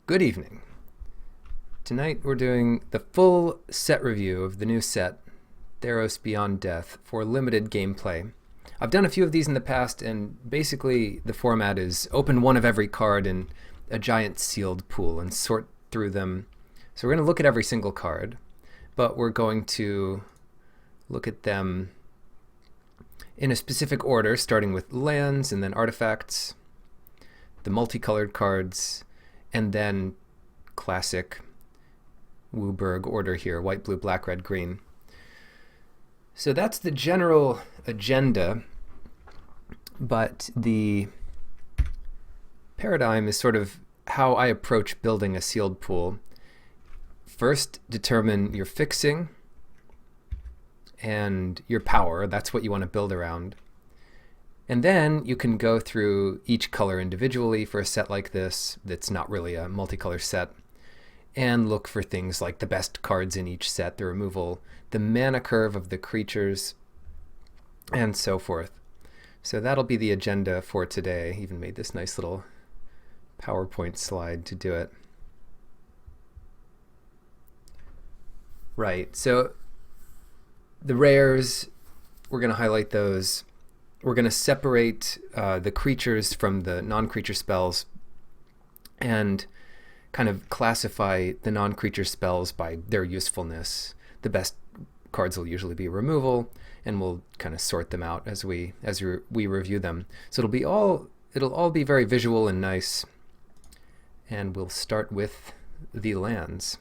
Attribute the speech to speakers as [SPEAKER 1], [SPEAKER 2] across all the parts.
[SPEAKER 1] Good evening. Tonight we're doing the full set review of the new set, Theros Beyond Death, for limited gameplay. I've done a few of these in the past, and basically the format is open one of every card in a giant sealed pool and sort through them. So we're going to look at every single card, but we're going to look at them in a specific order, starting with lands and then artifacts, the multicolored cards, and then classic Wooburg order here, white, blue, black, red, green. So that's the general agenda, but the paradigm is sort of how I approach building a sealed pool. First, determine your fixing and your power. That's what you want to build around. And then you can go through each color individually for a set like this that's not really a multicolor set, and look for things like the best cards in each set, the removal, the mana curve of the creatures, and so forth. So that'll be the agenda for today. Even made this nice little PowerPoint slide to do it. Right, so the rares, we're going to highlight those. We're going to separate the creatures from the non-creature spells and kind of classify the non-creature spells by their usefulness. The best cards will usually be removal, and we'll kind of sort them out as we review them. So it'll all be very visual and nice. And we'll start with the lands.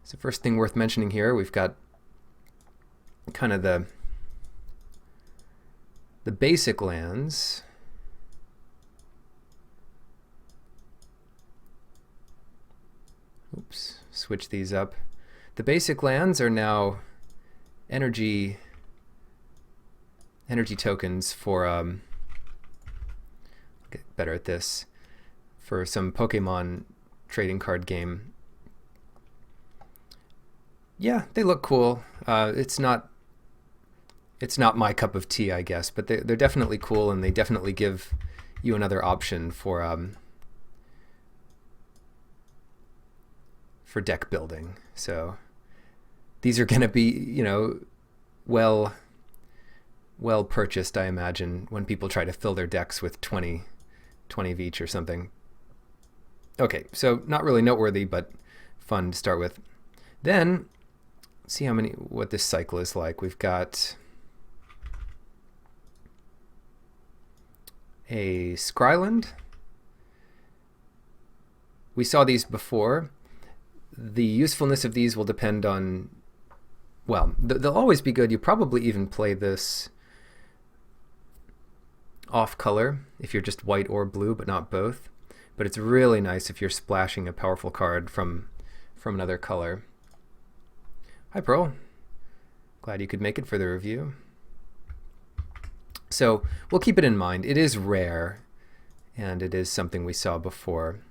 [SPEAKER 1] So first thing worth mentioning here, we've got kind of the basic lands. Oops, switch these up. The basic lands are now energy tokens for get better at this, for some Pokemon trading card game. Yeah, they look cool. It's not my cup of tea, I guess, but they're definitely cool, and they definitely give you another option for deck building. So these are going to be, well purchased, I imagine, when people try to fill their decks with 20 of each or something. Okay, so not really noteworthy, but fun to start with. Then, see what this cycle is like. We've got a Scryland. We saw these before. The usefulness of these will depend on, well, they'll always be good. You probably even play this off color if you're just white or blue, but not both. But it's really nice if you're splashing a powerful card from another color. Hi, Pearl. Glad you could make it for the review. So we'll keep it in mind. It is rare, and it is something we saw before.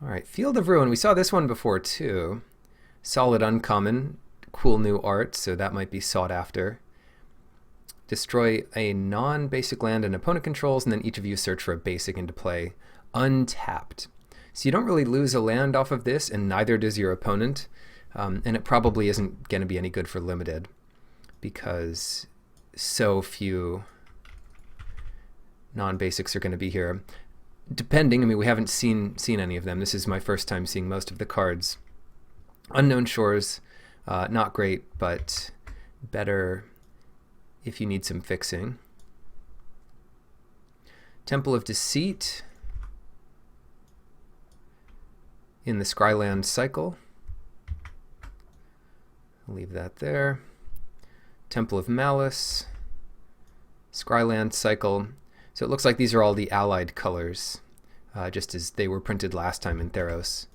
[SPEAKER 1] All right, Field of Ruin. We saw this one before too. Solid uncommon, cool new art, so that might be sought after. Destroy a non-basic land an opponent controls, and then each of you search for a basic into play, untapped. So you don't really lose a land off of this, and neither does your opponent, and it probably isn't going to be any good for limited, because so few non-basics are going to be here. Depending, I mean, we haven't seen any of them. This is my first time seeing most of the cards. Unknown Shores, not great, but better if you need some fixing. Temple of Deceit in the Scryland cycle. I'll leave that there. Temple of Malice, Scryland cycle. So it looks like these are all the allied colors, just as they were printed last time in Theros.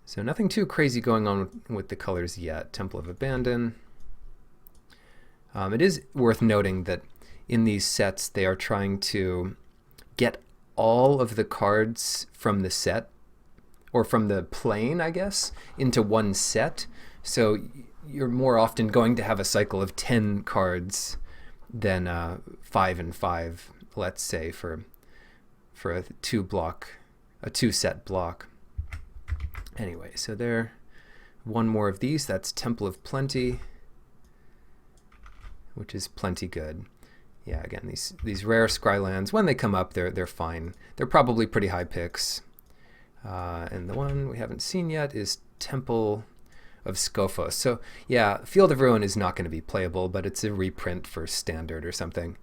[SPEAKER 1] So nothing too crazy going on with the colors yet. Temple of Abandon. It is worth noting that in these sets they are trying to get all of the cards from the set, or from the plane, I guess, into one set. So you're more often going to have a cycle of 10 cards than 5 and 5, let's say, for for a two set block. Anyway, so there, one more of these. That's Temple of Plenty, which is plenty good. Yeah, again, these rare scry lands, when they come up, they're fine. They're probably pretty high picks. And the one we haven't seen yet is Temple of Scophos. So yeah, Field of Ruin is not going to be playable, but it's a reprint for standard or something.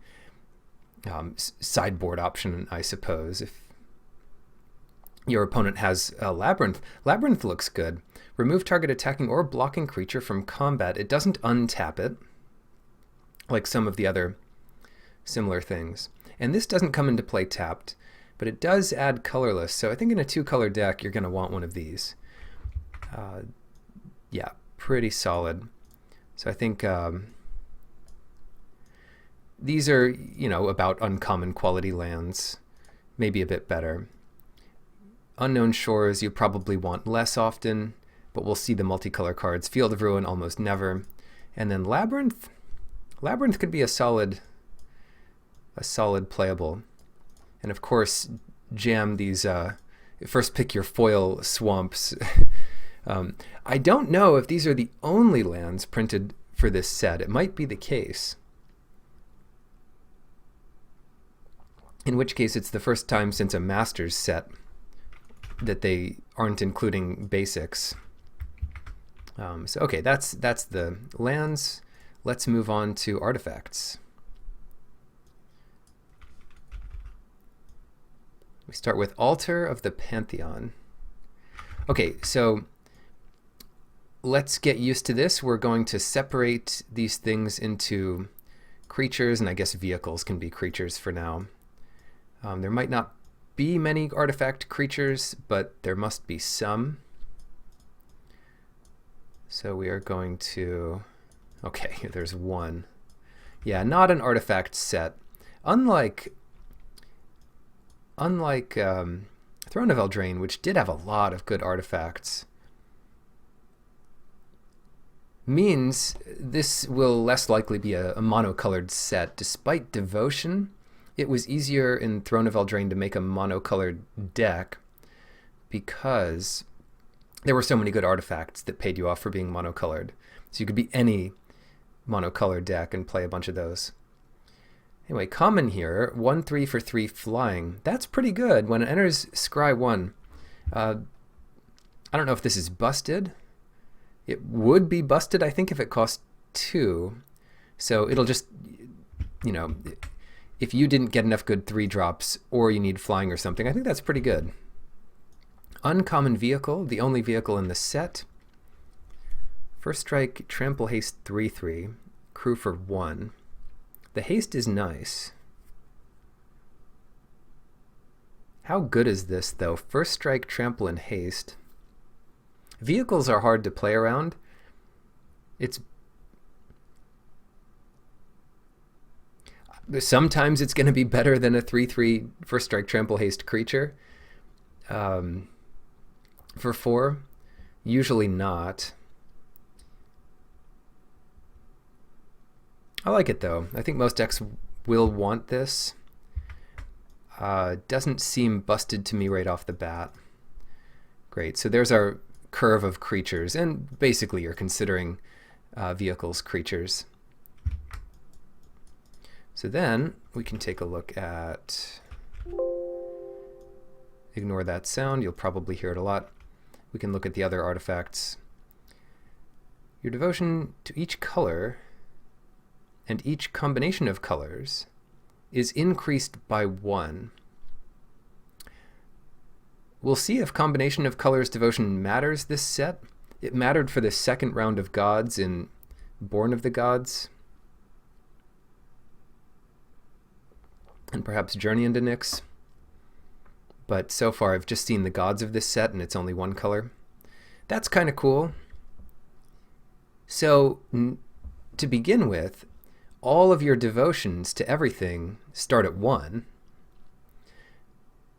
[SPEAKER 1] Sideboard option, I suppose, if your opponent has a Labyrinth. Labyrinth looks good. Remove target attacking or blocking creature from combat. It doesn't untap it, like some of the other similar things. And this doesn't come into play tapped, but it does add colorless. So I think in a 2-color deck, you're going to want one of these. Yeah, pretty solid. So I think these are, about uncommon quality lands, maybe a bit better. Unknown Shores you probably want less often, but we'll see the multicolor cards. Field of Ruin almost never. And then Labyrinth. Labyrinth could be a solid playable. And of course, jam these, first pick your foil swamps. I don't know if these are the only lands printed for this set. It might be the case. In which case, it's the first time since a Masters set that they aren't including basics. So okay, that's the lands. Let's move on to artifacts. We start with Altar of the Pantheon. Okay, so let's get used to this. We're going to separate these things into creatures, and I guess vehicles can be creatures for now. There might not be many artifact creatures, but there must be some. So we are going to... Okay, there's one. Yeah, not an artifact set. Unlike Throne of Eldraine, which did have a lot of good artifacts, means this will less likely be a monocolored set. Despite Devotion, it was easier in Throne of Eldraine to make a monocolored deck because there were so many good artifacts that paid you off for being monocolored. So you could be any monocolored deck and play a bunch of those. Anyway, common here, 1/3 for 3 flying. That's pretty good. When it enters Scry 1, I don't know if this is busted. It would be busted, I think, if it cost 2. So it'll just, if you didn't get enough good 3-drops or you need flying or something, I think that's pretty good. Uncommon vehicle, the only vehicle in the set. First strike, trample, haste, 3/3, crew for 1. The haste is nice. How good is this, though? First strike, trample, and haste. Vehicles are hard to play around. Sometimes it's going to be better than a 3/3 first strike, trample, haste creature. For 4, usually not. I like it though. I think most decks will want this. Doesn't seem busted to me right off the bat. Great, so there's our curve of creatures, and basically you're considering vehicles creatures. So then we can take a look at, ignore that sound, you'll probably hear it a lot. We can look at the other artifacts. Your devotion to each color and each combination of colors is increased by 1. We'll see if combination of colors devotion matters this set. It mattered for the second round of gods in Born of the Gods, and perhaps Journey into Nyx. But so far I've just seen the gods of this set and it's only 1 color. That's kind of cool. So to begin with, all of your devotions to everything start at 1.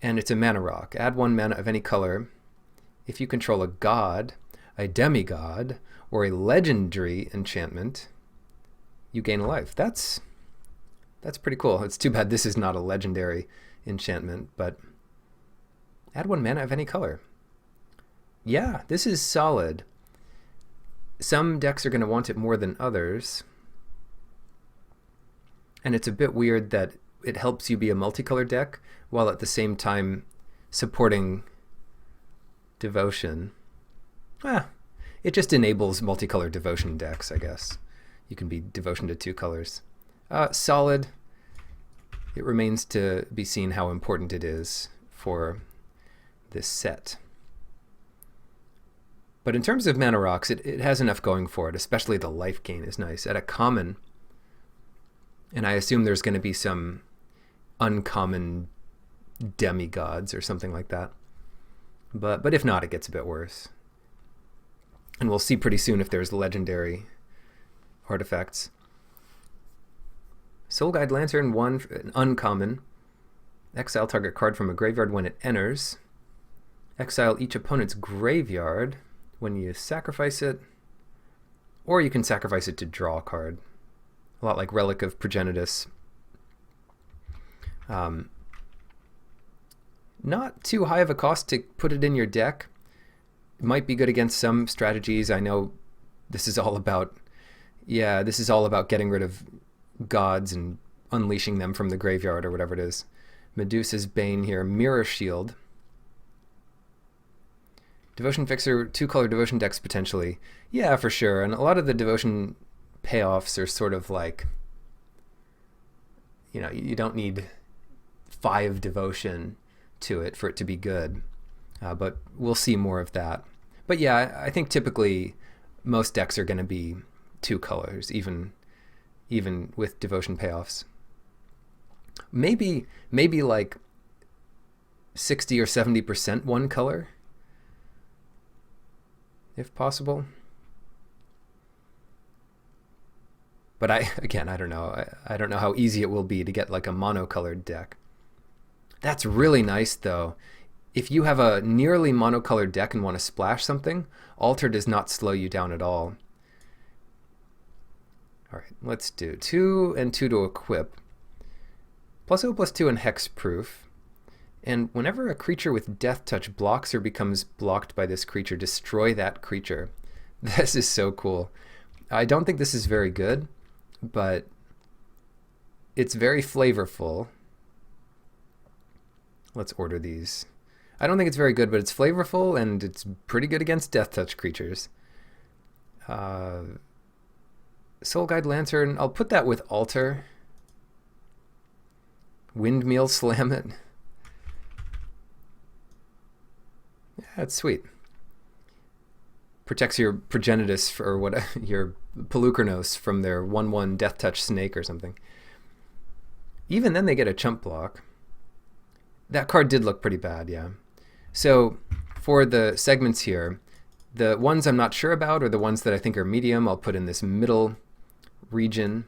[SPEAKER 1] And it's a mana rock. Add 1 mana of any color. If you control a god, a demigod, or a legendary enchantment, you gain a life. That's pretty cool. It's too bad this is not a legendary enchantment, but add 1 mana of any color. Yeah, this is solid. Some decks are going to want it more than others. And it's a bit weird that it helps you be a multicolor deck while at the same time supporting devotion. It just enables multicolor devotion decks, I guess. You can be devotion to 2 colors. Solid. It remains to be seen how important it is for this set. But in terms of mana rocks, it has enough going for it, especially the life gain is nice. At a common, and I assume there's going to be some uncommon demigods or something like that. But if not, it gets a bit worse. And we'll see pretty soon if there's legendary artifacts. Soul Guide Lantern 1, an uncommon. Exile target card from a graveyard when it enters. Exile each opponent's graveyard when you sacrifice it. Or you can sacrifice it to draw a card. A lot like Relic of Progenitus. Not too high of a cost to put it in your deck. It might be good against some strategies. I know this is all about getting rid of gods and unleashing them from the graveyard or whatever it is. Medusa's Bane here. Mirror Shield. Devotion Fixer, 2-color devotion decks potentially. Yeah, for sure. And a lot of the devotion payoffs are sort of like, you don't need 5 devotion to it for it to be good. But we'll see more of that. But yeah, I think typically most decks are going to be 2 colors, even with devotion payoffs. Maybe like 60 or 70% 1 color, if possible. But I don't know. I don't know how easy it will be to get like a monocolored deck. That's really nice though. If you have a nearly monocolored deck and want to splash something, Altar does not slow you down at all. All right, let's do 2 and 2 to equip. +0/+2 and hexproof. And whenever a creature with Death Touch blocks or becomes blocked by this creature, destroy that creature. This is so cool. I don't think this is very good, but it's very flavorful. Let's order these. I don't think it's very good, but it's flavorful and it's pretty good against Death Touch creatures. Soul Guide Lantern, I'll put that with Altar. Windmill Slam it. Yeah, that's sweet. Protects your Progenitus or what, your Pelucranos from their 1/1 Death Touch snake or something. Even then they get a chump block. That card did look pretty bad, yeah. So for the segments here, the ones I'm not sure about are the ones that I think are medium. I'll put in this middle region.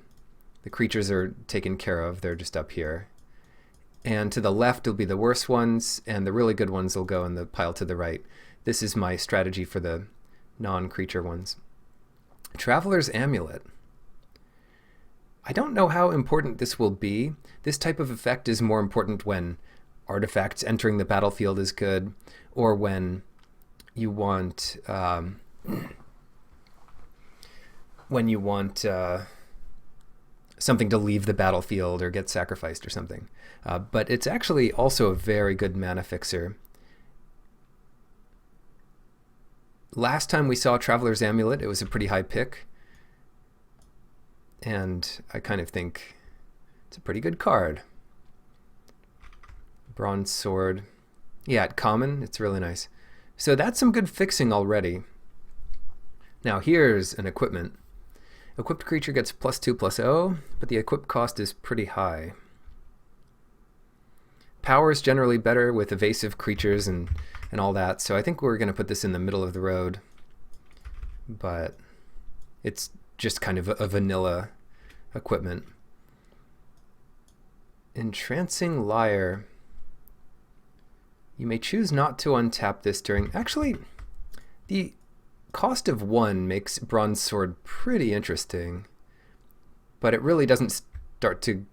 [SPEAKER 1] The creatures are taken care of. They're just up here. And to the left will be the worst ones, and the really good ones will go in the pile to the right. This is my strategy for the non-creature ones. Traveler's Amulet. I don't know how important this will be. This type of effect is more important when artifacts entering the battlefield is good, or when you want something to leave the battlefield or get sacrificed or something. But it's actually also a very good mana fixer. Last time we saw Traveler's Amulet, it was a pretty high pick. And I kind of think it's a pretty good card. Bronze Sword. Yeah, at common, it's really nice. So that's some good fixing already. Now here's an equipment. Equipped creature gets +2/+0, but the equip cost is pretty high. Power is generally better with evasive creatures and all that, so I think we're going to put this in the middle of the road. But it's just kind of a vanilla equipment. Entrancing Lyre. You may choose not to untap this during... Actually, the cost of 1 makes Bronze Sword pretty interesting, but it really doesn't start to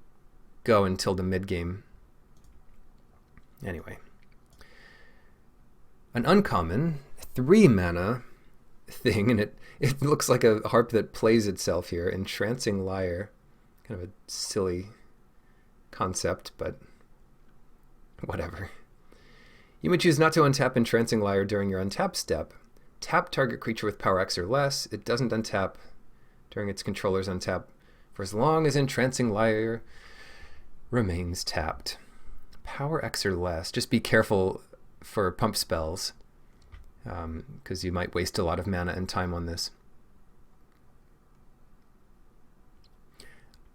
[SPEAKER 1] go until the mid-game. Anyway. An uncommon 3 mana thing, and it looks like a harp that plays itself here. Entrancing Lyre. Kind of a silly concept, but whatever. You may choose not to untap Entrancing Lyre during your untap step. Tap target creature with power X or less. It doesn't untap during its controller's untap for as long as Entrancing Lyre remains tapped. Power X or less. Just be careful for pump spells, because you might waste a lot of mana and time on this.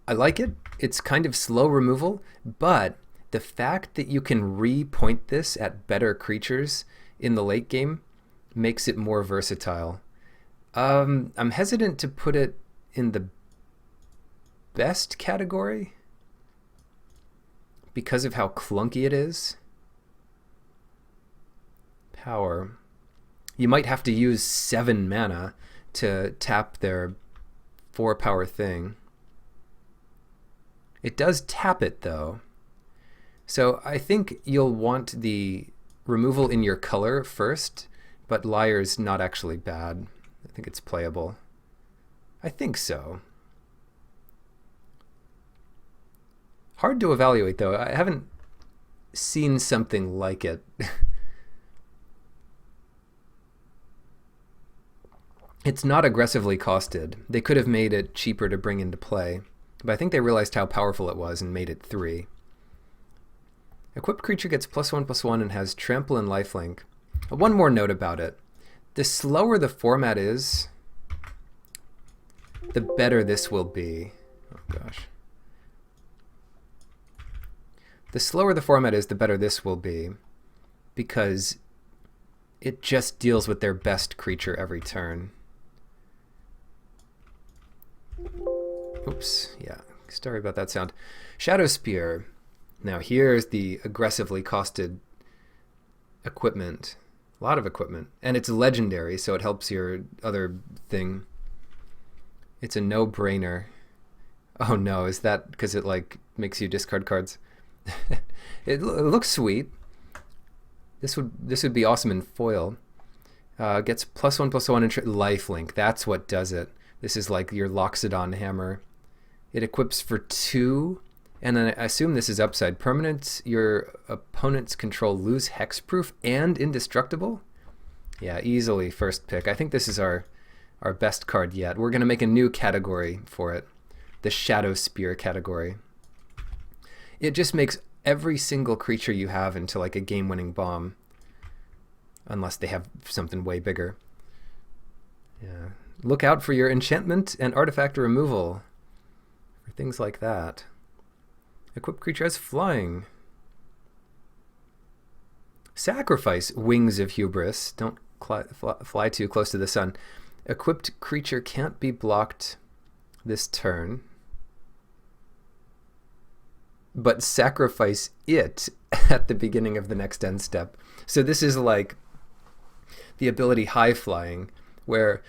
[SPEAKER 1] I like it. It's kind of slow removal, but the fact that you can re-point this at better creatures in the late game makes it more versatile. I'm hesitant to put it in the best category because of how clunky it is. Power. You might have to use 7 mana to tap their 4 power thing. It does tap it though. So I think you'll want the removal in your color first, but Lyre's not actually bad. I think it's playable. I think so. Hard to evaluate though. I haven't seen something like it. It's not aggressively costed. They could have made it cheaper to bring into play, but I think they realized how powerful it was and made it 3. Equipped creature gets +1/+1 and has trample and lifelink. One more note about it. The slower the format is, the better this will be. Oh gosh. The slower the format is, the better this will be, because it just deals with their best creature every turn. Oops, yeah, sorry about that sound. Shadow Spear. Now here's the aggressively costed equipment. A lot of equipment. And it's legendary, so it helps your other thing. It's a no-brainer. Oh no, is that because it like makes you discard cards? It looks sweet. This would be awesome in foil. Gets +1/+1 and lifelink. That's what does it. This is like your Loxodon hammer. It equips for 2, and then I assume this is upside. Permanents your opponent's control lose hexproof and indestructible. Yeah, easily first pick. I think this is our best card yet. We're gonna make a new category for it, the Shadow Spear category. It just makes every single creature you have into like a game-winning bomb, unless they have something way bigger. Yeah. Look out for your enchantment and artifact removal, for things like that. Equipped creature has flying. Sacrifice Wings of Hubris. Don't fly too close to the sun. Equipped creature can't be blocked this turn, but sacrifice it at the beginning of the next end step. So this is like the ability High Flying, where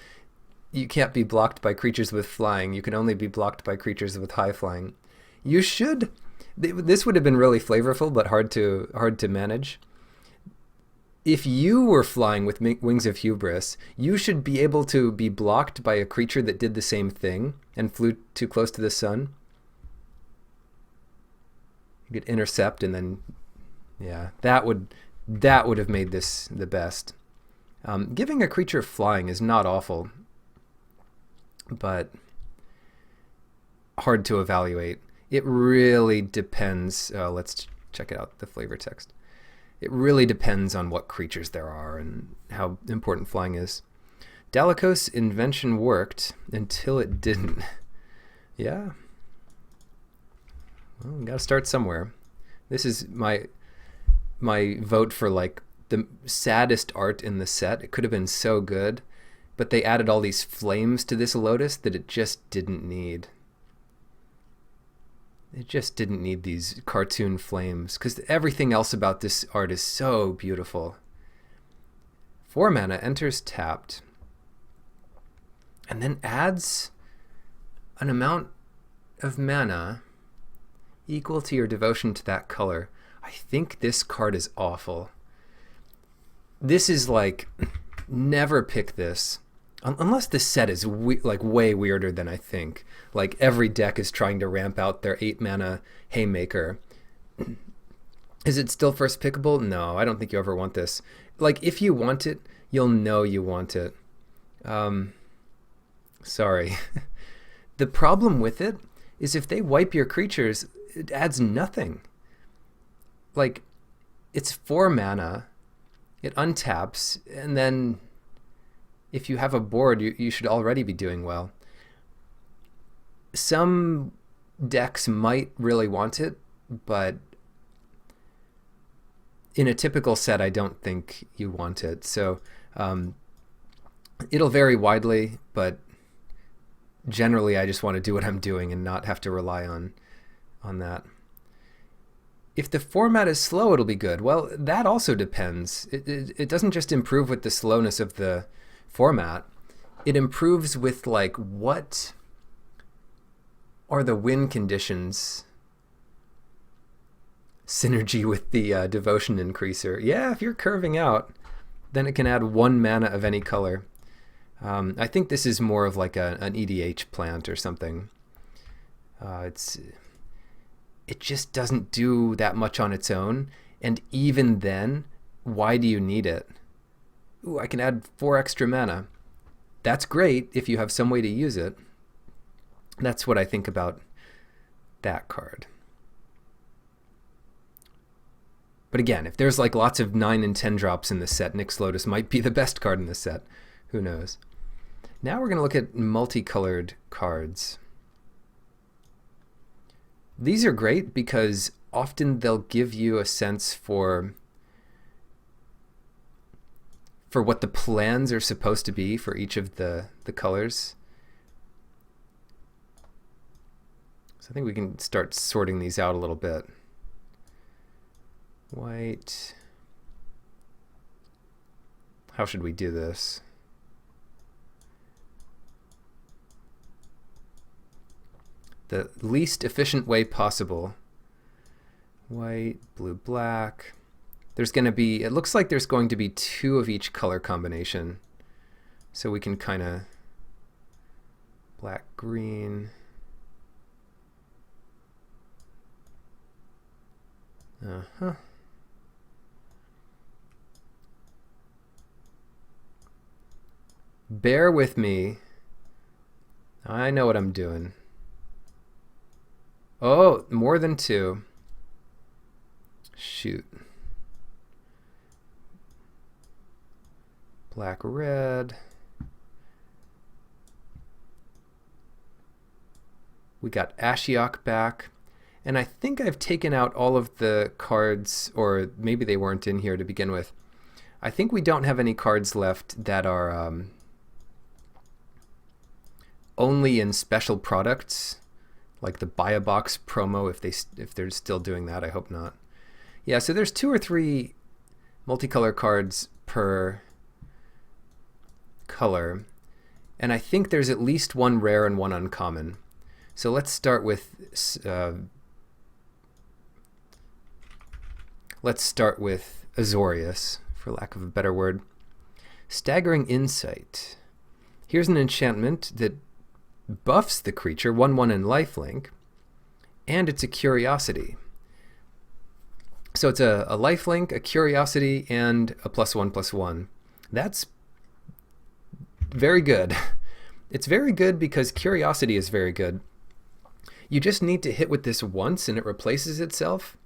[SPEAKER 1] you can't be blocked by creatures with flying. You can only be blocked by creatures with high flying. You should. This would have been really flavorful, but hard to manage. If you were flying with Wings of Hubris, you should be able to be blocked by a creature that did the same thing and flew too close to the sun. You could intercept, and then, yeah, that would have made this the best. Giving a creature flying is not awful, but hard to evaluate. It really depends. Let's check it out, the flavor text. It really depends on what creatures there are and how important flying is. Dalikos' invention worked until it didn't. Yeah. Well, we gotta start somewhere. This is my vote for like the saddest art in the set. It could have been so good, but they added all these flames to this lotus that it just didn't need. It just didn't need these cartoon flames, because everything else about this art is so beautiful. 4 mana, enters tapped, and then adds an amount of mana equal to your devotion to that color. I think this card is awful. This is like, never pick this. Unless this set is like way weirder than I think. Like every deck is trying to ramp out their 8 mana Haymaker. Is it still first pickable? No, I don't think you ever want this. Like if you want it, you'll know you want it. Sorry. The problem with it is if they wipe your creatures, it adds nothing. Like it's 4 mana, it untaps, and then if you have a board, you should already be doing well. Some decks might really want it, but in a typical set, I don't think you want it. So it'll vary widely, but generally I just want to do what I'm doing and not have to rely on that. If the format is slow, it'll be good. Well, that also depends. It doesn't just improve with the slowness of the format. It improves with like what are the win conditions. Synergy with the devotion increaser. Yeah, if you're curving out, then it can add 1 mana of any color. I think this is more of like an EDH plant or something. It just doesn't do that much on its own, and even then, why do you need it? Ooh, I can add 4 extra mana. That's great if you have some way to use it. That's what I think about that card. But again, if there's like lots of 9 and 10 drops in the set, Nyx Lotus might be the best card in the set. Who knows? Now we're going to look at multicolored cards. These are great because often they'll give you a sense for what the plans are supposed to be for each of the colors. So I think we can start sorting these out a little bit. White. How should we do this? The least efficient way possible. White, blue, black. There's going to be, it looks like there's going to be 2 of each color combination. So we can kind of black, green. Uh-huh. Bear with me. I know what I'm doing. Oh, more than 2. Shoot. Black, red. We got Ashiok back. And I think I've taken out all of the cards, or maybe they weren't in here to begin with. I think we don't have any cards left that are only in special products, like the Buy a Box promo, if they're still doing that. I hope not. Yeah, so there's 2 or 3 multicolor cards per color, and I think there's at least 1 rare and 1 uncommon. So let's start with Azorius, for lack of a better word. Staggering Insight. Here's an enchantment that buffs the creature 1/1 in lifelink, and it's a curiosity. So it's a lifelink, a curiosity, and a +1/+1. That's very good. It's very good because curiosity is very good. You just need to hit with this once and it replaces itself,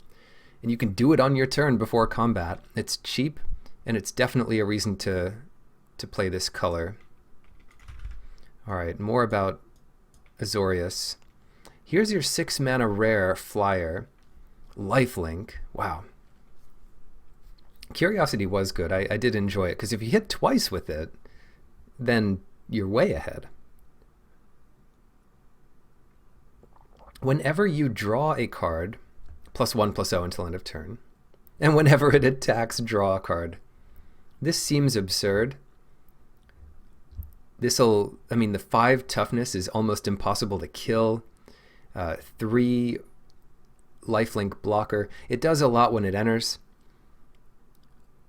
[SPEAKER 1] and you can do it on your turn before combat. It's cheap, and it's definitely a reason to play this color. All right, more about Azorius. Here's your 6 mana rare flyer, lifelink. Wow. Curiosity was good. I did enjoy it, because if you hit twice with it, then you're way ahead. Whenever you draw a card, +1/+0 until end of turn, and whenever it attacks, draw a card. This seems absurd. The 5 toughness is almost impossible to kill. 3 lifelink blocker. It does a lot when it enters.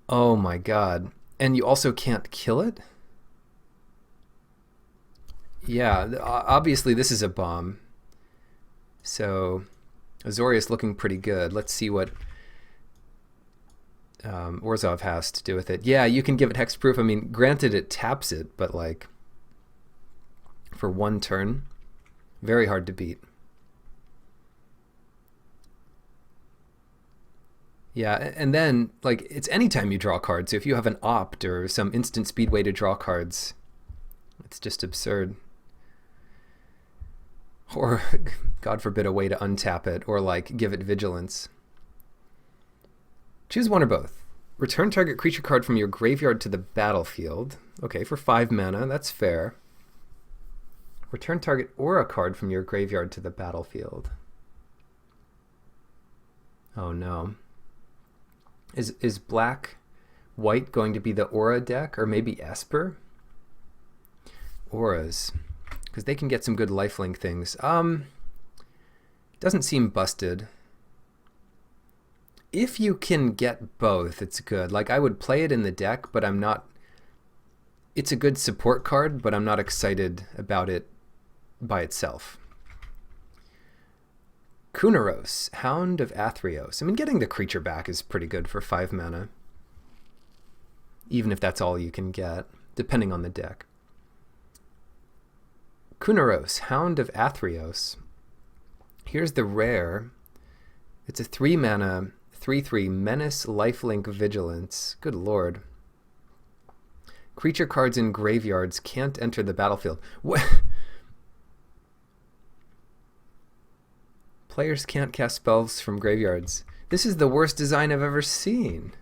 [SPEAKER 1] Oh my god. And you also can't kill it? Yeah, obviously this is a bomb. So Azorius looking pretty good. Let's see what Orzhov has to do with it. Yeah, you can give it hexproof. I mean, granted it taps it, but like for one turn, very hard to beat. Yeah, and then like it's anytime you draw cards. So if you have an opt or some instant speed way to draw cards, it's just absurd. Or, God forbid, a way to untap it or like give it vigilance. Choose one or both. Return target creature card from your graveyard to the battlefield. Okay, for 5 mana, that's fair. Return target aura card from your graveyard to the battlefield. Oh no. Is black-white going to be the aura deck, or maybe Esper? Auras, because they can get some good lifelink things. Doesn't seem busted. If you can get both, it's good. Like, I would play it in the deck, but I'm not... It's a good support card, but I'm not excited about it by itself. Kunaros, Hound of Athreos. I mean, getting the creature back is pretty good for 5 mana. Even if that's all you can get, depending on the deck. Kunaros, Hound of Athreos. Here's the rare. It's a 3 mana, 3/3 Menace, Lifelink, Vigilance. Good lord. Creature cards in graveyards can't enter the battlefield. What? Players can't cast spells from graveyards. This is the worst design I've ever seen.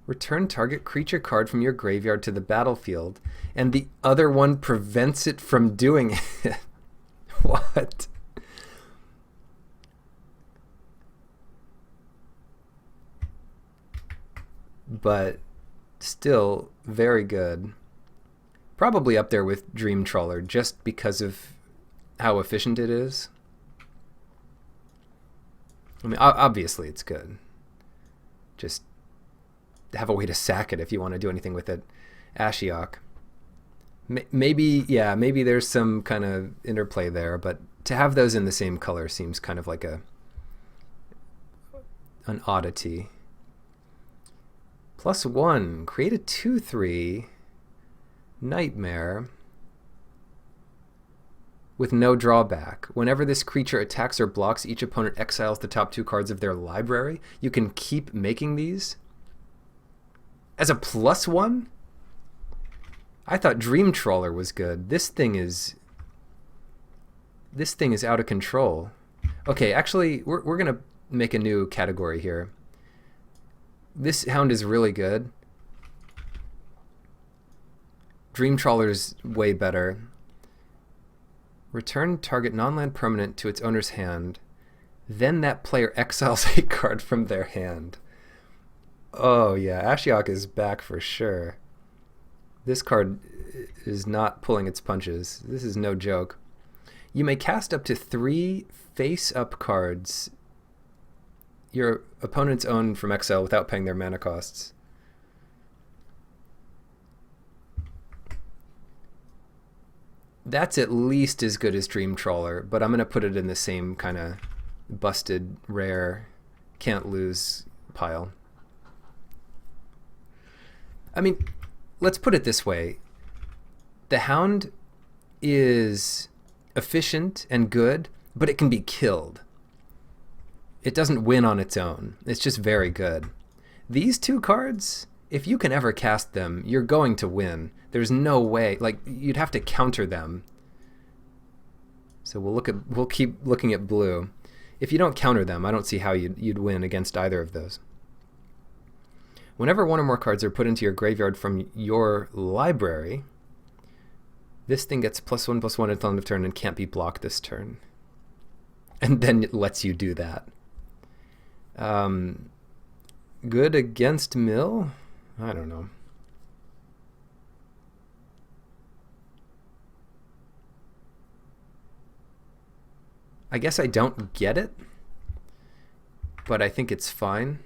[SPEAKER 1] Return target creature card from your graveyard to the battlefield, and the other one prevents it from doing it. What? But still very good. Probably up there with Dream Trawler just because of how efficient it is. I mean, obviously it's good. Just have a way to sack it if you want to do anything with it. Ashiok. Maybe, yeah, maybe there's some kind of interplay there, but to have those in the same color seems kind of like an oddity. +1, create a 2/3 Nightmare with no drawback. Whenever this creature attacks or blocks, each opponent exiles the top 2 cards of their library. You can keep making these as a +1? I thought Dream Trawler was good. This thing is out of control. Okay, actually, we're gonna make a new category here. This Hound is really good. Dream Trawler's way better. Return target non-land permanent to its owner's hand. Then that player exiles a card from their hand. Oh yeah, Ashiok is back for sure. This card is not pulling its punches. This is no joke. You may cast up to 3 face-up cards your opponent's own from exile without paying their mana costs. That's at least as good as Dream Trawler, but I'm going to put it in the same kind of busted, rare, can't lose pile. I mean, let's put it this way. The Hound is efficient and good, but it can be killed. It doesn't win on its own. It's just very good. These 2 cards, if you can ever cast them, you're going to win. There's no way. Like, you'd have to counter them. So we'll keep looking at blue. If you don't counter them, I don't see how you'd win against either of those. Whenever 1 or more cards are put into your graveyard from your library, this thing gets +1/+1 until end of turn and can't be blocked this turn. And then it lets you do that. Good against mill? I don't know. I guess I don't get it, but I think it's fine.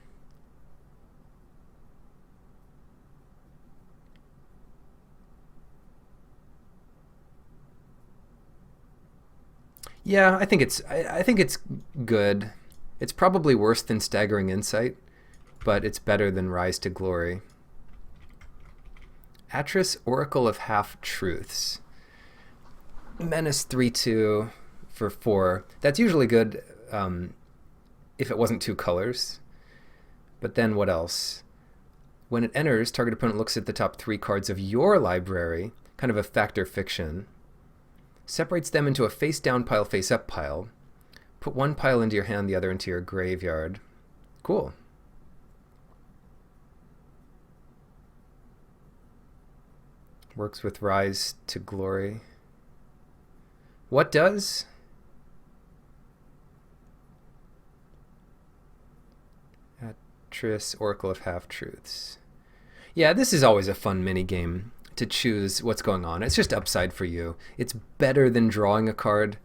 [SPEAKER 1] Yeah, I think it's good. It's probably worse than Staggering Insight, but it's better than Rise to Glory. Atris, Oracle of Half-Truths. Menace 3/2 for 4. That's usually good if it wasn't 2 colors. But then what else? When it enters, target opponent looks at the top 3 cards of your library, kind of a fact or fiction. Separates them into a face-down pile, face-up pile. Put one pile into your hand, the other into your graveyard. Cool. Works with Rise to Glory. What does? Atris, Oracle of Half-Truths. Yeah, this is always a fun mini-game to choose what's going on. It's just upside for you. It's better than drawing a card,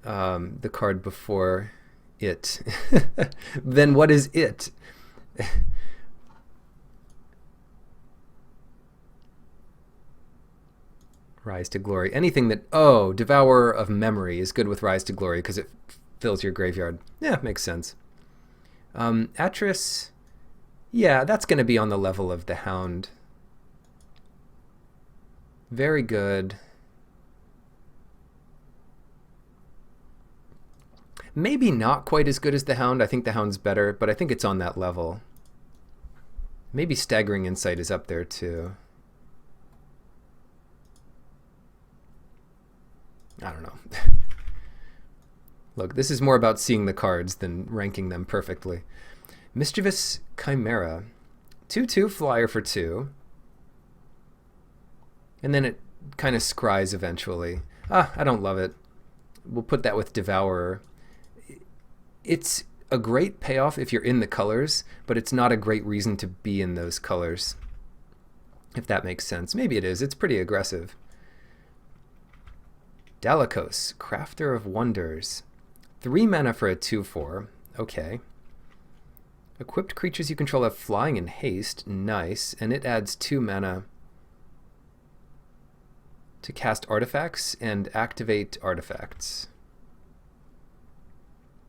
[SPEAKER 1] the card before it. Then what is it? Rise to Glory. Anything that, Devourer of Memory is good with Rise to Glory because it fills your graveyard. Yeah, makes sense. Atris, yeah, that's going to be on the level of the Hound. Very good. Maybe not quite as good as the Hound. I think the Hound's better, but I think it's on that level. Maybe Staggering Insight is up there too. I don't know. Look, this is more about seeing the cards than ranking them perfectly. Mischievous Chimera. 2/2 flyer for 2. And then it kind of scries eventually. I don't love it. We'll put that with Devourer. It's a great payoff if you're in the colors, but it's not a great reason to be in those colors, if that makes sense. Maybe it is. It's pretty aggressive. Dalikos, Crafter of Wonders. 3 mana for a 2/4. Okay. Equipped creatures you control have flying and haste. Nice. And it adds 2 mana to cast artifacts and activate artifacts.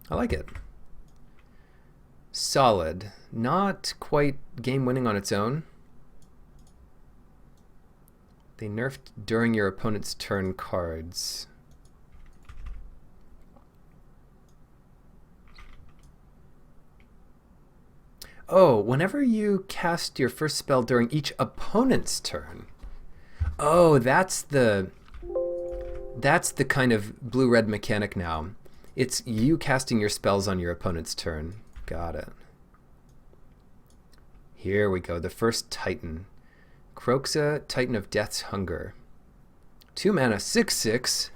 [SPEAKER 1] I like it. Solid. Not quite game-winning on its own. They nerfed during your opponent's turn cards. Oh, whenever you cast your first spell during each opponent's turn. Oh, that's the kind of blue-red mechanic now. It's you casting your spells on your opponent's turn. Got it. Here we go. The first Titan. Kroxa, Titan of Death's Hunger. 2 mana, 6/6.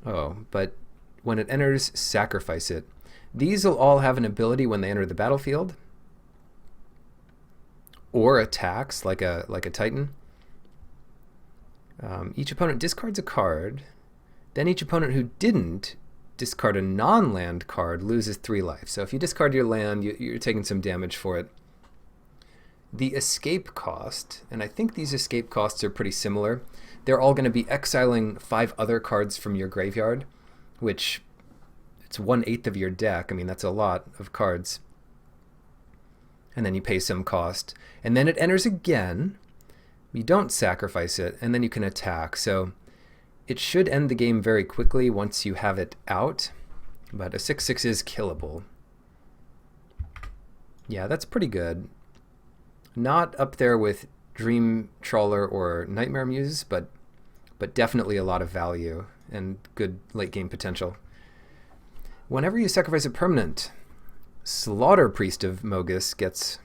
[SPEAKER 1] Oh, but when it enters, sacrifice it. These will all have an ability when they enter the battlefield, or attacks like a Titan. Each opponent discards a card. Then each opponent who didn't discard a non-land card loses 3 life. So if you discard your land, you're taking some damage for it. The escape cost, and I think these escape costs are pretty similar. They're all going to be exiling 5 other cards from your graveyard, which it's 1/8 of your deck. I mean, that's a lot of cards. And then you pay some cost. And then it enters again. You don't sacrifice it, and then you can attack. So it should end the game very quickly once you have it out. But a 6/6 is killable. Yeah, that's pretty good. Not up there with Dream Trawler or Nightmare Muse, but definitely a lot of value and good late game potential. Whenever you sacrifice a permanent, Slaughter Priest of Mogus gets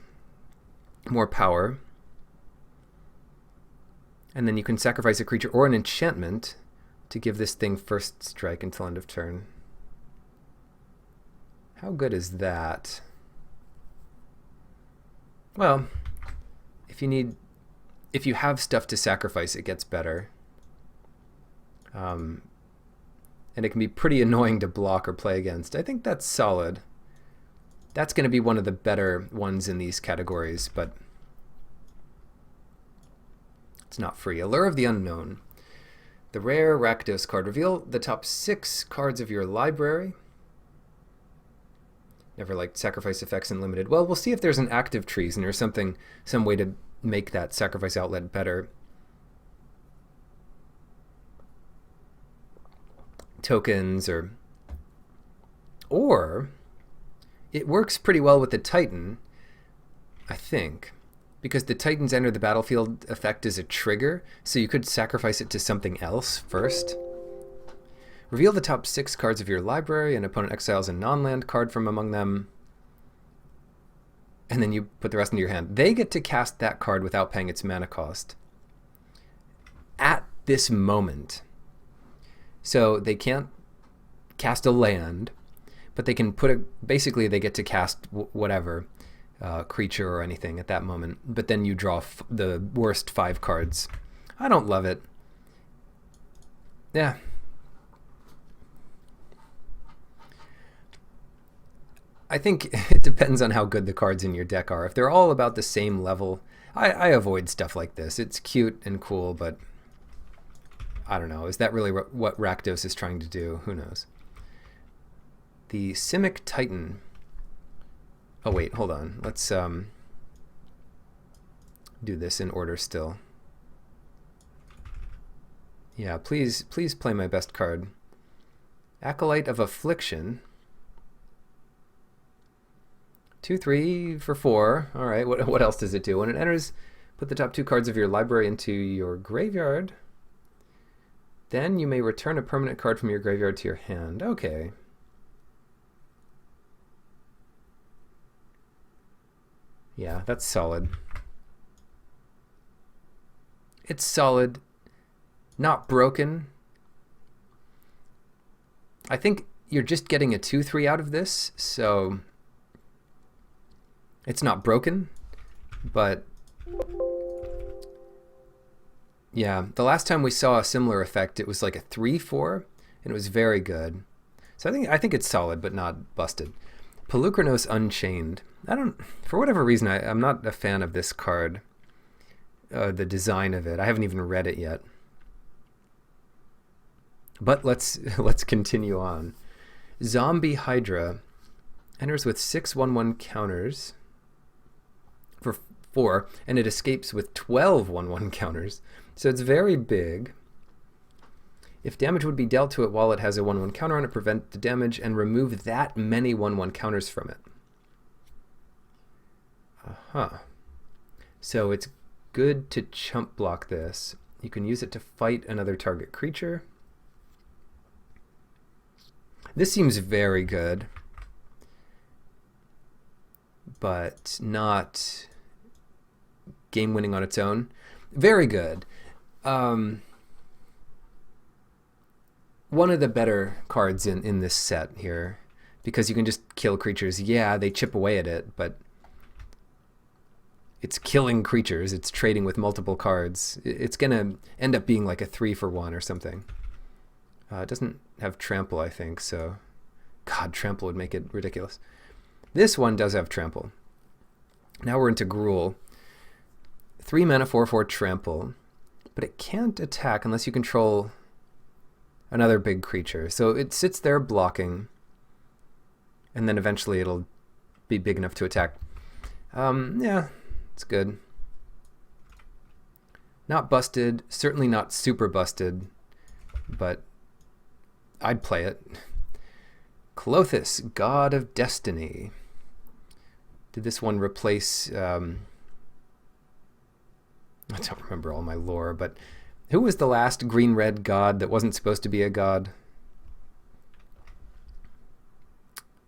[SPEAKER 1] more power. And then you can sacrifice a creature or an enchantment to give this thing first strike until end of turn. How good is that? Well, if you have stuff to sacrifice, it gets better. and it can be pretty annoying to block or play against. I think that's solid. That's going to be one of the better ones in these categories, but it's not free. Allure of the Unknown. The rare Rakdos card. Reveal the top 6 cards of your library. Never liked sacrifice effects in limited. Well, we'll see if there's an active treason or something, some way to make that sacrifice outlet better. Tokens or it works pretty well with the Titan, I think, because the Titans enter the battlefield effect as a trigger, so you could sacrifice it to something else first. Reveal the top 6 cards of your library, and opponent exiles a non-land card from among them, and then you put the rest into your hand. They get to cast that card without paying its mana cost at this moment. So they can't cast a land, but they can put it, basically they get to cast whatever creature or anything at that moment, but then you draw the worst 5 cards. I don't love it. Yeah. I think it depends on how good the cards in your deck are. If they're all about the same level, I avoid stuff like this. It's cute and cool, but I don't know. Is that really what Rakdos is trying to do? Who knows? The Simic Titan. Oh, wait, hold on. Let's do this in order still. Yeah, please play my best card. Acolyte of Affliction. 2/3 for 4. All right, what else does it do? When it enters, put the top 2 cards of your library into your graveyard. Then you may return a permanent card from your graveyard to your hand. Okay. Yeah, that's solid. It's solid. Not broken. I think you're just getting a 2/3 out of this, so it's not broken, but yeah, the last time we saw a similar effect, it was like a 3/4, and it was very good. So I think it's solid, but not busted. Pelucranos Unchained. For whatever reason, I'm not a fan of this card. The design of it. I haven't even read it yet. But let's continue on. Zombie Hydra enters with 6/1/1 counters for 4, and it escapes with 12 1/1 counters. So it's very big. If damage would be dealt to it while it has a 1/1 counter on it, prevent the damage and remove that many 1/1 counters from it. So it's good to chump block this. You can use it to fight another target creature. This seems very good, but not game-winning on its own. Very good. One of the better cards in this set here, because you can just kill creatures. Yeah, they chip away at it, but it's killing creatures. It's trading with multiple cards. It's going to end up being like a 3-for-1 or something. It doesn't have trample, I think, so God, trample would make it ridiculous. This one does have trample. Now we're into Gruul. 3 mana, 4/4 trample, but it can't attack unless you control another big creature. So it sits there blocking, and then eventually it'll be big enough to attack. Yeah, it's good. Not busted, certainly not super busted, but I'd play it. Klothys, God of Destiny. Did this one replace... I don't remember all my lore, but who was the last green-red god that wasn't supposed to be a god?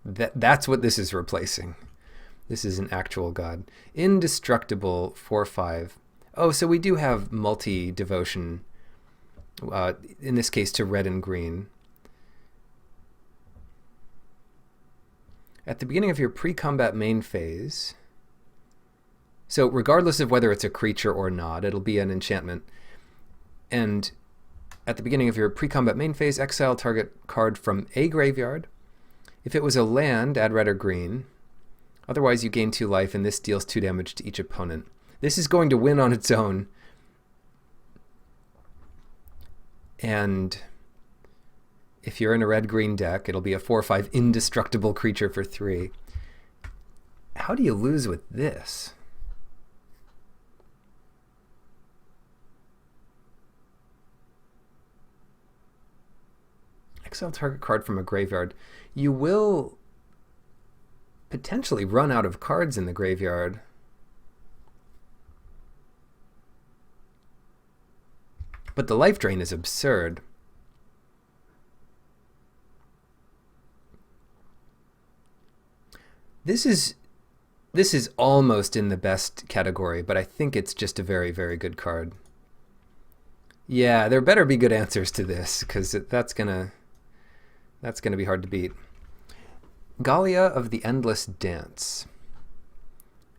[SPEAKER 1] That's what this is replacing. This is an actual god. Indestructible 4/5. Oh, so we do have multi-devotion, in this case to red and green. At the beginning of your pre-combat main phase, so regardless of whether it's a creature or not, it'll be an enchantment. And At the beginning of your pre-combat main phase, exile target card from a graveyard. If it was a land, add red or green. Otherwise, you gain 2 life, and this deals 2 damage to each opponent. This is going to win on its own. And if you're in a red-green deck, it'll be a 4/5 indestructible creature for 3. How do you lose with this? Exile target card from a graveyard. You will potentially run out of cards in the graveyard. But the life drain is absurd. This is almost in the best category, but I think it's just a very, very good card. Yeah, there better be good answers to this, because that's gonna be hard to beat. Gallia of the Endless Dance.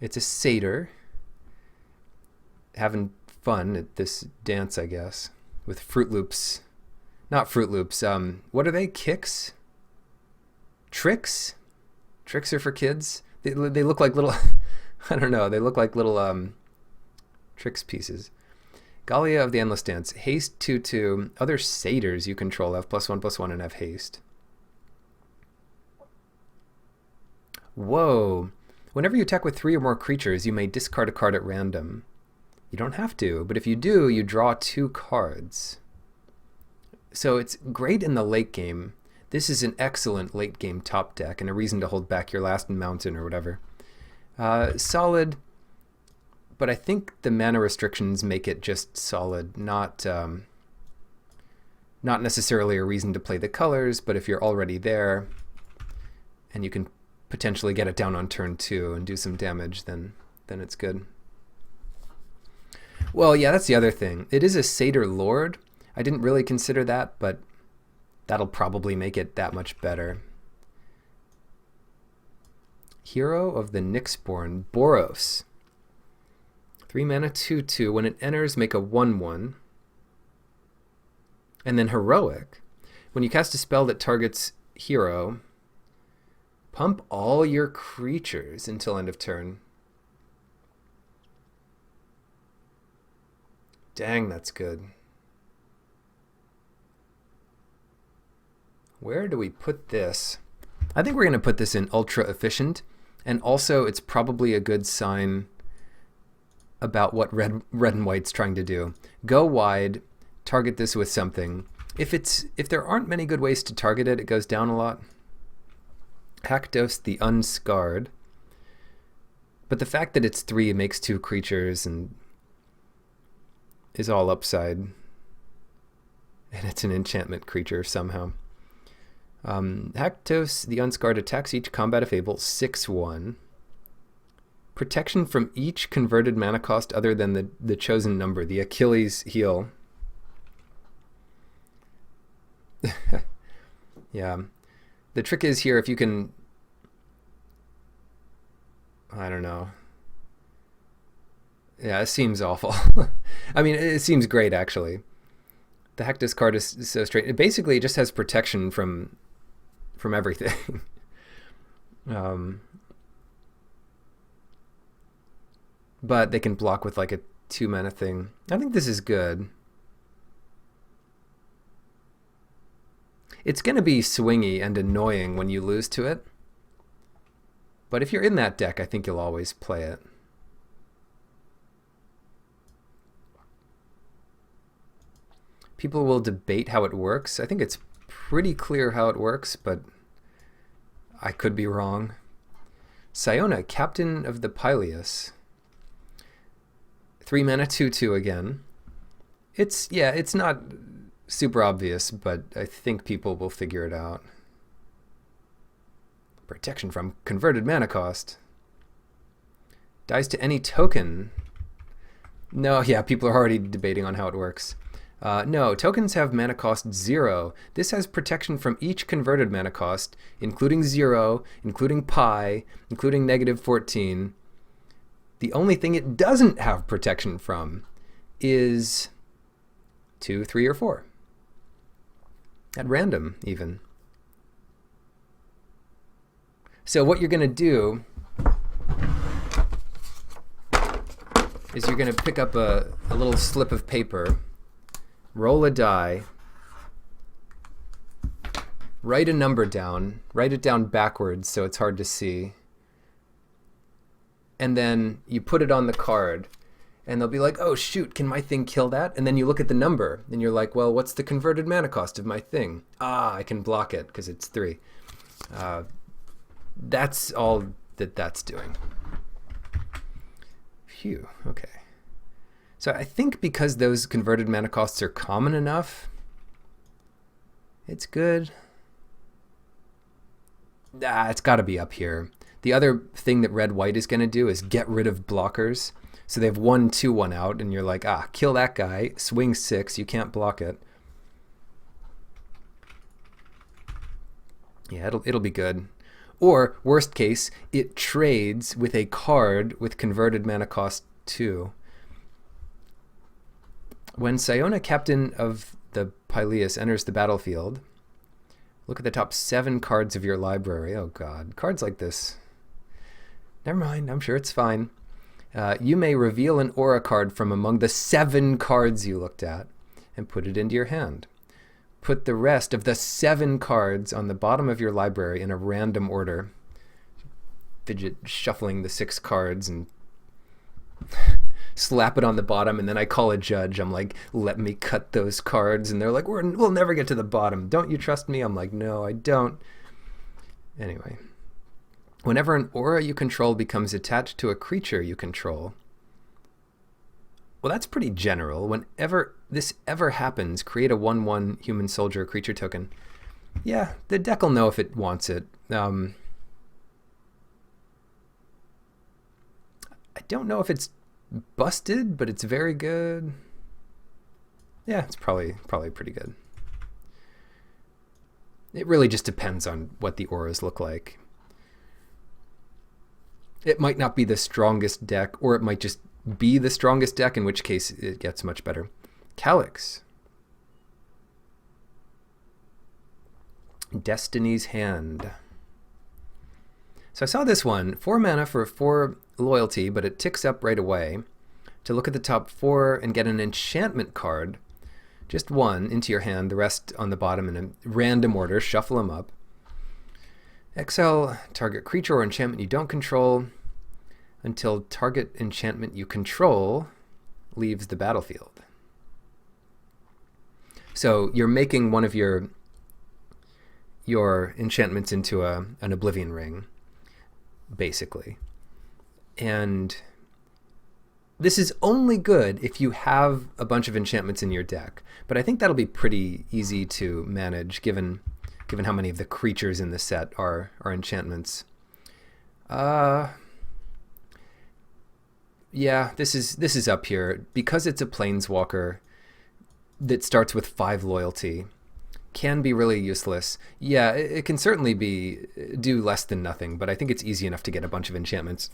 [SPEAKER 1] It's a satyr having fun at this dance, I guess, with Fruit Loops. Not Fruit Loops. What are they? Kicks? Tricks? Tricks are for kids. They look like little. I don't know. They look like little tricks pieces. Gallia of the Endless Dance. Haste 2/2. Other satyrs you control have +1/+1 and have haste. Whoa. Whenever you attack with 3 or more creatures, you may discard a card at random. You don't have to, but if you do, you draw 2 cards. So it's great in the late game. This is an excellent late game top deck and a reason to hold back your last mountain or whatever. Solid, but I think the mana restrictions make it just solid, not necessarily a reason to play the colors, but if you're already there and you can potentially get it down on turn 2 and do some damage, then it's good. Well, yeah, that's the other thing. It is a Satyr Lord. I didn't really consider that, but that'll probably make it that much better. Hero of the Nyxborn, Boros. 3 mana, 2/2. When it enters, make a 1/1. And then Heroic. When you cast a spell that targets hero, pump all your creatures until end of turn. Dang, that's good. Where do we put this? I think we're going to put this in ultra efficient, and also it's probably a good sign about what red and white's trying to do. Go wide, target this with something. If there aren't many good ways to target it, it goes down a lot. Haktos the Unscarred. But the fact that it's 3 makes 2 creatures and is all upside. And it's an enchantment creature somehow. Haktos the Unscarred attacks each combat of Fable 6/1. Protection from each converted mana cost other than the chosen number, the Achilles heel. Yeah. The trick is here, if you can, I don't know. Yeah, it seems awful. I mean, it seems great, actually. The Haktos card is so straight. It basically just has protection from everything. But they can block with like a 2 mana thing. I think this is good. It's going to be swingy and annoying when you lose to it. But if you're in that deck, I think you'll always play it. People will debate how it works. I think it's pretty clear how it works, but I could be wrong. Siona, Captain of the Pyleus. 3 mana, 2/2 again. It's not super obvious, but I think people will figure it out. Protection from converted mana cost. Dies to any token. No, yeah, people are already debating on how it works. No, tokens have mana cost 0. This has protection from each converted mana cost, including 0, including pi, including -14. The only thing it doesn't have protection from is 2, 3, or 4. at random even. So what you're going to do is you're going to pick up a little slip of paper, roll a die, write a number down, write it down backwards so it's hard to see, and then you put it on the card, and they'll be like, oh shoot, can my thing kill that? And then you look at the number, and you're like, well, what's the converted mana cost of my thing? I can block it because it's 3. That's all that's doing. Phew, okay. So I think because those converted mana costs are common enough, it's good. It's got to be up here. The other thing that red-white is going to do is get rid of blockers. So they have 1, 2, 1 out, and you're like, kill that guy, swing 6, you can't block it. Yeah, it'll be good. Or, worst case, it trades with a card with converted mana cost 2. When Siona, captain of the Pyleus, enters the battlefield, look at the top 7 cards of your library. Oh god, cards like this. Never mind, I'm sure it's fine. You may reveal an aura card from among the 7 cards you looked at and put it into your hand. Put the rest of the 7 cards on the bottom of your library in a random order. Fidget shuffling the 6 cards and slap it on the bottom, and then I call a judge. I'm like, let me cut those cards. And they're like, we'll never get to the bottom. Don't you trust me? I'm like, no, I don't. Anyway. Whenever an aura you control becomes attached to a creature you control. Well, that's pretty general. Whenever this ever happens, create a 1/1 human soldier creature token. Yeah, the deck will know if it wants it. I don't know if it's busted, but it's very good. Yeah, it's probably pretty good. It really just depends on what the auras look like. It might not be the strongest deck, or it might just be the strongest deck, in which case it gets much better. Calyx. Destiny's Hand. So I saw this one, 4 mana for 4 loyalty, but it ticks up right away. To look at the top 4 and get an enchantment card, just 1 into your hand, the rest on the bottom in a random order, shuffle them up. Exile target creature or enchantment you don't control until target enchantment you control leaves the battlefield. So you're making one of your enchantments into an Oblivion Ring, basically. And this is only good if you have a bunch of enchantments in your deck. But I think that'll be pretty easy to manage given how many of the creatures in the set are enchantments. Yeah, this is up here. Because it's a planeswalker that starts with 5 loyalty, can be really useless. Yeah, it can certainly do less than nothing, but I think it's easy enough to get a bunch of enchantments,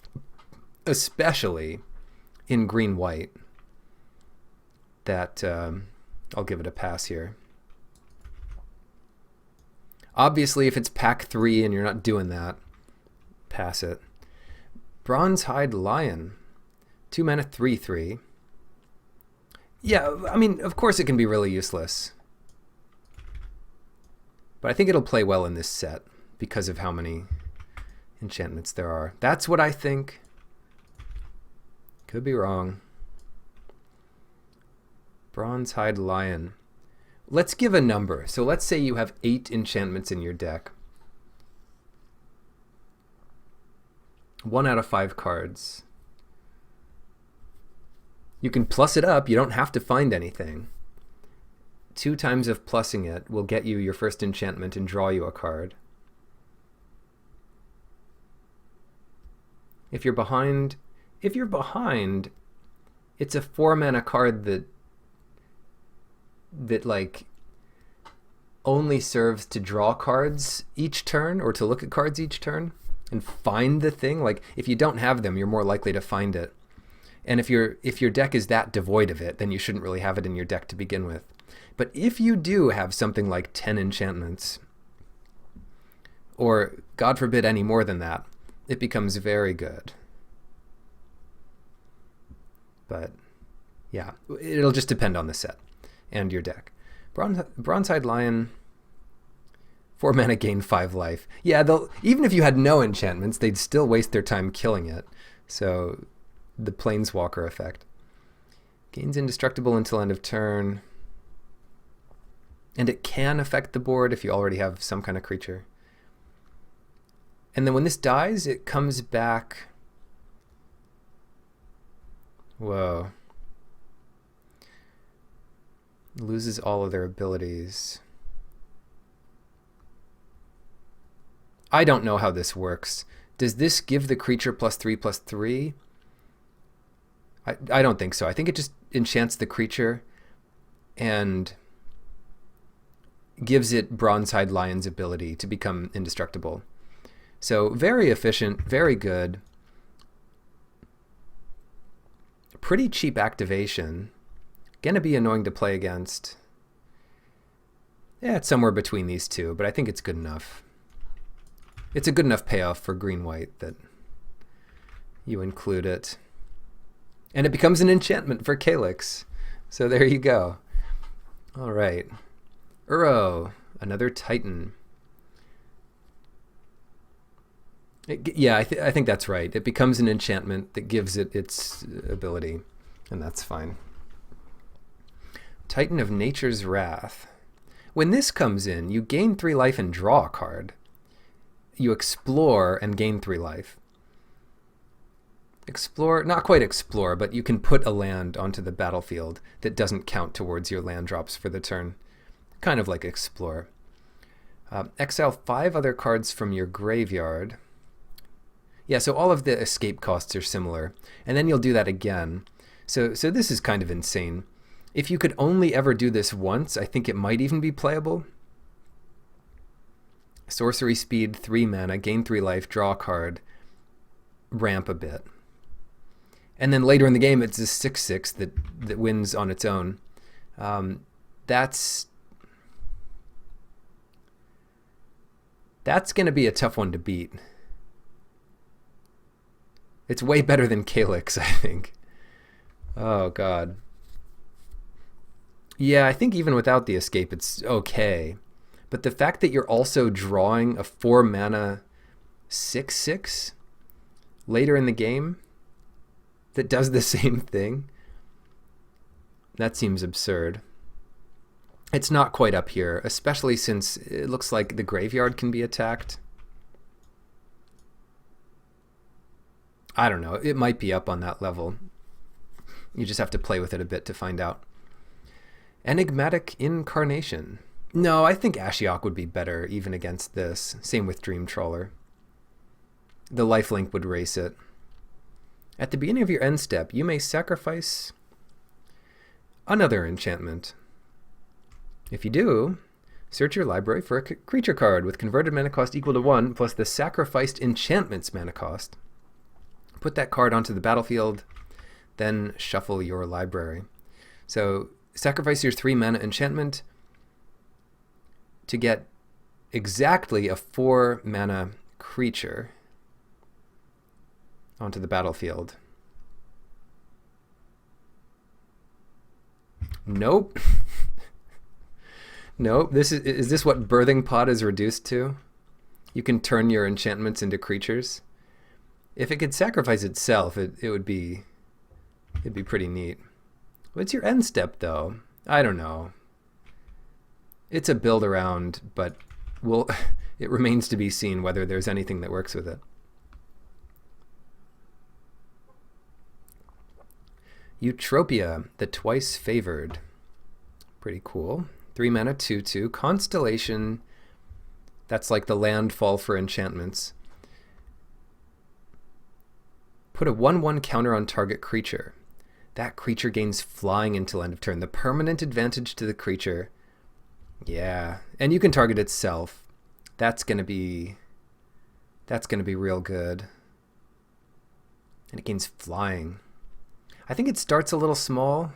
[SPEAKER 1] especially in green-white, that I'll give it a pass here. Obviously, if it's pack 3 and you're not doing that, pass it. Bronzehide Lion. 2 mana, 3/3. Yeah, I mean, of course it can be really useless. But I think it'll play well in this set because of how many enchantments there are. That's what I think. Could be wrong. Bronzehide Lion. Let's give a number. So let's say you have 8 enchantments in your deck. 1 out of 5 cards. You can plus it up. You don't have to find anything. 2 times of plussing it will get you your first enchantment and draw you a card. If you're behind, it's a 4 mana card that like only serves to draw cards each turn or to look at cards each turn and find the thing. Like if you don't have them, you're more likely to find it. And if your deck is that devoid of it, then you shouldn't really have it in your deck to begin with. But if you do have something like 10 enchantments, or God forbid any more than that, it becomes very good. But yeah, it'll just depend on the set and your deck. Bronze-Eyed Lion, 4 mana, gain 5 life. Yeah, even if you had no enchantments, they'd still waste their time killing it. So the Planeswalker effect. Gains indestructible until end of turn. And it can affect the board if you already have some kind of creature. And then when this dies, it comes back. Whoa. Loses all of their abilities. I don't know how this works. Does this give the creature +3/+3? I don't think so. I think it just enchants the creature and gives it Bronze-Eyed Lion's ability to become indestructible. So very efficient, very good. Pretty cheap activation. Gonna be annoying to play against. Yeah, it's somewhere between these two, but I think it's good enough. It's a good enough payoff for green-white that you include it. And it becomes an enchantment for Calyx. So there you go. All right. Uro, another Titan. Yeah, I think that's right. It becomes an enchantment that gives it its ability, and that's fine. Titan of Nature's Wrath. When this comes in, you gain 3 life and draw a card. You explore and gain 3 life. Explore, not quite explore, but you can put a land onto the battlefield that doesn't count towards your land drops for the turn. Kind of like explore. Exile 5 other cards from your graveyard. Yeah, so all of the escape costs are similar. And then you'll do that again. So this is kind of insane. If you could only ever do this once, I think it might even be playable. Sorcery speed, 3 mana, gain 3 life, draw a card, ramp a bit. And then later in the game, it's a 6/6 that wins on its own. That's going to be a tough one to beat. It's way better than Calyx, I think. Oh, God. Yeah, I think even without the escape, it's okay. But the fact that you're also drawing a 4 mana 6/6 later in the game that does the same thing, that seems absurd. It's not quite up here, especially since it looks like the graveyard can be attacked. I don't know. It might be up on that level. You just have to play with it a bit to find out. Enigmatic Incarnation. No, I think Ashiok would be better even against this. Same with Dream Trawler. The lifelink would race it. At the beginning of your end step, you may sacrifice another enchantment. If you do, search your library for a creature card with converted mana cost equal to 1 plus the sacrificed enchantment's mana cost. Put that card onto the battlefield, then shuffle your library. So sacrifice your 3 mana enchantment to get exactly a 4 mana creature onto the battlefield. Nope. Nope. Is this what Birthing Pod is reduced to? You can turn your enchantments into creatures. If it could sacrifice itself, it'd be pretty neat. What's your end step though? I don't know. It's a build around, but it remains to be seen whether there's anything that works with it. Eutropia, the Twice Favored. Pretty cool. 3 mana, 2/2. Constellation, that's like the landfall for enchantments. Put a 1/1 counter on target creature. That creature gains flying until end of turn. The permanent advantage to the creature. Yeah, and you can target itself. That's gonna be real good. And it gains flying. I think it starts a little small,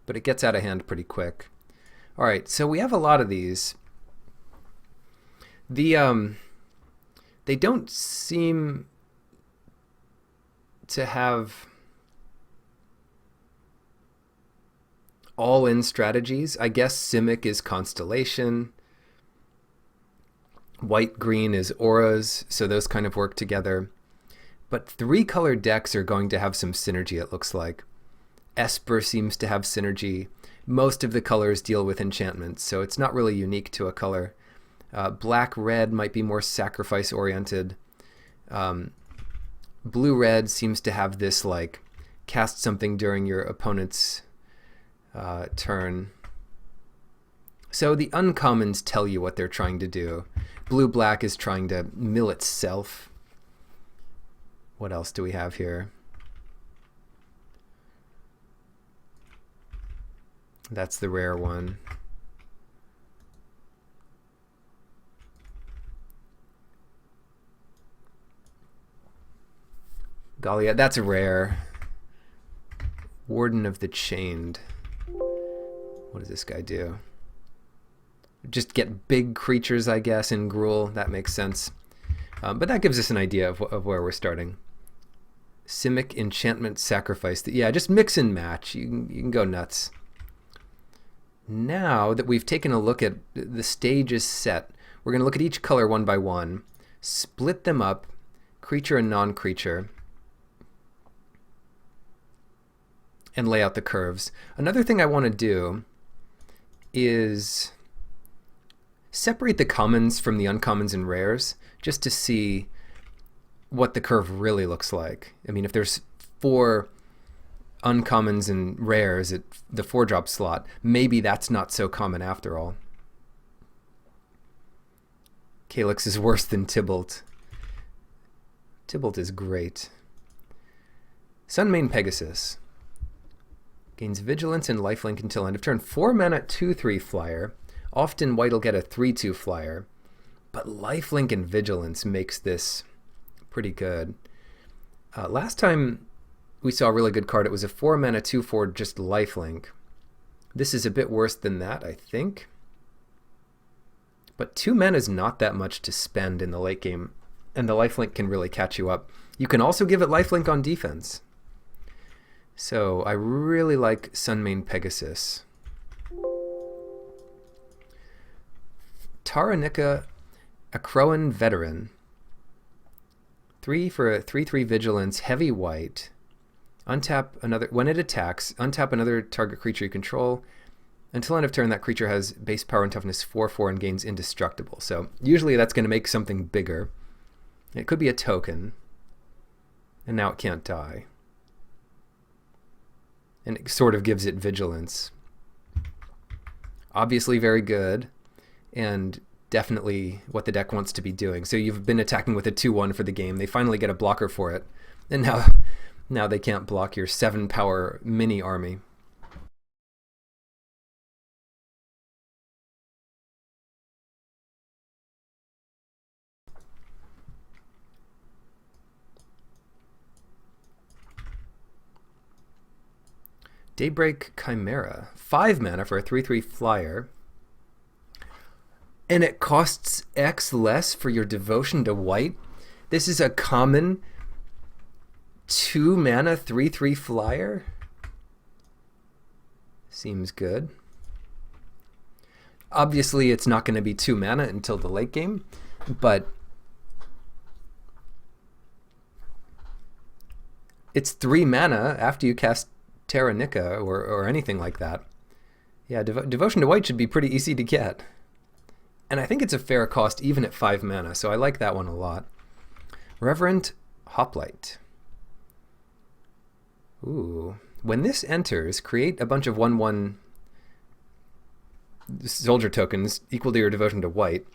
[SPEAKER 1] but it gets out of hand pretty quick. All right, so we have a lot of these. They don't seem to have all-in strategies. I guess Simic is Constellation. White-green is auras, so those kind of work together. But 3-color decks are going to have some synergy, it looks like. Esper seems to have synergy. Most of the colors deal with enchantments, so it's not really unique to a color. Black-red might be more sacrifice-oriented. Blue-red seems to have this, like, cast something during your opponent's turn. So the uncommons tell you what they're trying to do. Blue-black is trying to mill itself. What else do we have here? That's the rare one. Gallia, that's a rare. Warden of the Chained. What does this guy do? Just get big creatures, I guess, in Gruul. That makes sense. But that gives us an idea of where we're starting. Simic, Enchantment, Sacrifice. Yeah, just mix and match. You can go nuts. Now that we've taken a look at the stages set, we're going to look at each color one by one, split them up, creature and non-creature, and lay out the curves. Another thing I want to do is separate the commons from the uncommons and rares, just to see what the curve really looks like. I mean, if there's 4 uncommons and rares at the 4-drop slot, maybe that's not so common after all. Calyx is worse than Tybalt. Tybalt is great. Sunmane Pegasus. Gains Vigilance and Lifelink until end of turn. 4 mana 2/3 flyer. Often white will get a 3/2 flyer. But Lifelink and Vigilance makes this pretty good. Last time we saw a really good card, it was a 4 mana 2/4 just Lifelink. This is a bit worse than that, I think. But 2 mana is not that much to spend in the late game, and the Lifelink can really catch you up. You can also give it Lifelink on defense. So I really like Sunmane Pegasus. Taranika, Akroan Veteran. 3 for a 3/3 Vigilance, heavy white. Untap another, when it attacks, untap another target creature you control. Until end of turn, that creature has base power and toughness 4/4 and gains indestructible. So usually that's going to make something bigger. It could be a token. And now it can't die. And it sort of gives it vigilance. Obviously very good, and definitely what the deck wants to be doing. So you've been attacking with a 2/1 for the game. They finally get a blocker for it. And now they can't block your 7-power mini army. Daybreak Chimera. 5 mana for a 3/3 flyer. And it costs X less for your devotion to white. This is a common 2 mana 3/3 flyer. Seems good. Obviously, it's not going to be 2 mana until the late game, but it's 3 mana after you cast Taranika or anything like that. Yeah, Devotion to White should be pretty easy to get. And I think it's a fair cost even at 5 mana, so I like that one a lot. Reverent Hoplite. Ooh. When this enters, create a bunch of 1/1 soldier tokens equal to your Devotion to White.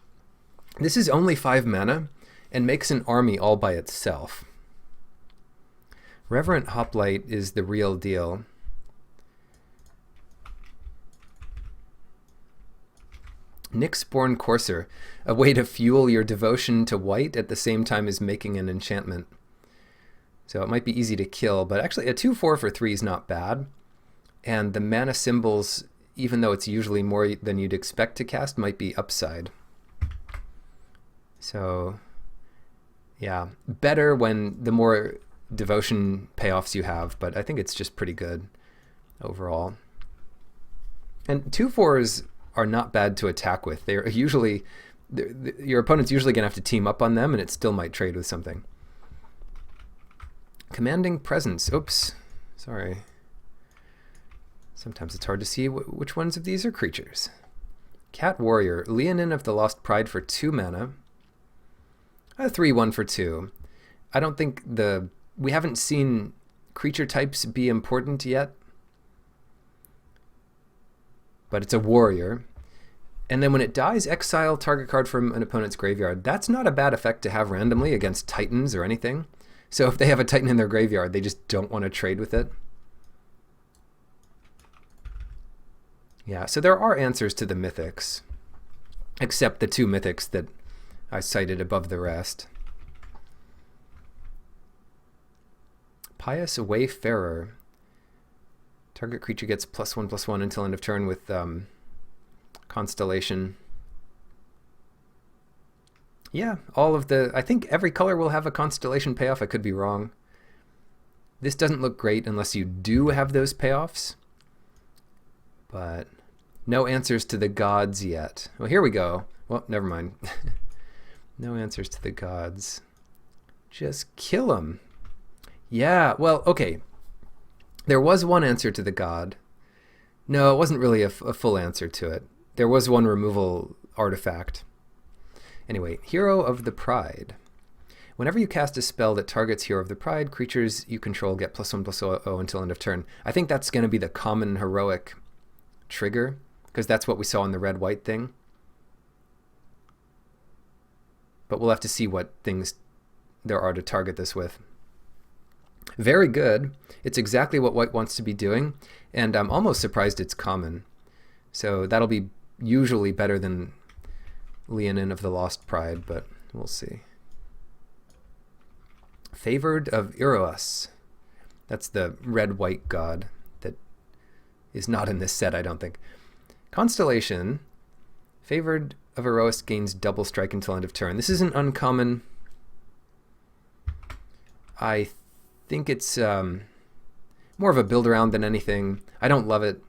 [SPEAKER 1] This is only 5 mana and makes an army all by itself. Reverent Hoplite is the real deal. Nyxborn Courser, a way to fuel your devotion to white at the same time as making an enchantment. So it might be easy to kill, but actually a 2/4 for 3 is not bad. And the mana symbols, even though it's usually more than you'd expect to cast, might be upside. So yeah, better when the more devotion payoffs you have, but I think it's just pretty good overall. And 2/4s are not bad to attack with. They're usually, your opponent's usually going to have to team up on them, and it still might trade with something. Commanding Presence. Oops, sorry. Sometimes it's hard to see which ones of these are creatures. Cat Warrior. Leonin of the Lost Pride for 2 mana. A 3/1 for 2. I don't think we haven't seen creature types be important yet. But it's a warrior. And then when it dies, exile target card from an opponent's graveyard. That's not a bad effect to have randomly against Titans or anything. So if they have a Titan in their graveyard, they just don't want to trade with it. Yeah, so there are answers to the mythics, except the 2 mythics that I cited above the rest. Pious Wayfarer. Target creature gets +1/+1 until end of turn with Constellation. Yeah, I think every color will have a Constellation payoff. I could be wrong. This doesn't look great unless you do have those payoffs. But no answers to the gods yet. Well, here we go. Well, never mind. No answers to the gods. Just kill them. Yeah, well, okay. There was one answer to the god. No, it wasn't really a full answer to it. There was one removal artifact. Anyway, Hero of the Pride. Whenever you cast a spell that targets Hero of the Pride, creatures you control get +1/+0 until end of turn. I think that's going to be the common heroic trigger, because that's what we saw in the red-white thing. But we'll have to see what things there are to target this with. Very good. It's exactly what white wants to be doing, and I'm almost surprised it's common. So that'll be usually better than Leonin of the Lost Pride, but we'll see. Favored of Iroas. That's the red-white god that is not in this set, I don't think. Constellation. Favored of Iroas gains double strike until end of turn. This is an uncommon. I think it's more of a build around than anything. I don't love it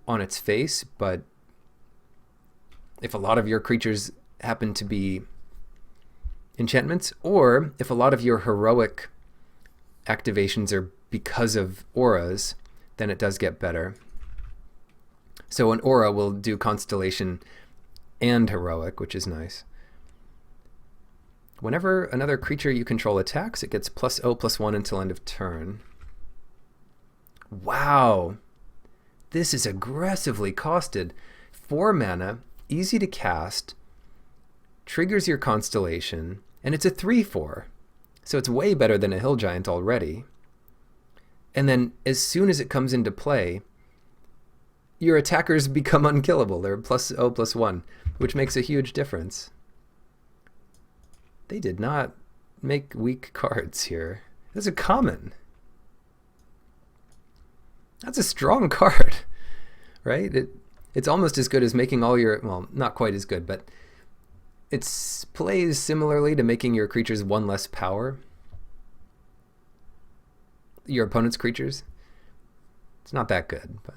[SPEAKER 1] on its face, but if a lot of your creatures happen to be enchantments, or if a lot of your heroic activations are because of auras, then it does get better. So an aura will do Constellation and heroic, which is nice. Whenever another creature you control attacks, it gets +0/+1 until end of turn. Wow! This is aggressively costed. 4 mana, easy to cast, triggers your Constellation, and it's a 3/4. So it's way better than a Hill Giant already. And then as soon as it comes into play, your attackers become unkillable. They're +0/+1, which makes a huge difference. They did not make weak cards here. That's a common. That's a strong card, right? It's almost as good as making all your, well, not quite as good, but it plays similarly to making your creatures 1 less power. Your opponent's creatures. It's not that good, but.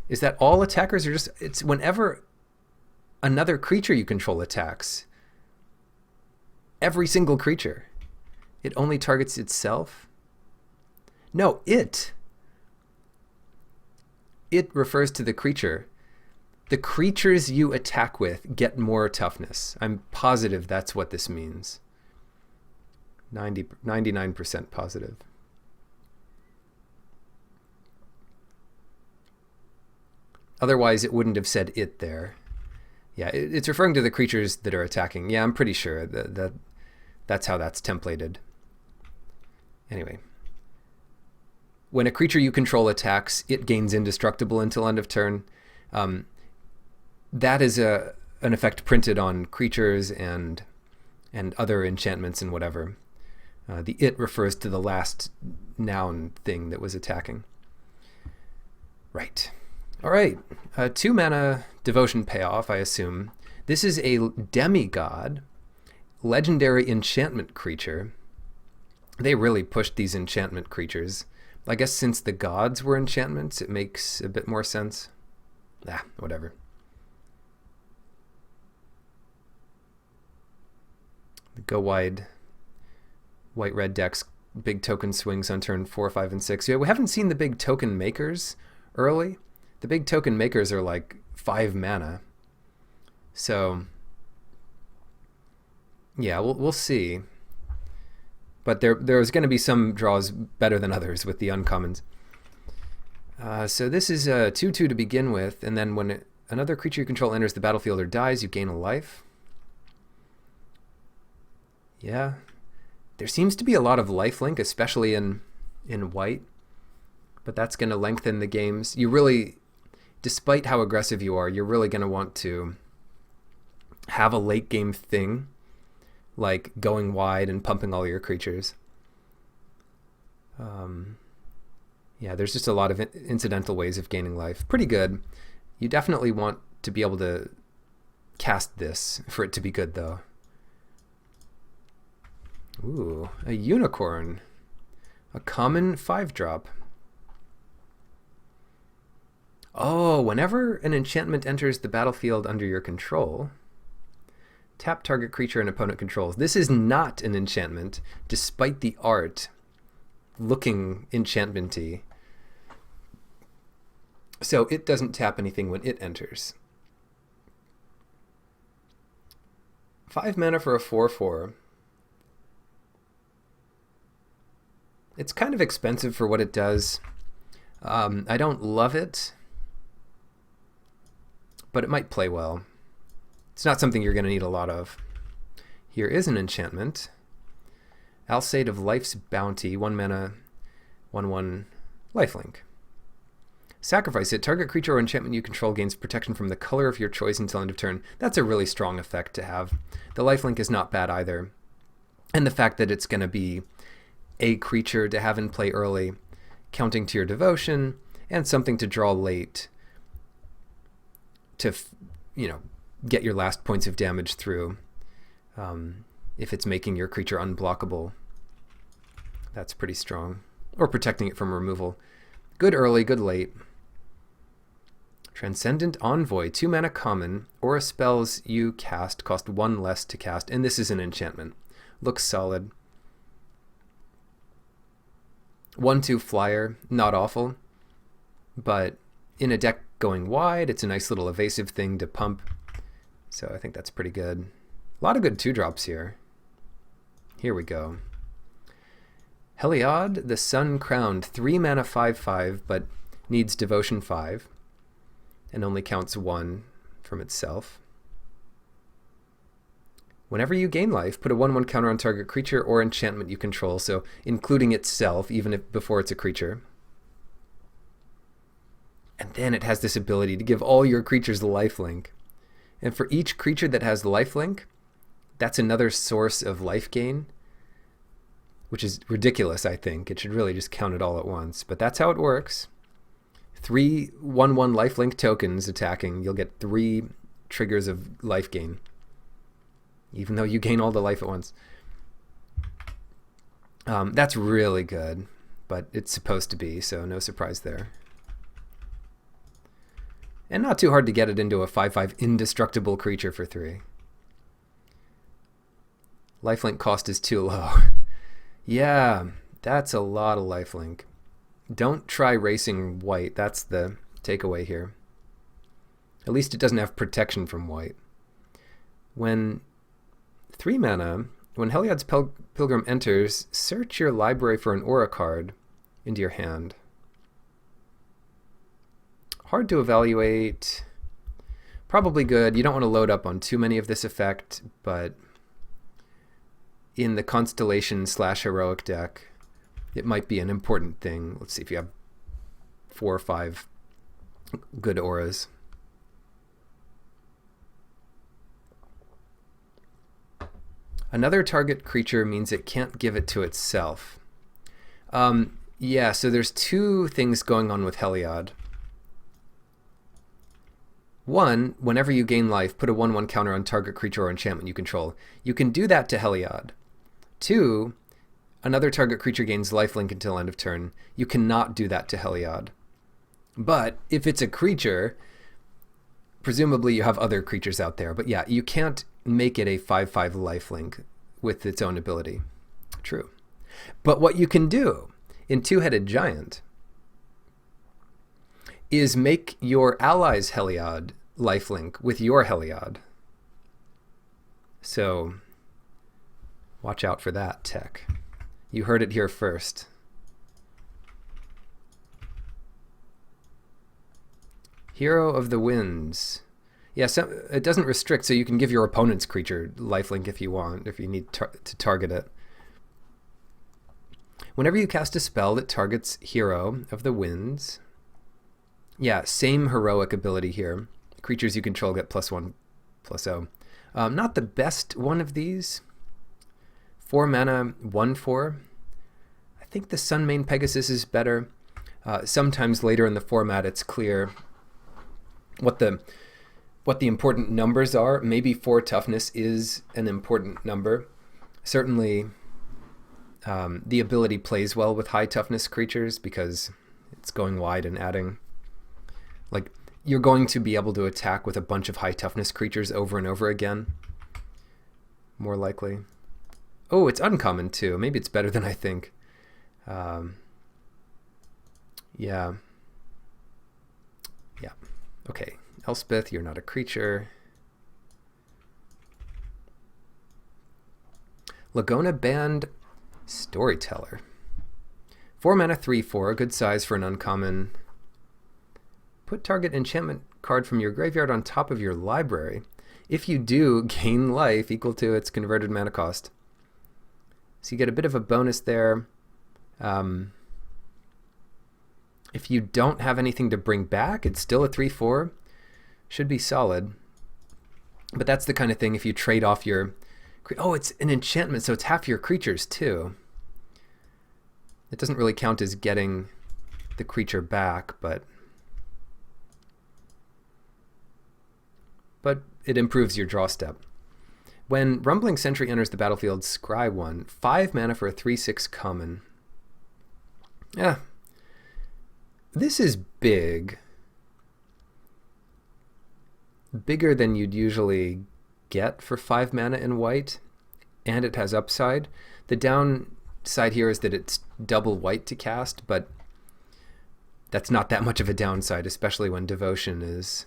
[SPEAKER 1] Is that all attackers are just, it's whenever another creature you control attacks. Every single creature. It only targets itself? No, it. It refers to the creature. The creatures you attack with get more toughness. I'm positive that's what this means. 99% positive. Otherwise, it wouldn't have said it there. Yeah, it's referring to the creatures that are attacking. Yeah, I'm pretty sure that's how that's templated. Anyway. When a creature you control attacks, it gains indestructible until end of turn. That is an effect printed on creatures and and other enchantments and whatever. The it refers to the last noun thing that was attacking. Right. All right. 2 mana devotion payoff, I assume. This is a demigod, legendary enchantment creature. They really pushed these enchantment creatures. I guess since the gods were enchantments, it makes a bit more sense. Whatever. Go wide. White-red decks, big token swings on turn 4, 5, and 6. Yeah, we haven't seen the big token makers early. The big token makers are like 5 mana. So, yeah, we'll see. But there's going to be some draws better than others with the uncommons. So this is a 2/2 to begin with, and then when another creature you control enters the battlefield or dies, you gain a life. Yeah. There seems to be a lot of lifelink, especially in white, but that's going to lengthen the games. You really, despite how aggressive you are, you're really going to want to have a late game thing, like going wide and pumping all your creatures. Yeah, there's just a lot of incidental ways of gaining life. Pretty good. You definitely want to be able to cast this for it to be good, though. Ooh, a unicorn. A common 5-drop. Oh, whenever an enchantment enters the battlefield under your control, tap target creature an opponent controls. This is not an enchantment, despite the art looking enchantment-y. So it doesn't tap anything when it enters. 5 mana for a 4/4. It's kind of expensive for what it does. I don't love it, but it might play well. It's not something you're going to need a lot of. Here is an enchantment. Alseid of Life's Bounty, 1 mana, 1/1 lifelink. Sacrifice it. Target creature or enchantment you control gains protection from the color of your choice until end of turn. That's a really strong effect to have. The lifelink is not bad either. And the fact that it's going to be a creature to have in play early, counting to your devotion, and something to draw late to, get your last points of damage through. If it's making your creature unblockable, that's pretty strong. Or protecting it from removal. Good early, good late. Transcendent Envoy, 2 mana common. Aura spells you cast cost 1 less to cast, and this is an enchantment. Looks solid. 1/2 flyer, not awful, but in a deck going wide, it's a nice little evasive thing to pump. So I think that's pretty good. A lot of good 2-drops here. Here we go. Heliod, the Sun Crowned, 3 mana 5/5, but needs Devotion 5, and only counts 1 from itself. Whenever you gain life, put a 1/1 counter on target creature or enchantment you control, so including itself, even if before it's a creature. And then it has this ability to give all your creatures the lifelink. And for each creature that has the lifelink, that's another source of life gain, which is ridiculous, I think. It should really just count it all at once. But that's how it works. 3 1/1 lifelink tokens attacking, you'll get 3 triggers of life gain, even though you gain all the life at once. That's really good, but it's supposed to be, so no surprise there. And not too hard to get it into a 5/5 indestructible creature for 3. Lifelink cost is too low. Yeah, that's a lot of lifelink. Don't try racing white. That's the takeaway here. At least it doesn't have protection from white. When 3 mana, when Heliod's Pilgrim enters, search your library for an aura card into your hand. Hard to evaluate. Probably good. You don't want to load up on too many of this effect, but in the Constellation/Heroic deck, it might be an important thing. Let's see if you have 4 or 5 good auras. Another target creature means it can't give it to itself. Yeah, so there's two things going on with Heliod. One, whenever you gain life, put a 1/1 counter on target creature or enchantment you control. You can do that to Heliod. Two, another target creature gains lifelink until end of turn. You cannot do that to Heliod. But if it's a creature, presumably you have other creatures out there. But yeah, you can't make it a 5/5 lifelink with its own ability. True. But what you can do in Two-Headed Giant is make your ally's Heliod lifelink with your Heliod. So watch out for that, tech. You heard it here first. Hero of the Winds. Yeah, so it doesn't restrict, so you can give your opponent's creature lifelink if you want, if you need to target it. Whenever you cast a spell that targets Hero of the Winds, yeah, same heroic ability here. Creatures you control get +1/+0. Not the best one of these. 4 mana, 1/4. I think the Sunmane Pegasus is better. Sometimes later in the format it's clear what the important numbers are. Maybe 4 toughness is an important number. Certainly the ability plays well with high toughness creatures because it's going wide and adding. Like, you're going to be able to attack with a bunch of high toughness creatures over and over again. More likely. Oh, it's uncommon too. Maybe it's better than I think. Yeah. Okay. Elspeth, you're not a creature. Laguna Band Storyteller. 4 mana, 3/4. Good size for an uncommon. Put target enchantment card from your graveyard on top of your library. If you do, gain life equal to its converted mana cost. So you get a bit of a bonus there. If you don't have anything to bring back, it's still a 3/4. Should be solid. But that's the kind of thing if you trade off your... Oh, it's an enchantment, so it's half your creatures too. It doesn't really count as getting the creature back, but it improves your draw step. When Rumbling Sentry enters the battlefield, scry 1. 5 mana for a 3/6 common. Yeah. This is big. Bigger than you'd usually get for 5 mana in white, and it has upside. The downside here is that it's double white to cast, but that's not that much of a downside, especially when Devotion is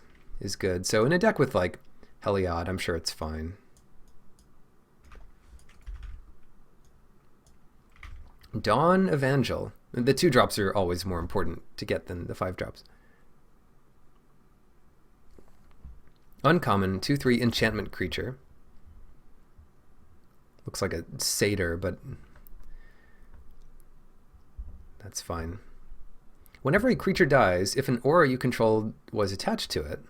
[SPEAKER 1] good. So in a deck with like Heliod, I'm sure it's fine. Dawn Evangel. The 2-drops are always more important to get than the 5-drops. Uncommon, 2/3 enchantment creature. Looks like a satyr, but that's fine. Whenever a creature dies, if an aura you controlled was attached to it,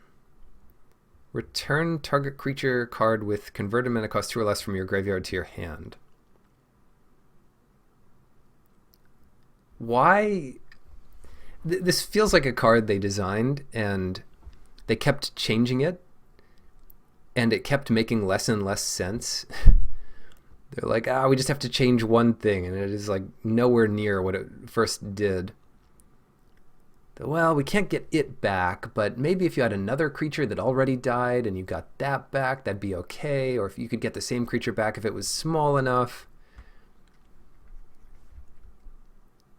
[SPEAKER 1] return target creature card with converted mana cost 2 or less from your graveyard to your hand. Why? This feels like a card they designed and they kept changing it, and it kept making less and less sense. They're like, we just have to change one thing, and it is like nowhere near what it first did. Well, we can't get it back, but maybe if you had another creature that already died and you got that back, that'd be okay. Or if you could get the same creature back if it was small enough.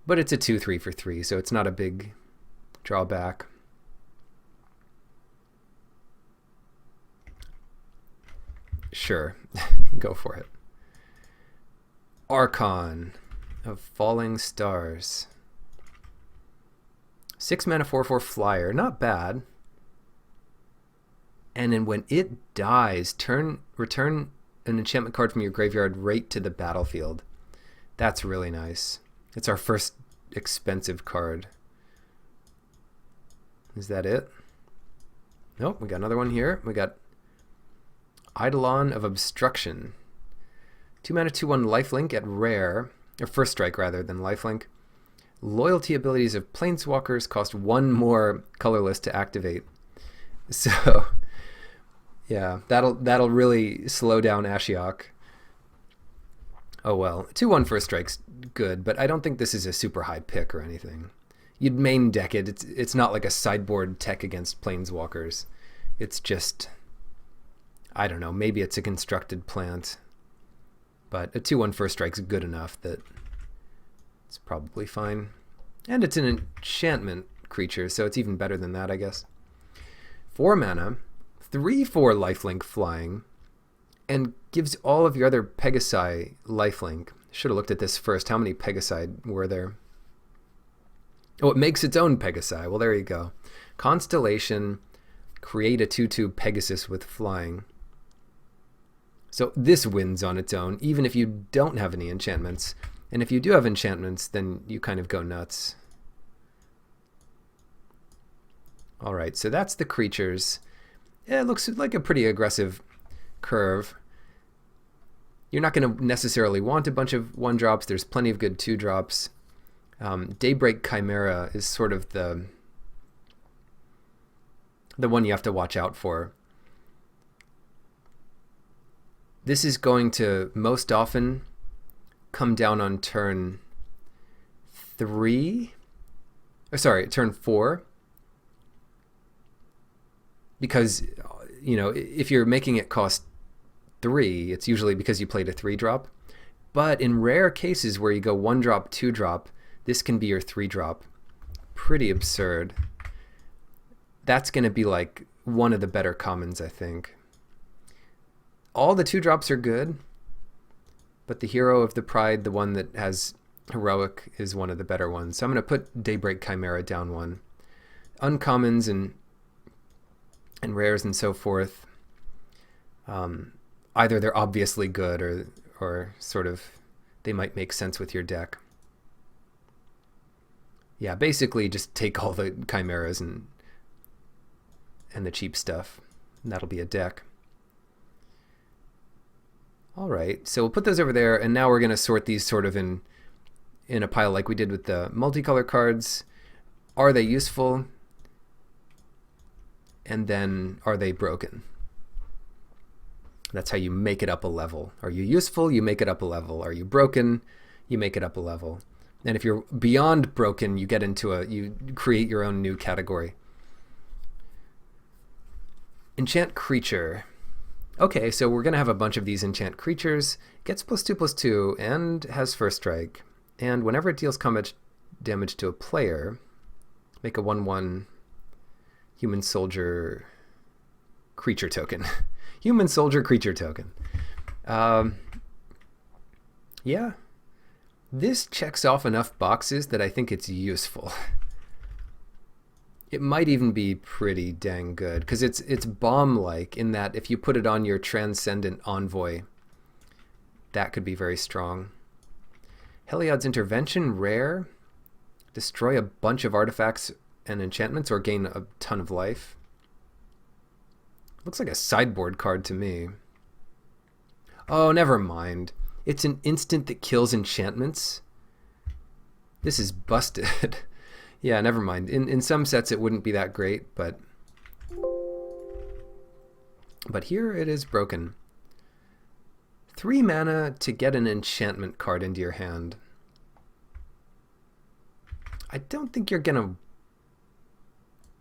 [SPEAKER 1] But it's a 2/3 for 3, so it's not a big drawback. Sure, go for it. Archon of Falling Stars. 6 mana, 4/4 flyer, not bad. And then when it dies, return an enchantment card from your graveyard right to the battlefield. That's really nice. It's our first expensive card. Is that it? Nope, we got another one here. We got Eidolon of Obstruction. 2 mana, 2/1 lifelink at rare, or first strike rather than lifelink. Loyalty abilities of planeswalkers cost 1 more colorless to activate. So, yeah, that'll really slow down Ashiok. Oh well, 2/1 first strike's good, but I don't think this is a super high pick or anything. You'd main deck it. It's not like a sideboard tech against planeswalkers. It's just, I don't know, maybe it's a constructed plant. But a 2/1 first strike's good enough that it's probably fine. And it's an enchantment creature, so it's even better than that, I guess. 4 mana, 3/4 lifelink flying, and gives all of your other Pegasi lifelink. Should have looked at this first. How many Pegasi were there? Oh, it makes its own Pegasi. Well, there you go. Constellation, create a 2/2 Pegasus with flying. So this wins on its own, even if you don't have any enchantments. And if you do have enchantments, then you kind of go nuts. All right, so that's the creatures. Yeah, it looks like a pretty aggressive curve. You're not going to necessarily want a bunch of 1-drops. There's plenty of good 2-drops. Daybreak Chimera is sort of the one you have to watch out for. This is going to most often come down on turn 3. Turn 4. Because, you know, if you're making it cost 3, it's usually because you played a 3-drop. But in rare cases where you go 1-drop, 2-drop, this can be your 3-drop. Pretty absurd. That's going to be like one of the better commons, I think. All the 2-drops are good, but the Hero of the Pride, the one that has heroic, is one of the better ones. So I'm going to put Daybreak Chimera down 1. Uncommons and rares and so forth. Either they're obviously good or sort of they might make sense with your deck. Yeah, basically just take all the chimeras and the cheap stuff. And that'll be a deck. All right, so we'll put those over there, and now we're going to sort these sort of in a pile like we did with the multicolor cards. Are they useful? And then are they broken? That's how you make it up a level. Are you useful? You make it up a level. Are you broken? You make it up a level. And if you're beyond broken, you get into you create your own new category. Enchant creature. Okay, so we're going to have a bunch of these enchant creatures. Gets +2/+2 and has first strike. And whenever it deals combat damage to a player, make a 1/1 human soldier creature token. Human soldier creature token. Yeah. This checks off enough boxes that I think it's useful. It might even be pretty dang good, because it's bomb-like in that if you put it on your Transcendent Envoy, that could be very strong. Heliod's Intervention, rare. Destroy a bunch of artifacts and enchantments or gain a ton of life. Looks like a sideboard card to me. Oh, never mind. It's an instant that kills enchantments. This is busted. Yeah, never mind. In some sets it wouldn't be that great, but here it is broken. 3 mana to get an enchantment card into your hand. I don't think you're gonna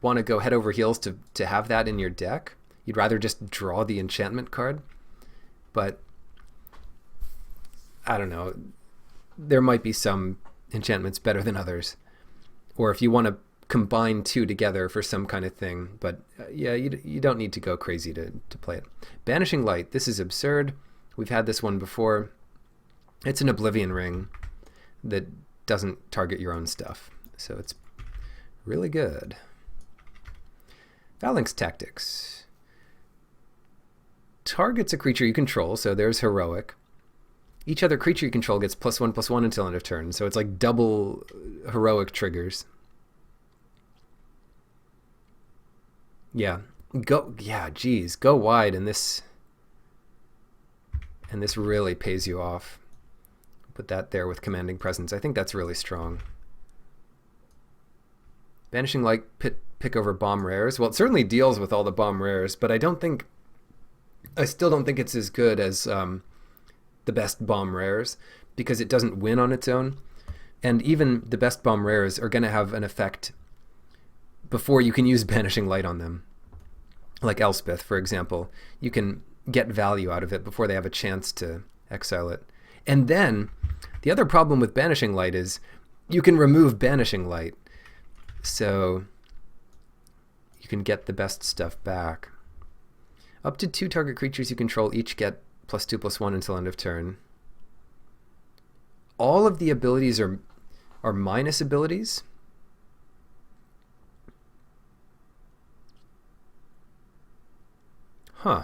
[SPEAKER 1] want to go head over heels to have that in your deck. You'd rather just draw the enchantment card. But I don't know. There might be some enchantments better than others. Or if you want to combine 2 together for some kind of thing. But yeah, you don't need to go crazy to play it. Banishing Light. This is absurd. We've had this one before. It's an Oblivion Ring that doesn't target your own stuff. So it's really good. Phalanx Tactics. Targets a creature you control, so there's heroic. Each other creature you control gets +1/+1 until end of turn, so it's like double heroic triggers. Yeah, go wide in this And this really pays you off. Put that there with Commanding Presence. I think that's really strong. Banishing Light, pick over bomb rares. Well, it certainly deals with all the bomb rares, but I still don't think it's as good as the best bomb rares, because it doesn't win on its own. And even the best bomb rares are going to have an effect before you can use Banishing Light on them. Like Elspeth, for example. You can get value out of it before they have a chance to exile it. And then, the other problem with Banishing Light is you can remove Banishing Light. So you can get the best stuff back. Up to 2 target creatures you control each get +2/+1 until end of turn. All of the abilities are minus abilities. Huh.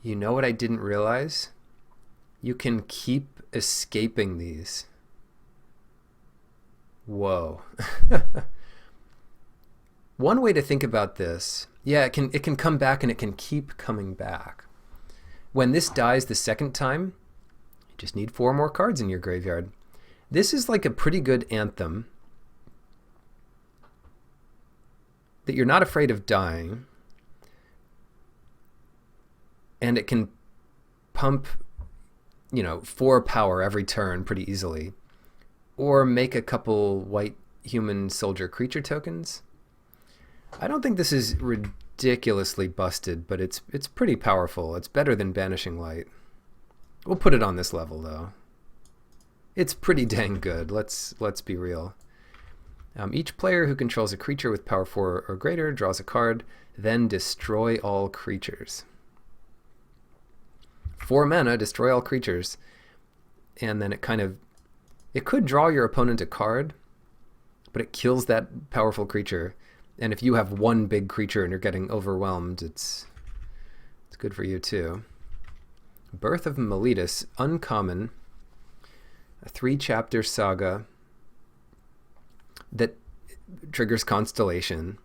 [SPEAKER 1] You know what I didn't realize? You can keep escaping these. Whoa. One way to think about this, yeah, it can come back and it can keep coming back. When this dies the second time, you just need 4 more cards in your graveyard. This is like a pretty good anthem that you're not afraid of dying, and it can pump 4 power every turn pretty easily, or make a couple white human soldier creature tokens. I don't think this is ridiculously busted, but it's pretty powerful. It's better than Banishing Light. We'll put it on this level though. It's pretty dang good. Let's be real. Each player who controls a creature with power 4 or greater draws a card, then destroy all creatures. 4 mana, destroy all creatures, and then it could draw your opponent a card, but it kills that powerful creature. And if you have 1 big creature and you're getting overwhelmed, it's good for you too. Birth of Meletus, uncommon, a 3-chapter saga that triggers Constellation.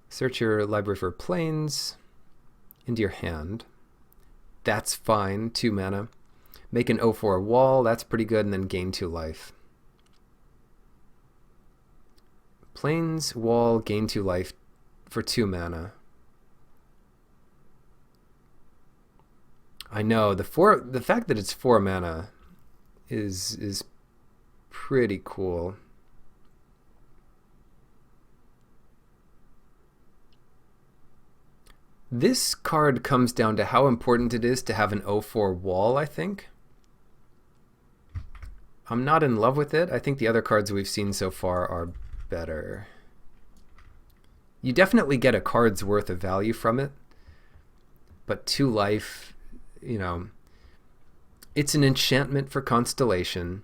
[SPEAKER 1] Search your library for planes into your hand. That's fine, 2 mana. Make an 0/4 wall, that's pretty good, and then gain 2 life. Plains, wall, gain 2 life for 2 mana. I know, the fact that it's 4 mana is pretty cool. This card comes down to how important it is to have an 0/4 wall, I think. I'm not in love with it. I think the other cards we've seen so far are better. You definitely get a card's worth of value from it, but 2 life, it's an enchantment for Constellation.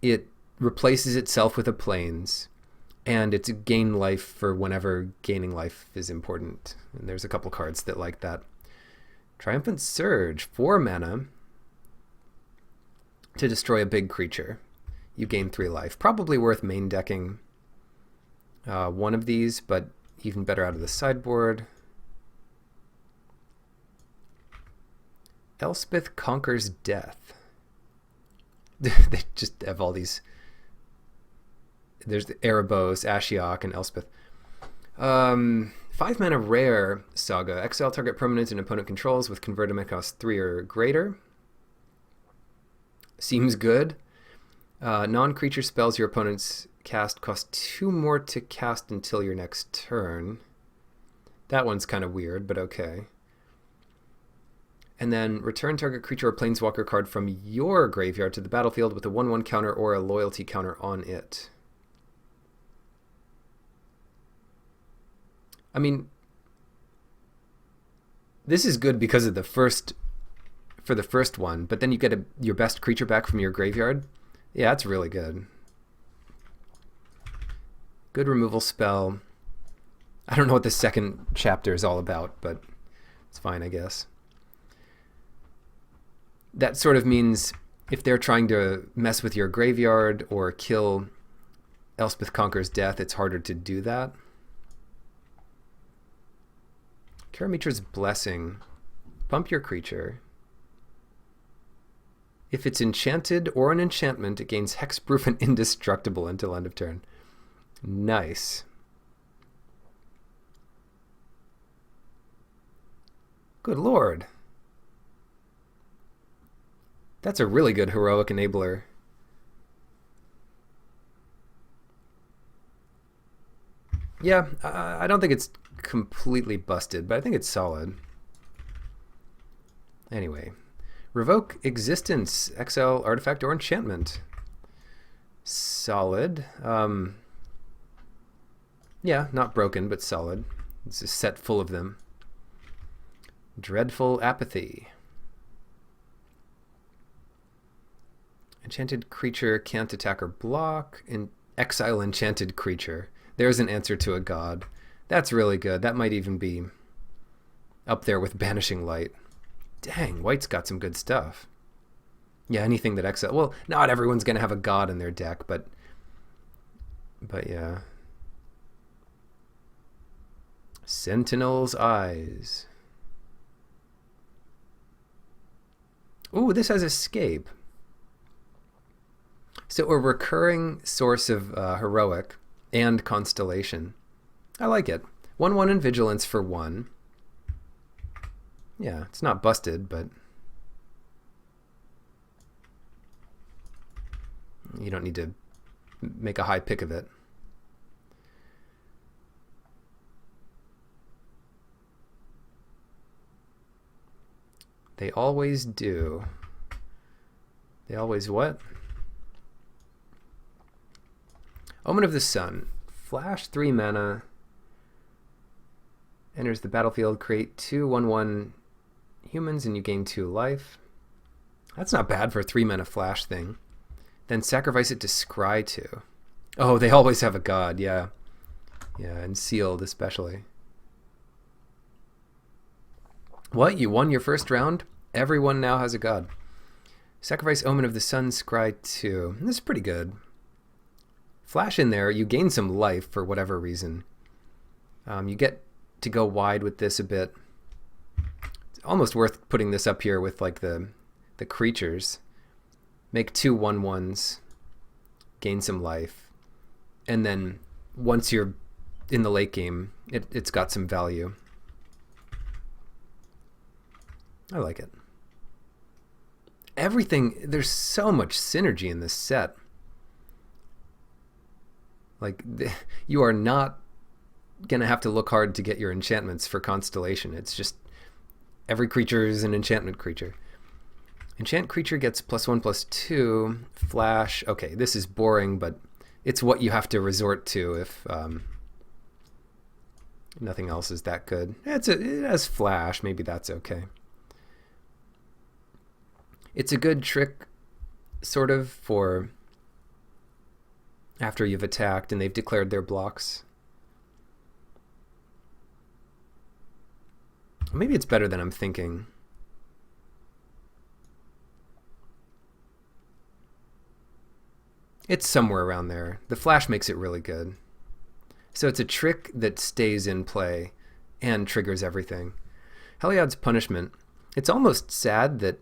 [SPEAKER 1] It replaces itself with a plains, and it's a gain life for whenever gaining life is important. And there's a couple cards that like that. Triumphant Surge, 4 mana to destroy a big creature. You gain 3 life. Probably worth main decking one of these, but even better out of the sideboard. Elspeth Conquers Death. They just have all these. There's the Erebos, Ashiok, and Elspeth. 5 mana rare saga. Exile target permanent an opponent controls with converted mana cost 3 or greater. Seems good. Non-creature spells your opponents cast cost 2 more to cast until your next turn. That one's kind of weird, but okay. And then return target creature or planeswalker card from your graveyard to the battlefield with a 1/1 counter or a loyalty counter on it. I mean, this is good because of the first one, but then you get your best creature back from your graveyard. Yeah, that's really good. Good removal spell. I don't know what the second chapter is all about, but it's fine, I guess. That sort of means if they're trying to mess with your graveyard or kill Elspeth Conquers Death, it's harder to do that. Karamitra's Blessing. Bump your creature. If it's enchanted or an enchantment, it gains hexproof and indestructible until end of turn. Nice. Good lord. That's a really good heroic enabler. Yeah, I don't think it's completely busted, but I think it's solid. Anyway, revoke existence, exile, artifact, or enchantment. Solid. Yeah, not broken, but solid. It's a set full of them. Dreadful Apathy. Enchanted creature can't attack or block. Exile enchanted creature. There's an answer to a god. That's really good. That might even be up there with Banishing Light. Dang, white's got some good stuff. Yeah, anything that exile... Well, not everyone's going to have a god in their deck, but yeah. Sentinel's Eyes. Ooh, this has Escape. So a recurring source of heroic and constellation. I like it. 1/1 and Vigilance for 1. Yeah, it's not busted, but you don't need to make a high pick of it. They always do. They always what? Omen of the Sun. Flash 3 mana. Enters the battlefield. Create 2 1/1 humans and you gain 2 life. That's not bad for a 3 mana flash thing. Then sacrifice it to scry 2. Oh, they always have a god, yeah. Yeah, and sealed especially. What? You won your first round? Everyone now has a god. Sacrifice Omen of the Sun, scry 2. This is pretty good. Flash in there, you gain some life for whatever reason. You get to go wide with this a bit. It's almost worth putting this up here with like the creatures. Make 2 1/1s, gain some life, and then once you're in the late game, it's got some value. I like it. Everything, there's so much synergy in this set. Like, you are not going to have to look hard to get your enchantments for Constellation. It's just every creature is an enchantment creature. Enchant creature gets +1/+2. Flash. Okay, this is boring, but it's what you have to resort to if nothing else is that good. It has flash. Maybe that's okay. It's a good trick, sort of, for after you've attacked and they've declared their blocks. Maybe it's better than I'm thinking. It's somewhere around there. The flash makes it really good. So it's a trick that stays in play and triggers everything. Heliod's Punishment. It's almost sad that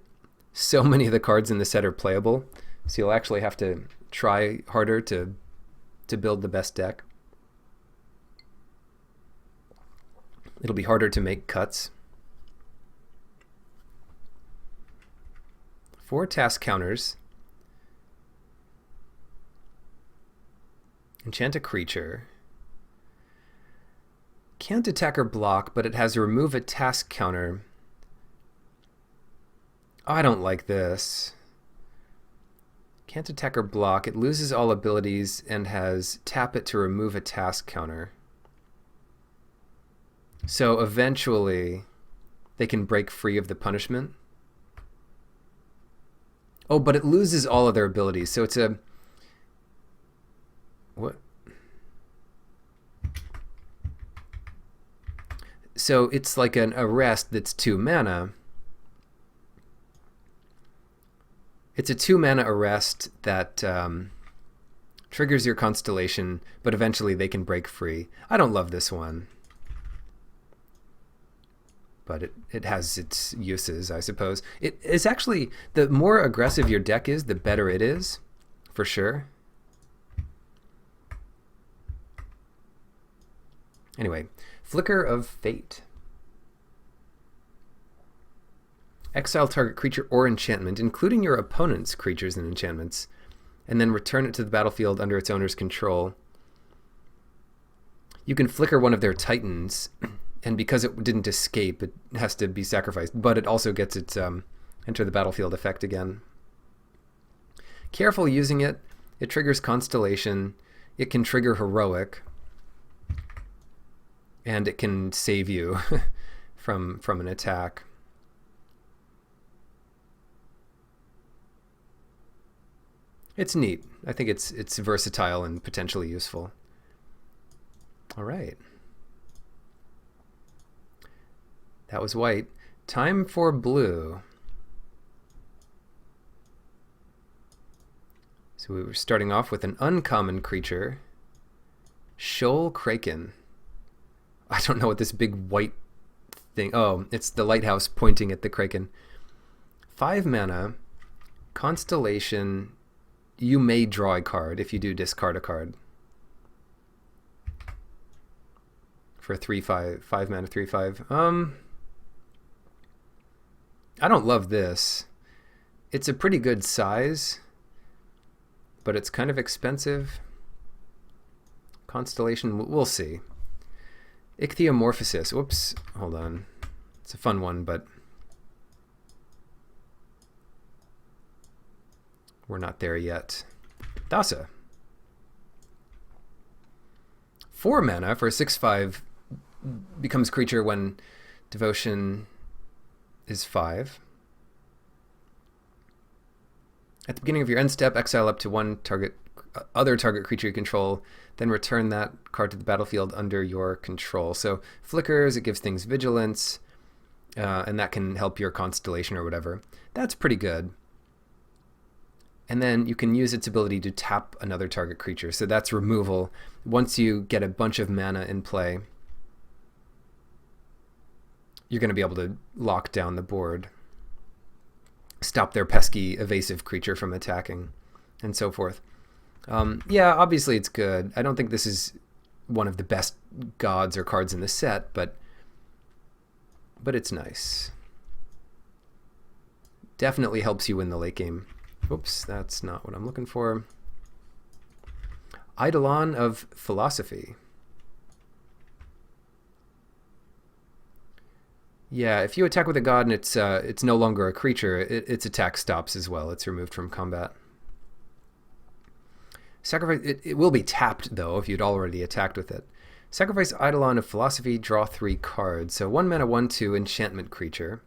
[SPEAKER 1] so many of the cards in the set are playable, so you'll actually have to try harder to build the best deck. It'll be harder to make cuts. 4 task counters. Enchant a creature. Can't attack or block, but it has remove a task counter. I don't like this. Can't attack or block. It loses all abilities and has tap it to remove a task counter. So eventually they can break free of the punishment. Oh, but it loses all of their abilities. So it's a... What? So it's like an arrest that's 2 mana. It's a 2 mana arrest that triggers your constellation, but eventually they can break free. I don't love this one, but it has its uses, I suppose. It is actually, the more aggressive your deck is, the better it is, for sure. Anyway, Flicker of Fate. Exile target creature or enchantment, including your opponent's creatures and enchantments, and then return it to the battlefield under its owner's control. You can flicker one of their titans, and because it didn't escape, it has to be sacrificed, but it also gets its enter the battlefield effect again. Careful using it. It triggers Constellation. It can trigger Heroic. And it can save you from an attack. It's neat. I think it's versatile and potentially useful. All right. That was white. Time for blue. So we were starting off with an uncommon creature, Shoal Kraken. I don't know what this big white thing... Oh, it's the lighthouse pointing at the Kraken. 5 mana, Constellation. You may draw a card. If you do, discard a card. For 3/5 mana 3/5. I don't love this. It's a pretty good size, but it's kind of expensive. Constellation, we'll see. Ichthyomorphosis. Whoops, hold on. It's a fun one, but we're not there yet. Thassa. 4 mana for a 6/5 becomes creature when devotion is 5. At the beginning of your end step, exile up to one other target creature you control, then return that card to the battlefield under your control. So flickers, it gives things vigilance, and that can help your constellation or whatever. That's pretty good. And then you can use its ability to tap another target creature. So that's removal. Once you get a bunch of mana in play, you're going to be able to lock down the board, stop their pesky evasive creature from attacking, and so forth. Yeah, obviously it's good. I don't think this is one of the best gods or cards in the set, but it's nice. Definitely helps you win the late game. Oops, that's not what I'm looking for. Eidolon of Philosophy. Yeah, if you attack with a god and it's no longer a creature, its attack stops as well. It's removed from combat. Sacrifice. It will be tapped, though, if you'd already attacked with it. Sacrifice Eidolon of Philosophy, draw 3 cards. So 1 mana, 1/2 enchantment creature.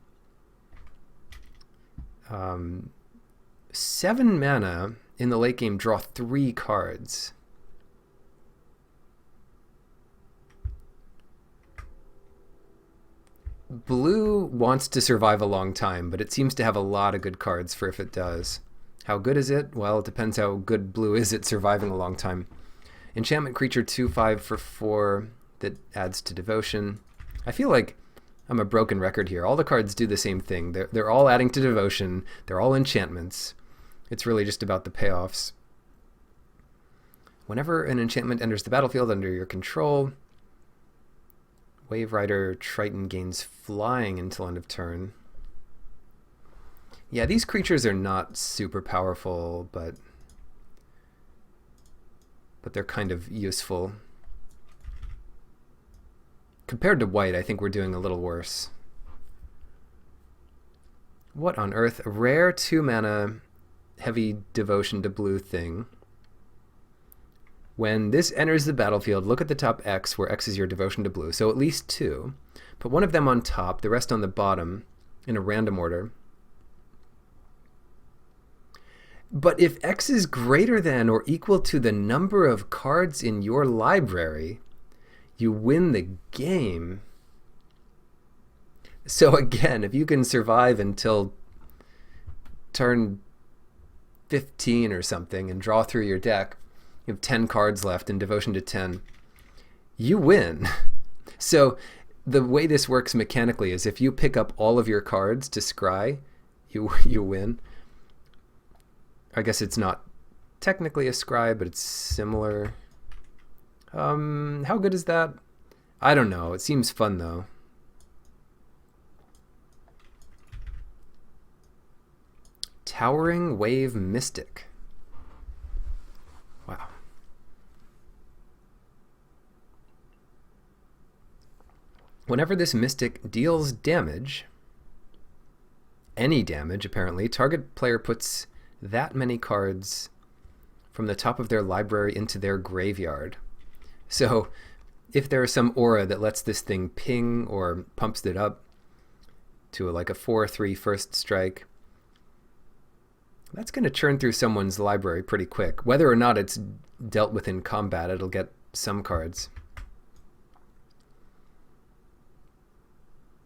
[SPEAKER 1] 7 mana in the late game, draw 3 cards. Blue wants to survive a long time, but it seems to have a lot of good cards for if it does. How good is it? Well, it depends how good blue is at surviving a long time. Enchantment creature 2/5 for 4 that adds to devotion. I feel like I'm a broken record here. All the cards do the same thing. They're all adding to devotion. They're all enchantments. It's really just about the payoffs. Whenever an enchantment enters the battlefield under your control, Wave Rider Triton gains flying until end of turn. Yeah, these creatures are not super powerful, but they're kind of useful. Compared to white, I think we're doing a little worse. What on earth? A rare 2 mana heavy devotion to blue thing. When this enters the battlefield, look at the top X, where X is your devotion to blue. So at least 2. Put one of them on top, the rest on the bottom, in a random order. But if X is greater than or equal to the number of cards in your library, you win the game. So again, if you can survive until turn 15 or something and draw through your deck, You have 10 cards left in Devotion to 10. You win. So the way this works mechanically is if you pick up all of your cards to scry, you win. I guess it's not technically a scry, but it's similar. How good is that? I don't know. It seems fun though. Towering Wave Mystic. Wow. Whenever this Mystic deals damage, any damage apparently, target player puts that many cards from the top of their library into their graveyard. So if there is some aura that lets this thing ping or pumps it up to like a 4/3 first strike, that's going to churn through someone's library pretty quick. Whether or not it's dealt with in combat, it'll get some cards.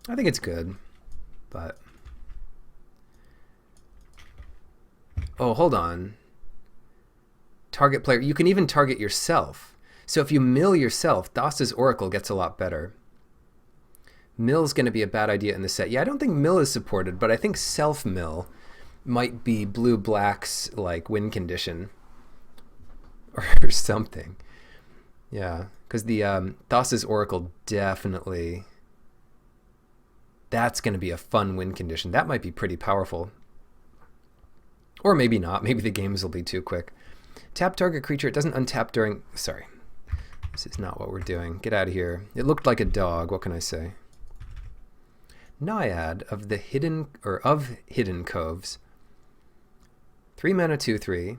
[SPEAKER 1] I think it's good, but... Oh, hold on. Target player. You can even target yourself. So if you mill yourself, Thassa's Oracle gets a lot better. Mill's going to be a bad idea in the set. Yeah, I don't think mill is supported, but I think self-mill might be blue-black's like win condition or something. Yeah, because the Thassa's Oracle definitely... That's going to be a fun win condition. That might be pretty powerful. Or maybe not. Maybe the games will be too quick. Tap target creature. It doesn't untap during... Sorry. This is not what we're doing. Get out of here. It looked like a dog. What can I say? Naiad of the Hidden... or of Hidden Coves. 3 mana 2/3.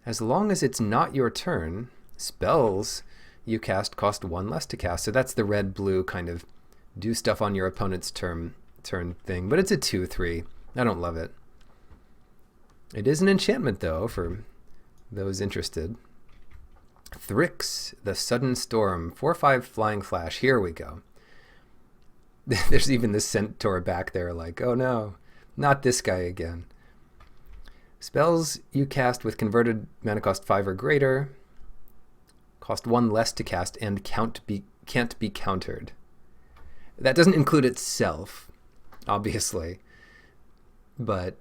[SPEAKER 1] As long as it's not your turn, spells you cast cost 1 less to cast. So that's the red-blue kind of do stuff on your opponent's turn thing. But it's a 2/3. I don't love it. It is an enchantment, though, for those interested. Thrix, the Sudden Storm. 4/5 Flying Flash. Here we go. There's even the Centaur back there like, oh no, not this guy again. Spells you cast with converted mana cost 5 or greater cost 1 less to cast and can't be countered. That doesn't include itself, obviously, but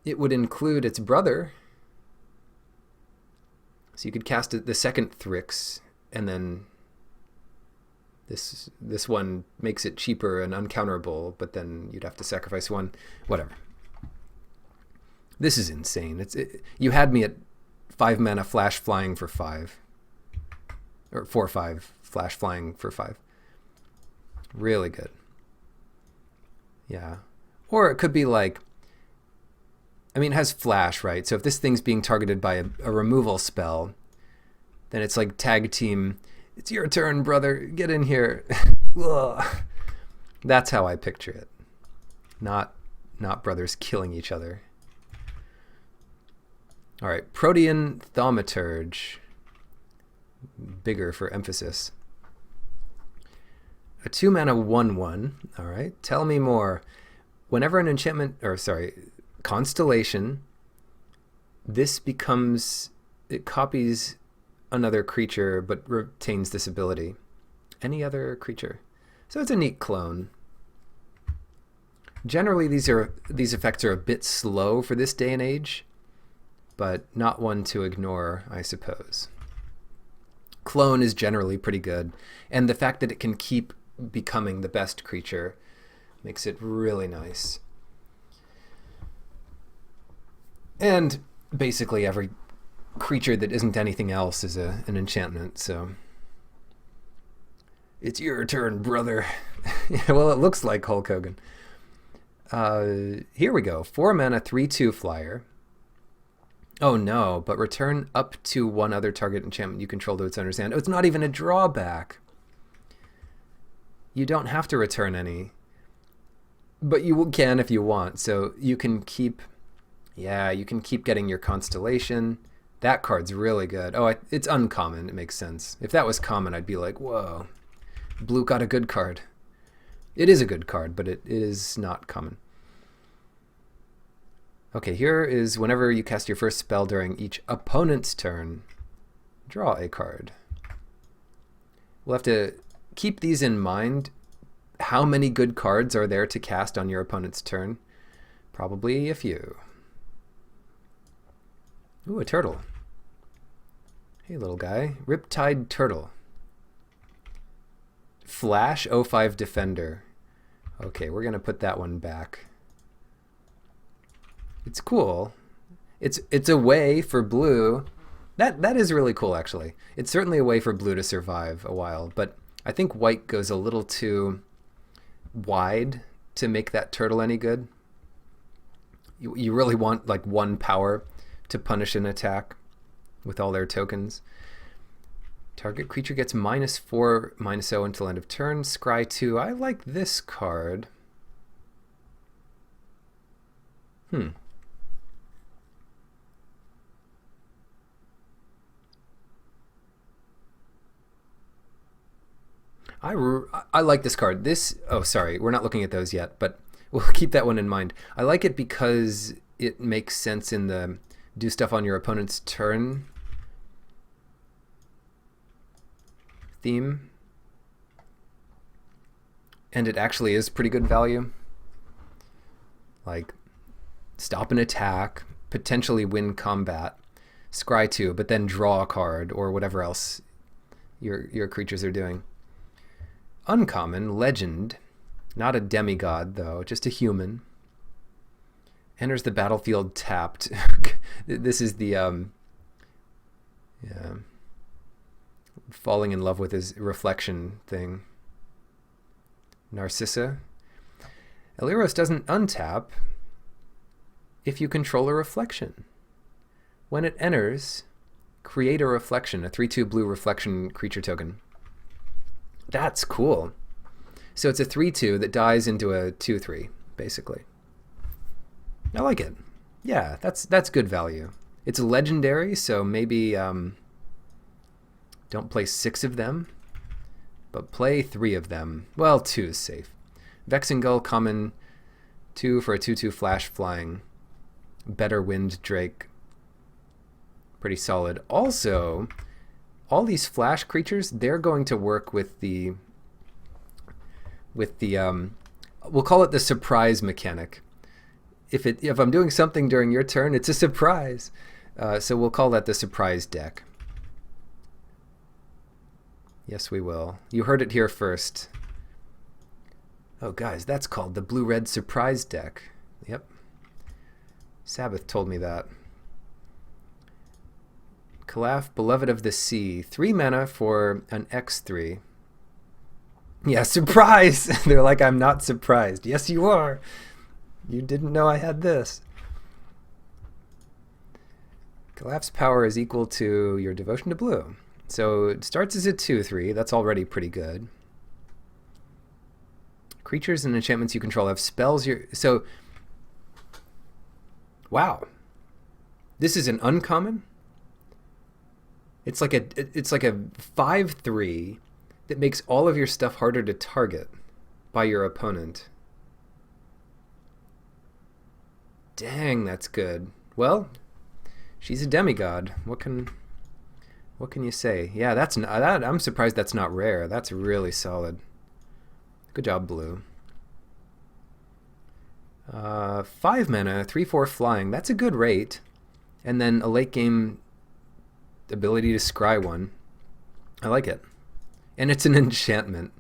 [SPEAKER 1] it would include its brother. So you could cast the second Thrix, and then this one makes it cheaper and uncounterable, but then you'd have to sacrifice one. Whatever. This is insane. You had me at 5 mana flash flying for 5. Or 4/5 flash flying for 5. Really good. Yeah. Or it could be like, I mean, it has flash, right? So if this thing's being targeted by a removal spell, then it's like tag team, it's your turn, brother, get in here. That's how I picture it. Not brothers killing each other. All right, Protean Thaumaturge. Bigger for emphasis. A 2 mana 1/1. All right, tell me more. Whenever an enchantment, Constellation, this becomes, it copies another creature but retains this ability. Any other creature. So it's a neat clone. Generally, these effects are a bit slow for this day and age, but not one to ignore, I suppose. Clone is generally pretty good, and the fact that it can keep becoming the best creature makes it really nice. And basically every creature that isn't anything else is an enchantment, so... It's your turn, brother. Well, it looks like Hulk Hogan. Here we go. 4 mana, 3/2 flyer. Oh no, but return up to one other target enchantment you control to its owner's hand. Oh, it's not even a drawback. You don't have to return any. But you can if you want. So you can keep... Yeah, you can keep getting your Constellation. That card's really good. Oh, it's uncommon. It makes sense. If that was common, I'd be like, whoa. Blue got a good card. It is a good card, but it is not common. Okay, here is whenever you cast your first spell during each opponent's turn, draw a card. We'll have to keep these in mind. How many good cards are there to cast on your opponent's turn? Probably a few. Ooh, a turtle. Hey, little guy. Riptide Turtle. Flash 05 Defender. Okay, we're going to put that one back. It's cool. It's a way for blue. That is really cool, actually. It's certainly a way for blue to survive a while, but I think white goes a little too wide to make that turtle any good. You really want like one power to punish an attack with all their tokens. Target creature gets -4, -0 until end of turn. Scry 2. I like this card. I like this card. Oh, sorry, we're not looking at those yet, but we'll keep that one in mind. I like it because it makes sense in the do stuff on your opponent's turn theme. And it actually is pretty good value. Like, stop an attack, potentially win combat, scry 2, but then draw a card or whatever else your creatures are doing. Uncommon, legend, not a demigod though, just a human. Enters the battlefield tapped. This is the falling in love with his reflection thing. Narcissa. Theros doesn't untap if you control a reflection. When it enters, create a reflection, a 3/2 blue reflection creature token. That's cool. So it's a 3/2 that dies into a 2/3, basically. I like it. Yeah, that's good value. It's legendary, so maybe don't play 6 of them, but play 3 of them. Well, 2 is safe. Vexing Gull, common, 2 for a 2/2 flash flying. Better Wind Drake. Pretty solid. Also, all these flash creatures, they're going to work with the we'll call it the surprise mechanic. If I'm doing something during your turn, it's a surprise. So we'll call that the surprise deck. Yes, we will. You heard it here first. Oh, guys, that's called the blue-red surprise deck. Yep. Sabbath told me that. Calaf, Beloved of the Sea. 3 mana for an X3. Yeah, surprise! They're like, I'm not surprised. Yes, you are. You didn't know I had this. Calaf's power is equal to your devotion to blue. So it starts as a 2/3. That's already pretty good. Creatures and enchantments you control have spells. So, wow. This is an uncommon. It's like a 5/3 that makes all of your stuff harder to target by your opponent. Dang, that's good. Well, she's a demigod. What can you say? Yeah, I'm surprised that's not rare. That's really solid. Good job, blue. 5 mana, 3/4 flying. That's a good rate. And then a late game ability to scry 1. I like it. And it's an enchantment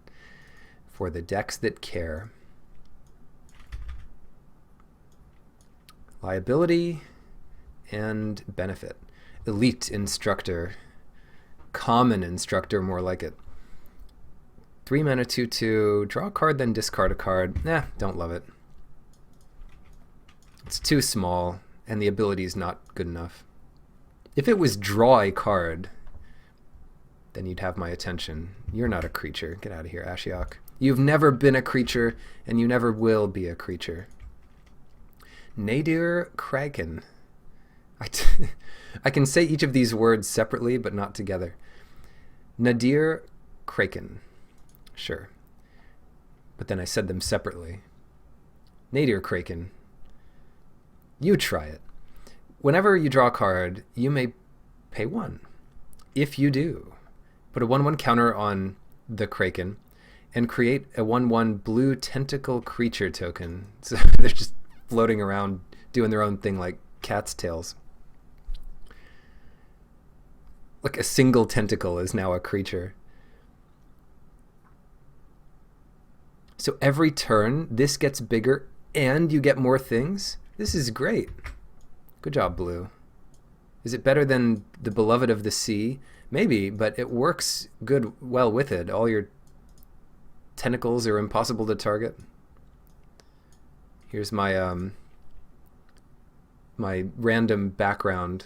[SPEAKER 1] for the decks that care. Liability and benefit. Elite Instructor. Common Instructor, more like it. 3 mana, 2/2. Draw a card, then discard a card. Nah, don't love it. It's too small, and the ability is not good enough. If it was draw a card, then you'd have my attention. You're not a creature. Get out of here, Ashiok. You've never been a creature, and you never will be a creature. Nadir Kraken. I can say each of these words separately, but not together. Nadir Kraken. Sure. But then I said them separately. Nadir Kraken. You try it. Whenever you draw a card, you may pay 1. If you do, put a 1/1 counter on the Kraken and create a 1/1 blue tentacle creature token. So they're just floating around doing their own thing like cat's tails. Like a single tentacle is now a creature. So every turn, this gets bigger and you get more things. This is great. Good job, Blue. Is it better than the Beloved of the Sea? Maybe, but it works well with it. All your tentacles are impossible to target. Here's my my random background.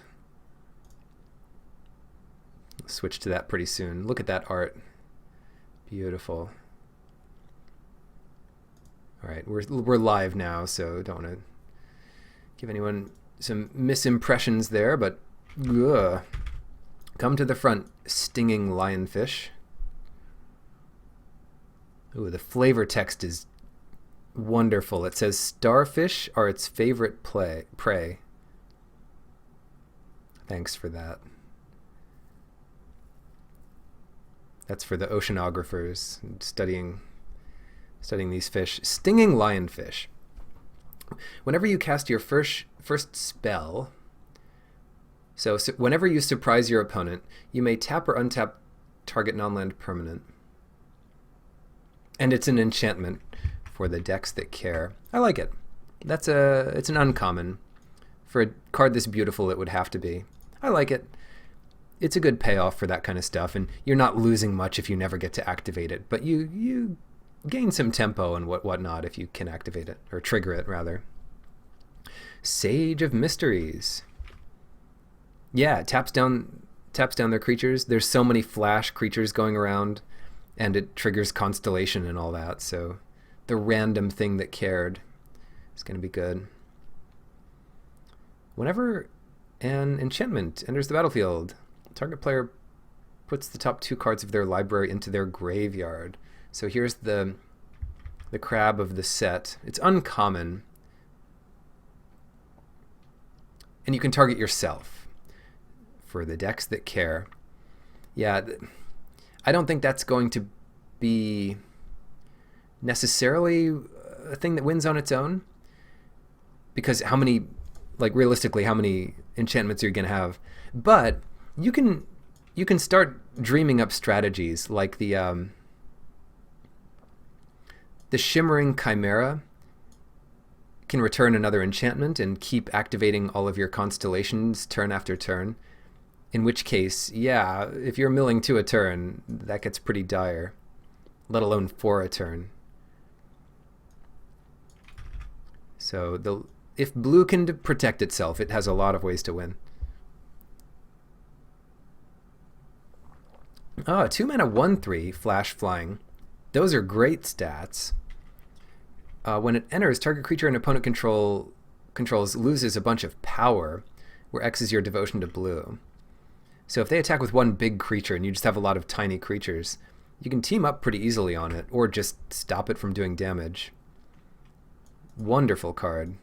[SPEAKER 1] I'll switch to that pretty soon. Look at that art. Beautiful. All right, we're live now, so don't want to give anyone some misimpressions there, but ugh. Come to the front, stinging lionfish. Ooh, the flavor text is wonderful. It says starfish are its favorite prey. Thanks for that. That's for the oceanographers studying these fish. Stinging lionfish. Whenever you cast your first spell, so whenever you surprise your opponent, you may tap or untap target non-land permanent. And it's an enchantment for the decks that care. I like it. It's an uncommon. For a card this beautiful, it would have to be. I like it. It's a good payoff for that kind of stuff, and you're not losing much if you never get to activate it, but you gain some tempo and whatnot if you can activate it, or trigger it, rather. Sage of Mysteries. Yeah, it taps down their creatures. There's so many flash creatures going around, and it triggers Constellation and all that, so the random thing that cared is going to be good. Whenever an enchantment enters the battlefield, target player puts the top 2 cards of their library into their graveyard. So here's the crab of the set. It's uncommon. And you can target yourself for the decks that care. Yeah, I don't think that's going to be necessarily a thing that wins on its own. Because realistically, how many enchantments are you going to have? But you can start dreaming up strategies like the Shimmering Chimera can return another enchantment and keep activating all of your constellations turn after turn. In which case, yeah, if you're milling 2 a turn, that gets pretty dire, let alone 4 a turn. So if blue can protect itself, it has a lot of ways to win. 2 mana 1/3 flash flying. Those are great stats. When it enters, target creature an opponent controls loses a bunch of power, where X is your devotion to blue. So if they attack with one big creature and you just have a lot of tiny creatures, you can team up pretty easily on it, or just stop it from doing damage. Wonderful card.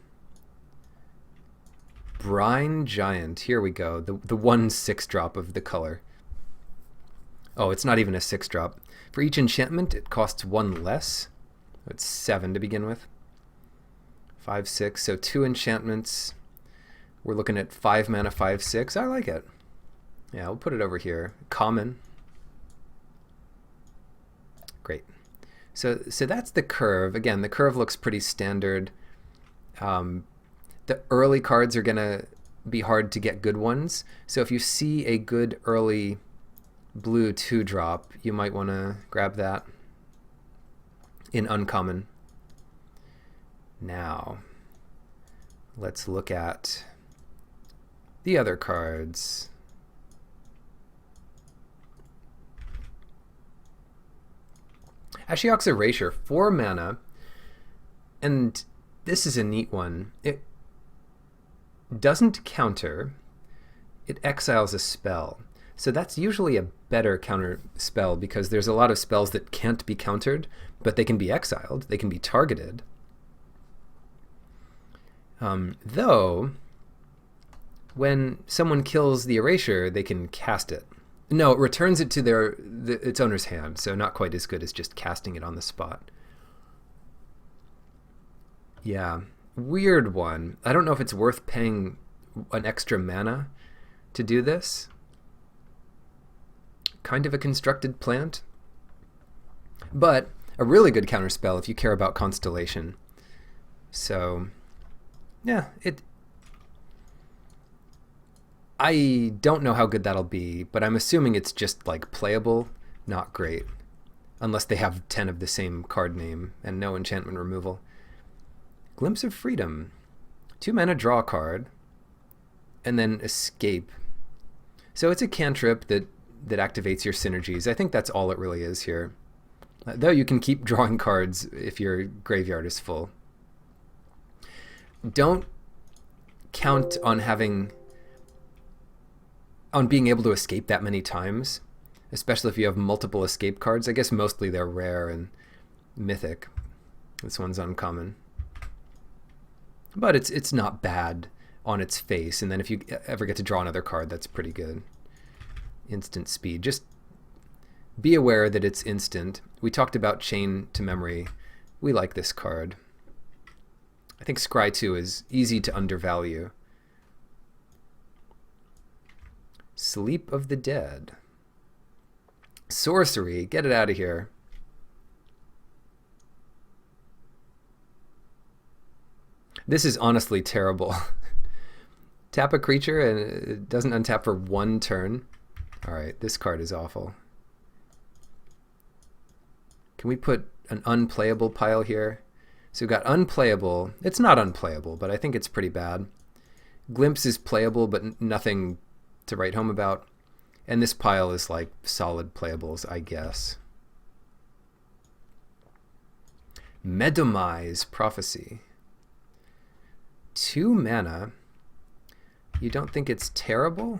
[SPEAKER 1] Brine Giant. Here we go. The 1/6 drop of the color. Oh, it's not even a 6 drop. For each enchantment, it costs 1 less. It's 7 to begin with. 5, 6. So 2 enchantments. We're looking at 5 mana, 5, 6. I like it. Yeah, we'll put it over here. Common. Great. So that's the curve. Again, the curve looks pretty standard. The early cards are going to be hard to get good ones. So if you see a good early blue 2-drop, you might want to grab that in uncommon. Now, let's look at the other cards. Ashiok's Erasure, 4 mana, and this is a neat one. It doesn't counter, it exiles a spell. So that's usually a better counter spell because there's a lot of spells that can't be countered, but they can be exiled, they can be targeted. Though, when someone kills the erasure, they can cast it. No, it returns it to its owner's hand, so not quite as good as just casting it on the spot. Yeah, weird one. I don't know if it's worth paying an extra mana to do this. Kind of a constructed plant. But a really good counterspell if you care about Constellation. So, yeah, I don't know how good that'll be, but I'm assuming it's just like playable, not great. Unless they have 10 of the same card name and no enchantment removal. Glimpse of Freedom. 2 mana, draw a card, and then escape. So it's a cantrip that activates your synergies. I think that's all it really is here. Though you can keep drawing cards if your graveyard is full. Don't count on being able to escape that many times, especially if you have multiple escape cards. I guess mostly they're rare and mythic. This one's uncommon. But it's not bad on its face, and then if you ever get to draw another card, that's pretty good. Instant speed. Just be aware that it's instant. We talked about Chain to Memory. We like this card. I think Scry 2 is easy to undervalue. Sleep of the Dead. Sorcery. Get it out of here. This is honestly terrible. Tap a creature and it doesn't untap for 1 turn. Alright, this card is awful. Can we put an unplayable pile here? So we've got unplayable. It's not unplayable, but I think it's pretty bad. Glimpse is playable, but nothing to write home about. And this pile is like solid playables, I guess. Medomize Prophecy. 2 mana. You don't think it's terrible?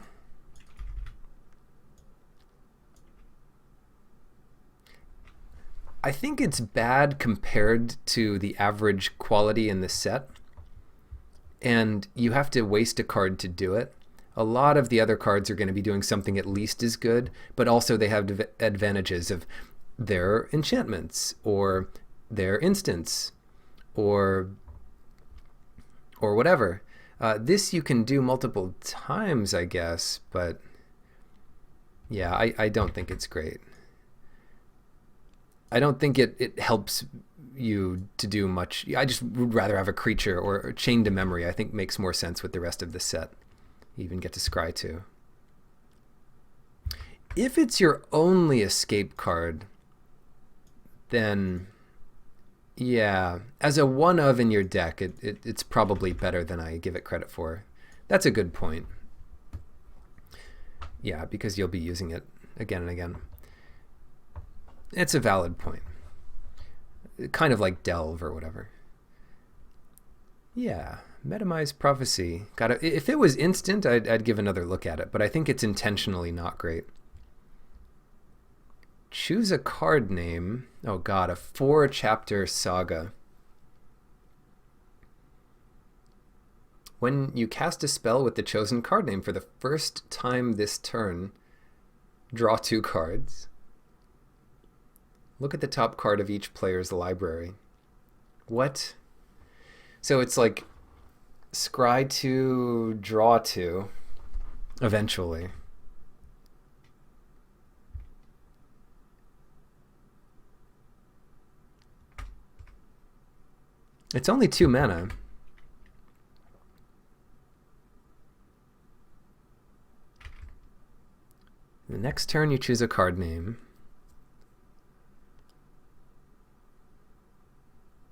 [SPEAKER 1] I think it's bad compared to the average quality in the set, and you have to waste a card to do it. A lot of the other cards are going to be doing something at least as good, but also they have advantages of their enchantments or their instants or whatever. This you can do multiple times, I guess, but yeah, I don't think it's great. I don't think it helps you to do much. I just would rather have a creature or Chain to Memory. I think makes more sense with the rest of the set. You even get to Scry 2. If it's your only escape card, then yeah, as a one of in your deck, it's probably better than I give it credit for. That's a good point. Yeah, because you'll be using it again and again. It's a valid point. Kind of like Delve or whatever. Yeah, Medomize Prophecy. If it was instant, I'd give another look at it, but I think it's intentionally not great. Choose a card name. Oh god, a 4-chapter saga. When you cast a spell with the chosen card name for the first time this turn, draw 2 cards. Look at the top card of each player's library. What? So it's like scry 2, draw 2, eventually. It's only 2 mana. The next turn you choose a card name.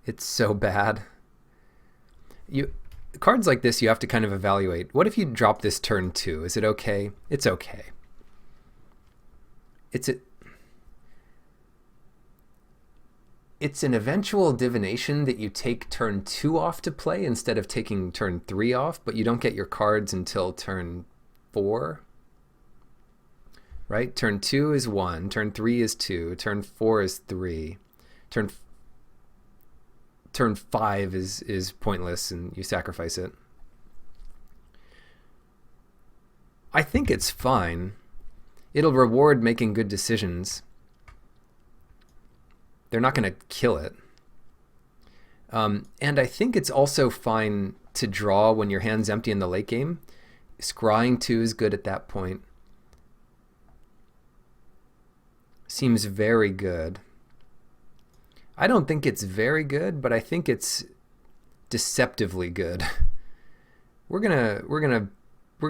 [SPEAKER 1] It's so bad. Cards like this you have to kind of evaluate. What if you drop this turn 2? Is it okay? It's okay. It's an eventual divination that you take turn 2 off to play instead of taking turn 3 off, but you don't get your cards until turn 4. Right? Turn 2 is 1, turn 3 is 2, turn 4 is 3, turn turn 5 is pointless and you sacrifice it. I think it's fine. It'll reward making good decisions. They're not going to kill it. And I think it's also fine to draw when your hand's empty in the late game. Scrying 2 is good at that point. Seems very good. I don't think it's very good, but I think it's deceptively good. We're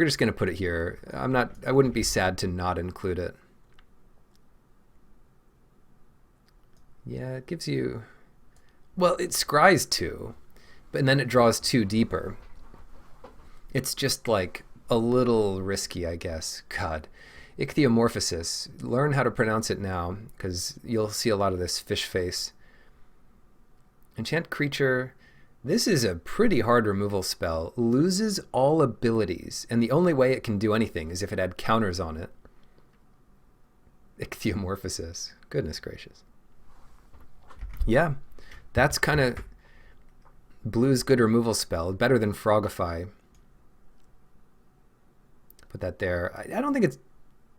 [SPEAKER 1] just gonna put it here. I wouldn't be sad to not include it. Yeah, it gives you, well, it scries 2, and then it draws 2 deeper. It's just like a little risky, I guess. God. Ichthyomorphosis. Learn how to pronounce it now, because you'll see a lot of this fish face. Enchant creature. This is a pretty hard removal spell. Loses all abilities, and the only way it can do anything is if it had counters on it. Ichthyomorphosis. Goodness gracious. Yeah, that's kind of blue's good removal spell. Better than Frogify. Put that there. I don't think it's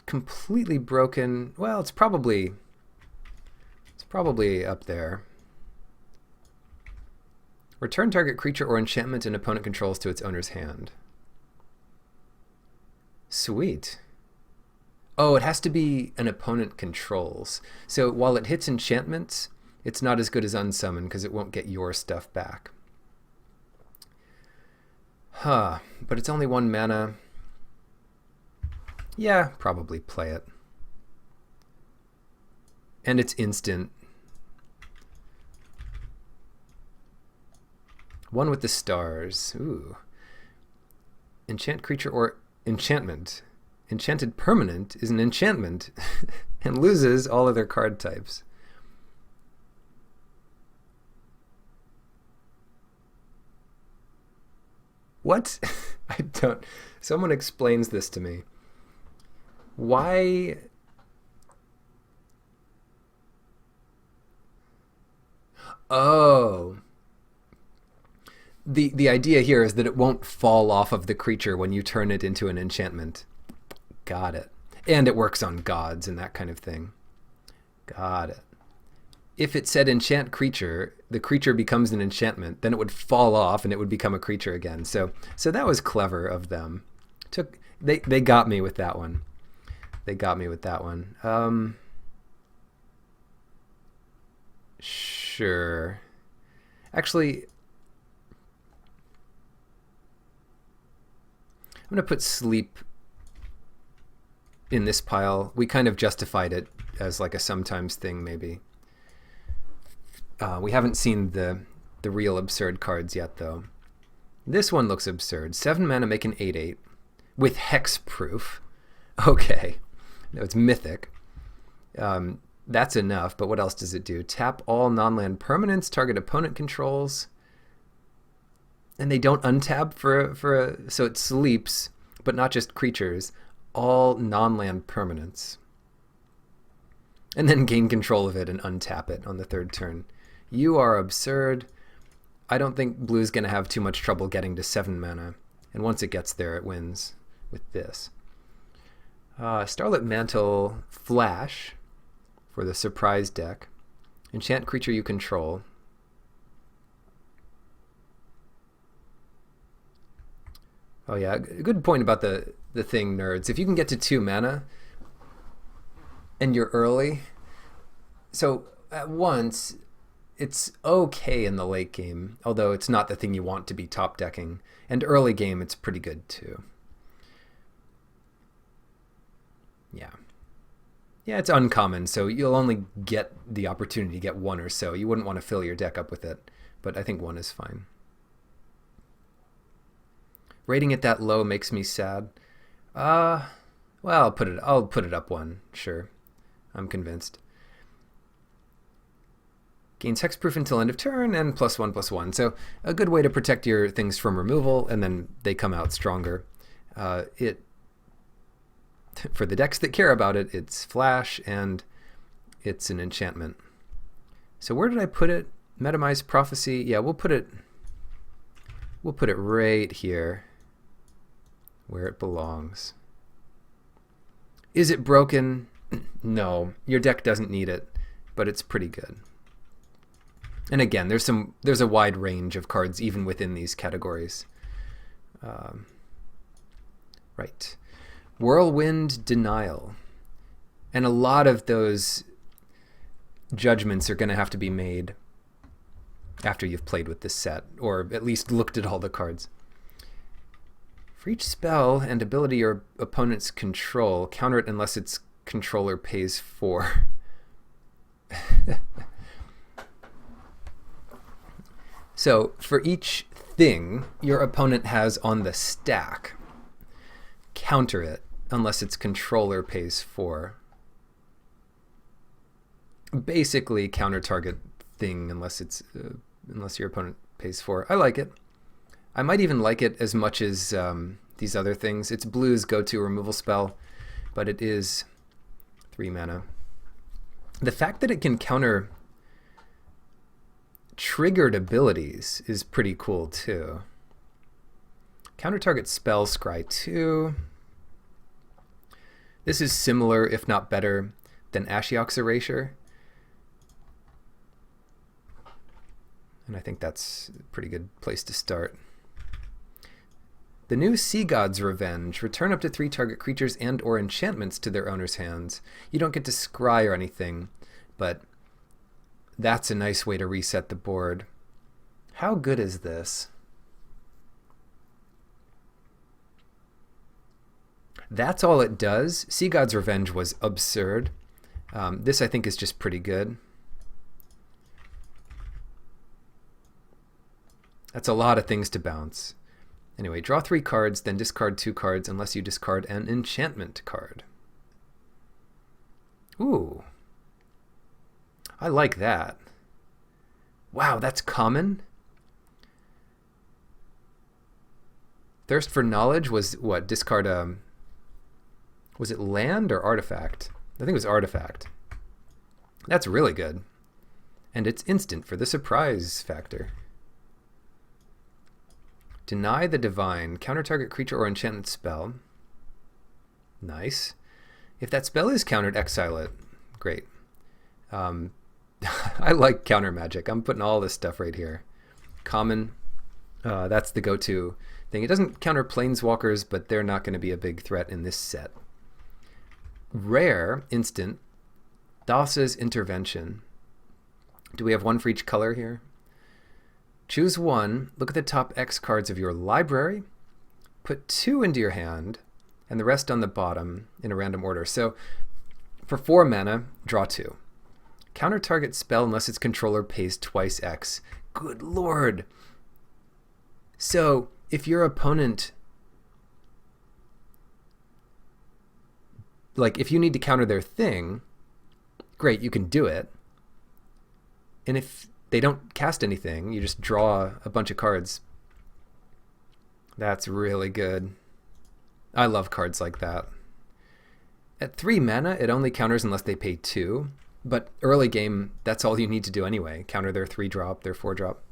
[SPEAKER 1] completely broken. Well, it's probably up there. Return target creature or enchantment an opponent controls to its owner's hand. Sweet. Oh, it has to be an opponent controls. So while it hits enchantments, it's not as good as unsummon because it won't get your stuff back. Huh, but it's only 1 mana. Yeah, probably play it. And it's instant. One with the stars. Ooh. Enchant creature or enchantment. Enchanted permanent is an enchantment and loses all other card types. What? I don't... Someone explains this to me. Why... Oh. The idea here is that it won't fall off of the creature when you turn it into an enchantment. Got it. And it works on gods and that kind of thing. Got it. If it said enchant creature, the creature becomes an enchantment, then it would fall off and it would become a creature again. So that was clever of them. They got me with that one. They got me with that one. Sure. Actually, I'm going to put sleep in this pile. We kind of justified it as like a sometimes thing, maybe. We haven't seen the real absurd cards yet, though. This one looks absurd. 7 mana, make an 8/8 with hexproof. Okay. No, it's mythic. That's enough, but what else does it do? Tap all non-land permanents, target opponent controls. And they don't untap so it sleeps, but not just creatures, all non-land permanents. And then gain control of it and untap it on the 3rd turn. You are absurd. I don't think blue's going to have too much trouble getting to 7 mana. And once it gets there, it wins with this. Starlit Mantle Flash for the surprise deck. Enchant creature you control. Oh yeah, good point about the thing, nerds. If you can get to 2 mana and you're early, so at once it's okay in the late game, although it's not the thing you want to be top decking. And early game, it's pretty good too. Yeah. Yeah, it's uncommon, so you'll only get the opportunity to get 1 or so. You wouldn't want to fill your deck up with it, but I think 1 is fine. Rating it that low makes me sad. Well, I'll put it up 1, sure. I'm convinced. Gains hexproof until end of turn and +1/+1. So a good way to protect your things from removal, and then they come out stronger. For the decks that care about it, it's flash and it's an enchantment. So where did I put it? Metamize Prophecy. Yeah, we'll put it right here where it belongs. Is it broken? No, your deck doesn't need it, but it's pretty good. And again, there's a wide range of cards even within these categories. Right. Whirlwind Denial. And a lot of those judgments are going to have to be made after you've played with this set, or at least looked at all the cards. For each spell and ability your opponents control, counter it unless its controller pays 4. So for each thing your opponent has on the stack, counter it unless its controller pays 4. Basically counter target thing unless your opponent pays 4. I like it. I might even like it as much as these other things. It's blue's go-to removal spell, but it is 3 mana. The fact that it can counter triggered abilities is pretty cool too. Counter target spell, scry 2. This is similar, if not better, than Ashiok's Erasure. And I think that's a pretty good place to start. The new Sea God's Revenge. Return up to 3 target creatures and or enchantments to their owner's hands. You don't get to scry or anything, but that's a nice way to reset the board. How good is this? That's all it does. Sea God's Revenge was absurd. This I think is just pretty good. That's a lot of things to bounce. Anyway, draw 3 cards, then discard 2 cards unless you discard an enchantment card. Ooh. I like that. Wow, that's common? Thirst for Knowledge was what? Discard was it land or artifact? I think it was artifact. That's really good. And it's instant for the surprise factor. Deny the Divine. Counter target creature or enchantment spell. Nice. If that spell is countered, exile it. Great. I like counter magic. I'm putting all this stuff right here. Common. That's the go-to thing. It doesn't counter planeswalkers, but they're not going to be a big threat in this set. Rare, instant. Thassa's Intervention. Do we have one for each color here? Choose one, look at the top X cards of your library, put 2 into your hand, and the rest on the bottom in a random order. So for 4 mana, draw 2. Counter target spell unless its controller pays twice X. Good lord! So if your opponent, like if you need to counter their thing, great, you can do it. And if they don't cast anything, you just draw a bunch of cards. That's really good. I love cards like that. At 3 mana, it only counters unless they pay 2. But early game, that's all you need to do anyway. Counter their 3-drop, their 4-drop.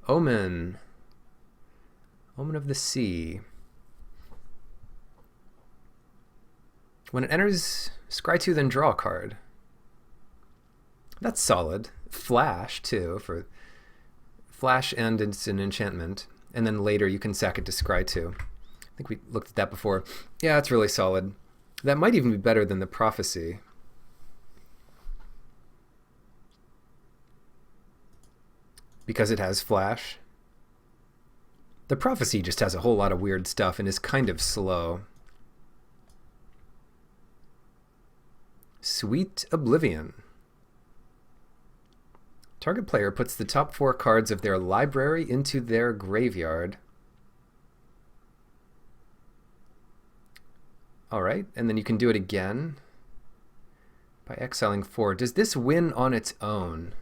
[SPEAKER 1] Omen. Omen of the Sea. When it enters, scry 2, then draw a card. That's solid. Flash, too, for flash, and it's an enchantment. And then later you can sack it to scry 2. I think we looked at that before. Yeah, it's really solid. That might even be better than the Prophecy. Because it has flash. The Prophecy just has a whole lot of weird stuff and is kind of slow. Sweet Oblivion. Target player puts the top 4 cards of their library into their graveyard. Alright, and then you can do it again by exiling 4. Does this win on its own?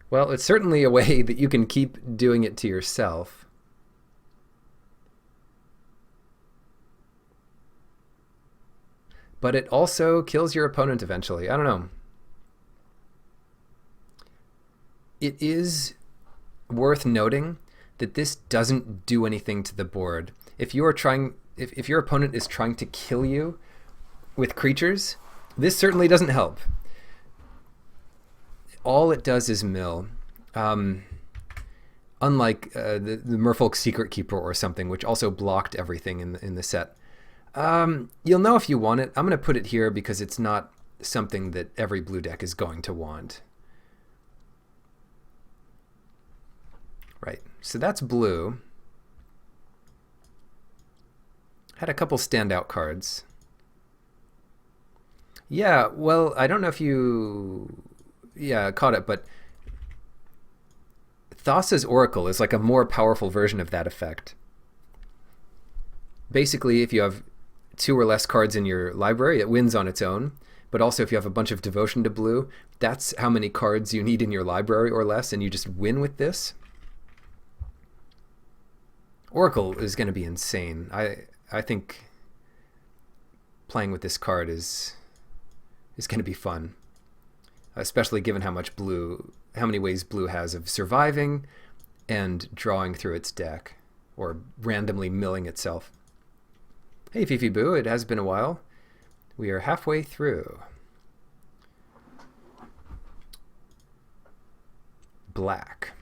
[SPEAKER 1] Well, it's certainly a way that you can keep doing it to yourself. but it also kills your opponent eventually. I don't know. It is worth noting that this doesn't do anything to the board. If your opponent is trying to kill you with creatures, this certainly doesn't help. All it does is mill. Unlike the Merfolk Secret Keeper or something, which also blocked everything in the set. You'll know if you want it. I'm going to put it here because it's not something that every blue deck is going to want. Right, so that's blue. Had a couple standout cards. Yeah, well, I don't know if you caught it, but Thassa's Oracle is like a more powerful version of that effect. Basically, if you have 2 or less cards in your library, it wins on its own. But also if you have a bunch of devotion to blue, that's how many cards you need in your library or less, and you just win with this. Oracle is going to be insane. I think playing with this card is going to be fun, especially given how many ways blue has of surviving and drawing through its deck or randomly milling itself. Hey Fifi Boo, it has been a while. We are halfway through. Black.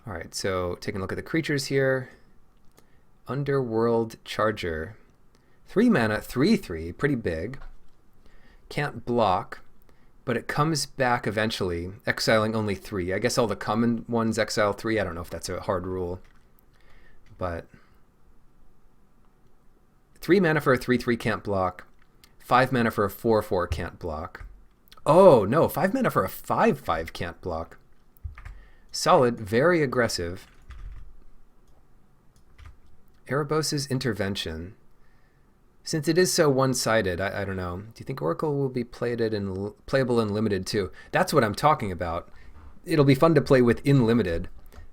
[SPEAKER 1] All right, so taking a look at the creatures here. Underworld Charger. 3 mana, 3/3, pretty big. Can't block, but it comes back eventually, exiling only 3. I guess all the common ones exile 3. I don't know if that's a hard rule. But 3 mana for a 3/3 can't block. 5 mana for a 4/4 can't block. Oh, no, 5 mana for a 5/5 can't block. Solid, very aggressive. Erebos' Intervention. Since it is so one-sided, I don't know. Do you think Oracle will be playable in Limited too? That's what I'm talking about. It'll be fun to play with in Limited.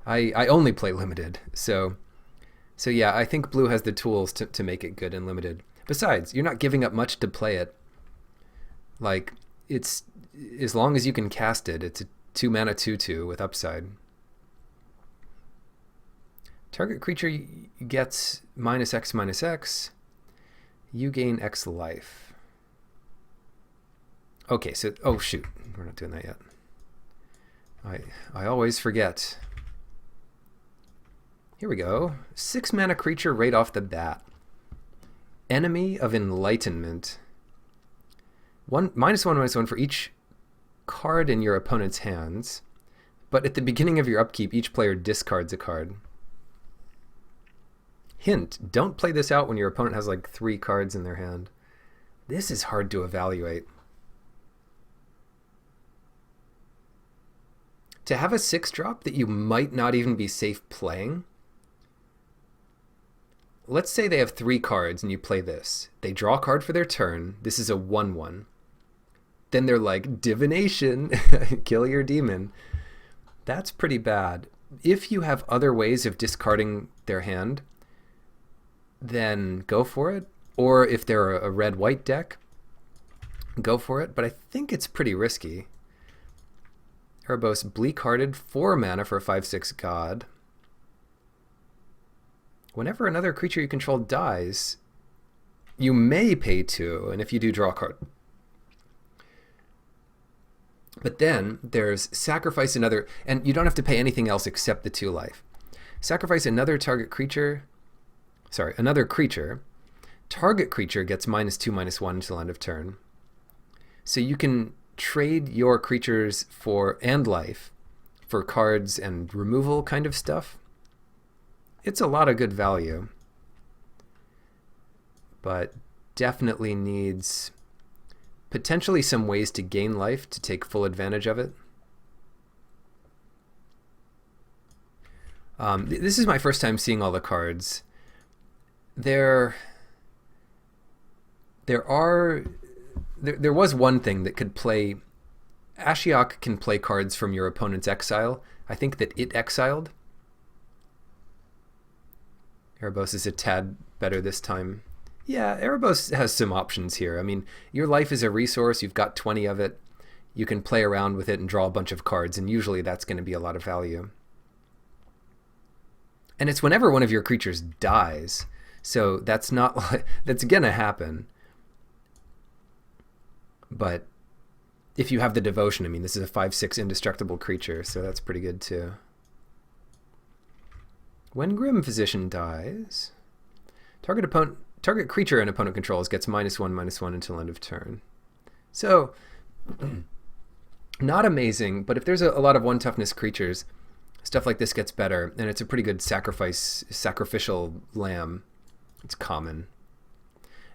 [SPEAKER 1] I only play Limited, so yeah, I think Blue has the tools to make it good in Limited. Besides, you're not giving up much to play it. Like, it's as long as you can cast it, it's a 2 mana 2/2 with upside. Target creature gets -X/-X. You gain X life. Okay, so oh shoot, we're not doing that yet. I always forget. Here we go. 6 mana creature right off the bat. Enemy of Enlightenment. -1/-1 for each card in your opponent's hands, but at the beginning of your upkeep, each player discards a card. Hint, don't play this out when your opponent has like 3 cards in their hand. This is hard to evaluate. To have a 6-drop that you might not even be safe playing. Let's say they have 3 cards and you play this. They draw a card for their turn. This is a 1/1. Then they're like, divination, kill your demon. That's pretty bad. If you have other ways of discarding their hand, then go for it. Or if they're a red-white deck, go for it. But I think it's pretty risky. Erebos, Bleak-Hearted, 4 mana for a 5/6 god. Whenever another creature you control dies, you may pay 2, and if you do, draw a card. But then there's sacrifice another, and you don't have to pay anything else except the 2 life. Sacrifice another creature. Target creature gets -2/-1 until end of turn. So you can trade your creatures and life for cards and removal kind of stuff. It's a lot of good value, but definitely needs potentially some ways to gain life to take full advantage of it. This is my first time seeing all the cards. There was one thing that could play. Ashiok can play cards from your opponent's exile. I think that it exiled. Erebos is a tad better this time. Yeah, Erebos has some options here. I mean, your life is a resource. You've got 20 of it. You can play around with it and draw a bunch of cards, and usually that's going to be a lot of value. And it's whenever one of your creatures dies, so that's not that's going to happen. But if you have the devotion, I mean, this is a 5/6 indestructible creature, so that's pretty good too. When Grim Physician dies, target creature an opponent controls gets -1/-1 until end of turn. So, not amazing, but if there's a lot of 1 toughness creatures, stuff like this gets better, and it's a pretty good sacrificial lamb. It's common.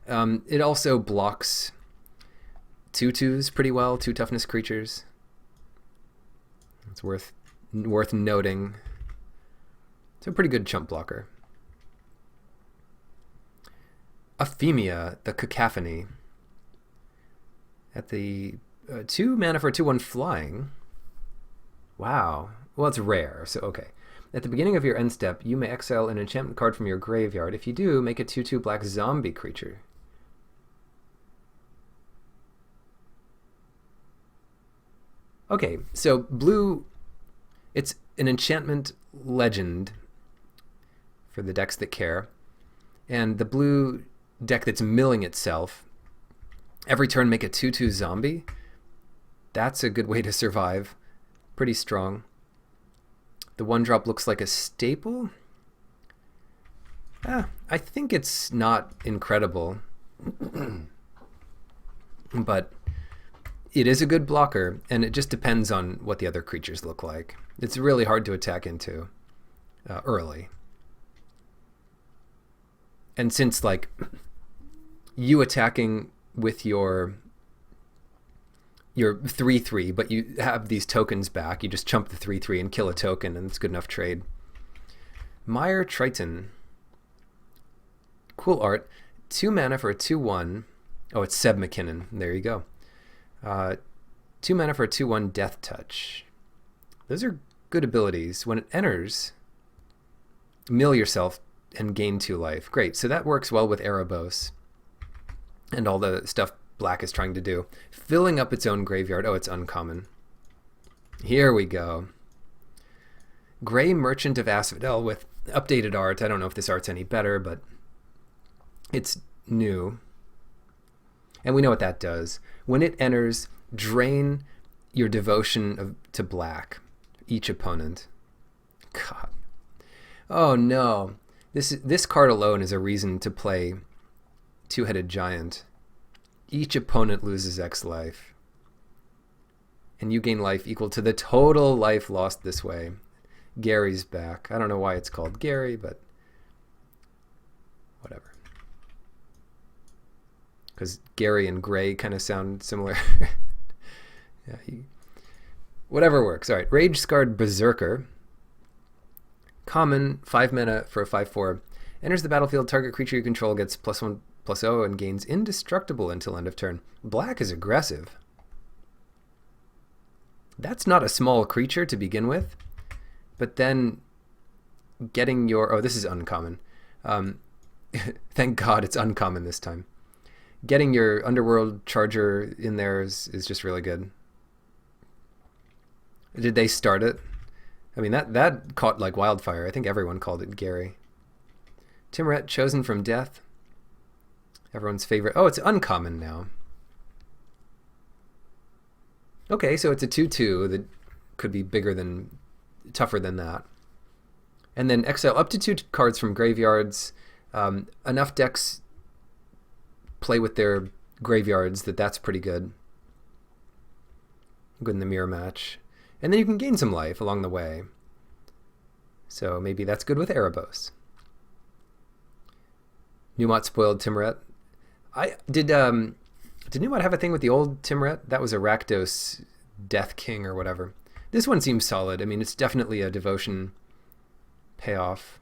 [SPEAKER 1] It also blocks 2/2s pretty well, 2 toughness creatures. It's worth noting. It's a pretty good chump blocker. Ephemia, the Cacophony. At the 2 mana for a 2/1 flying. Wow. Well, it's rare, so okay. At the beginning of your end step, you may exile an enchantment card from your graveyard. If you do, make a 2/2 black zombie creature. Okay, so blue, it's an enchantment legend for the decks that care. And the blue deck that's milling itself, every turn make a 2/2 zombie. That's a good way to survive. Pretty strong. The 1-drop looks like a staple. I think it's not incredible. But it is a good blocker, and it just depends on what the other creatures look like. It's really hard to attack into early. And since, like, you attacking with your 3/3, but you have these tokens back, you just chump the 3/3 and kill a token, and it's good enough trade. Mire Triton. Cool art. 2 mana for a 2/1. Oh, it's Seb McKinnon. There you go. 2 mana for a 2/1 Death Touch. Those are good abilities. When it enters, mill yourself and gain 2 life. Great. So that works well with Erebos and all the stuff black is trying to do. Filling up its own graveyard. Oh, it's uncommon. Here we go. Gray Merchant of Asphodel with updated art. I don't know if this art's any better, but it's new. And we know what that does. When it enters, drain your devotion to black, each opponent. God. Oh no. This card alone is a reason to play Two-Headed Giant. Each opponent loses X life. And you gain life equal to the total life lost this way. Gary's back. I don't know why it's called Gary, but whatever. Because Gary and Gray kind of sound similar. Yeah, whatever works. All right, Rage Scarred Berserker. Common, 5 mana for a 5/4. Enters the battlefield, target creature you control gets +1/+0 and gains indestructible until end of turn. Black is aggressive. That's not a small creature to begin with, but then getting your... Oh, this is uncommon. Thank God it's uncommon this time. Getting your Underworld Charger in there is just really good. Did they start it? I mean, that caught like wildfire. I think everyone called it Gary. Timuret, Chosen from Death. Everyone's favorite. Oh, it's uncommon now. Okay, so it's a 2/2 that could be tougher than that. And then exile up to 2 cards from graveyards. Enough decks play with their graveyards that's pretty good. Good in the mirror match. And then you can gain some life along the way. So maybe that's good with Erebos. Numot spoiled Timuret. Did Numot have a thing with the old Timuret? That was a Rakdos Death King or whatever. This one seems solid. I mean, it's definitely a devotion payoff.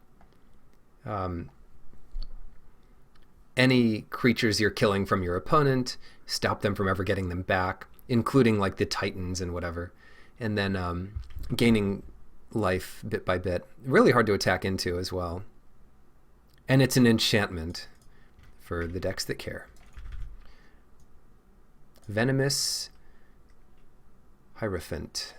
[SPEAKER 1] Any creatures you're killing from your opponent, stop them from ever getting them back, including like the Titans and whatever. And then gaining life bit by bit. Really hard to attack into as well. And it's an enchantment for the decks that care. Venomous Hierophant.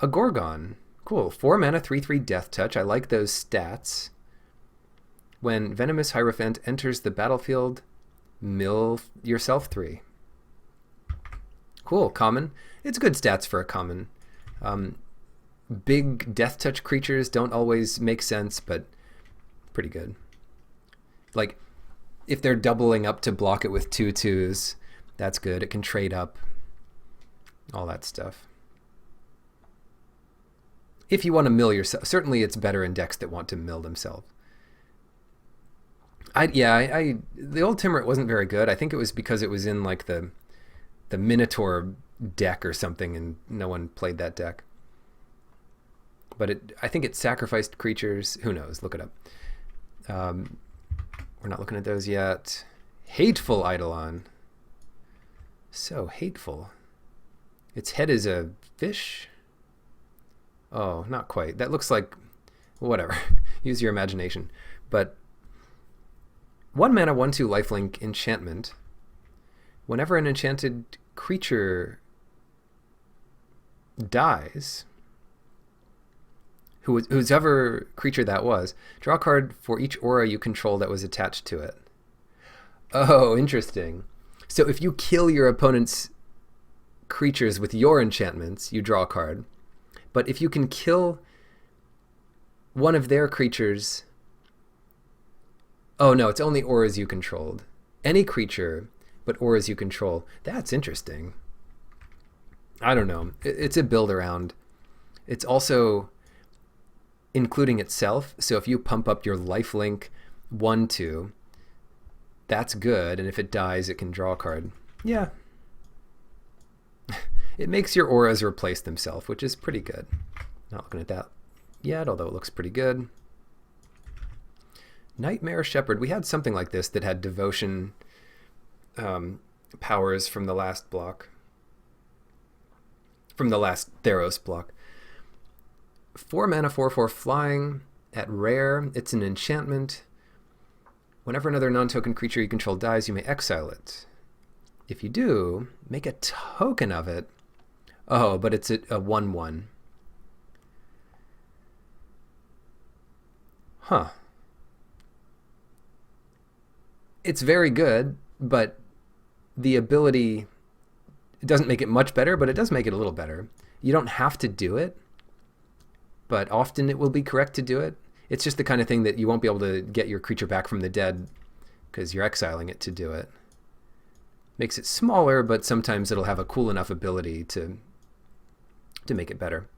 [SPEAKER 1] A Gorgon. Cool. 4 mana, 3/3 Death Touch. I like those stats. When Venomous Hierophant enters the battlefield, mill yourself 3. Cool. Common. It's good stats for a common. Big Death Touch creatures don't always make sense, but pretty good. Like, if they're doubling up to block it with 2/2s, that's good. It can trade up. All that stuff. If you want to mill yourself, certainly it's better in decks that want to mill themselves. The old Timeret wasn't very good. I think it was because it was in like the Minotaur deck or something, and no one played that deck. But I think it sacrificed creatures. Who knows? Look it up. We're not looking at those yet. Hateful Eidolon. So hateful. Its head is a fish. Oh, not quite. That looks like, whatever. Use your imagination. But 1 mana, 1/2 lifelink enchantment. Whenever an enchanted creature dies, whoever creature that was, draw a card for each aura you control that was attached to it. Oh, interesting. So if you kill your opponent's creatures with your enchantments, you draw a card. But if you can kill one of their creatures... Oh, no, it's only auras you controlled. Any creature, but auras you control. That's interesting. I don't know. It's a build around. It's also including itself. So if you pump up your lifelink 1/2, that's good. And if it dies, it can draw a card. Yeah. It makes your auras replace themselves, which is pretty good. Not looking at that yet, although it looks pretty good. Nightmare Shepherd. We had something like this that had devotion powers from the last block. From the last Theros block. 4 mana, 4/4 flying at rare. It's an enchantment. Whenever another non-token creature you control dies, you may exile it. If you do, make a token of it. Oh, but it's a 1/1. Huh. It's very good, but the ability, it doesn't make it much better, but it does make it a little better. You don't have to do it, but often it will be correct to do it. It's just the kind of thing that you won't be able to get your creature back from the dead because you're exiling it to do it. Makes it smaller, but sometimes it'll have a cool enough ability to make it better.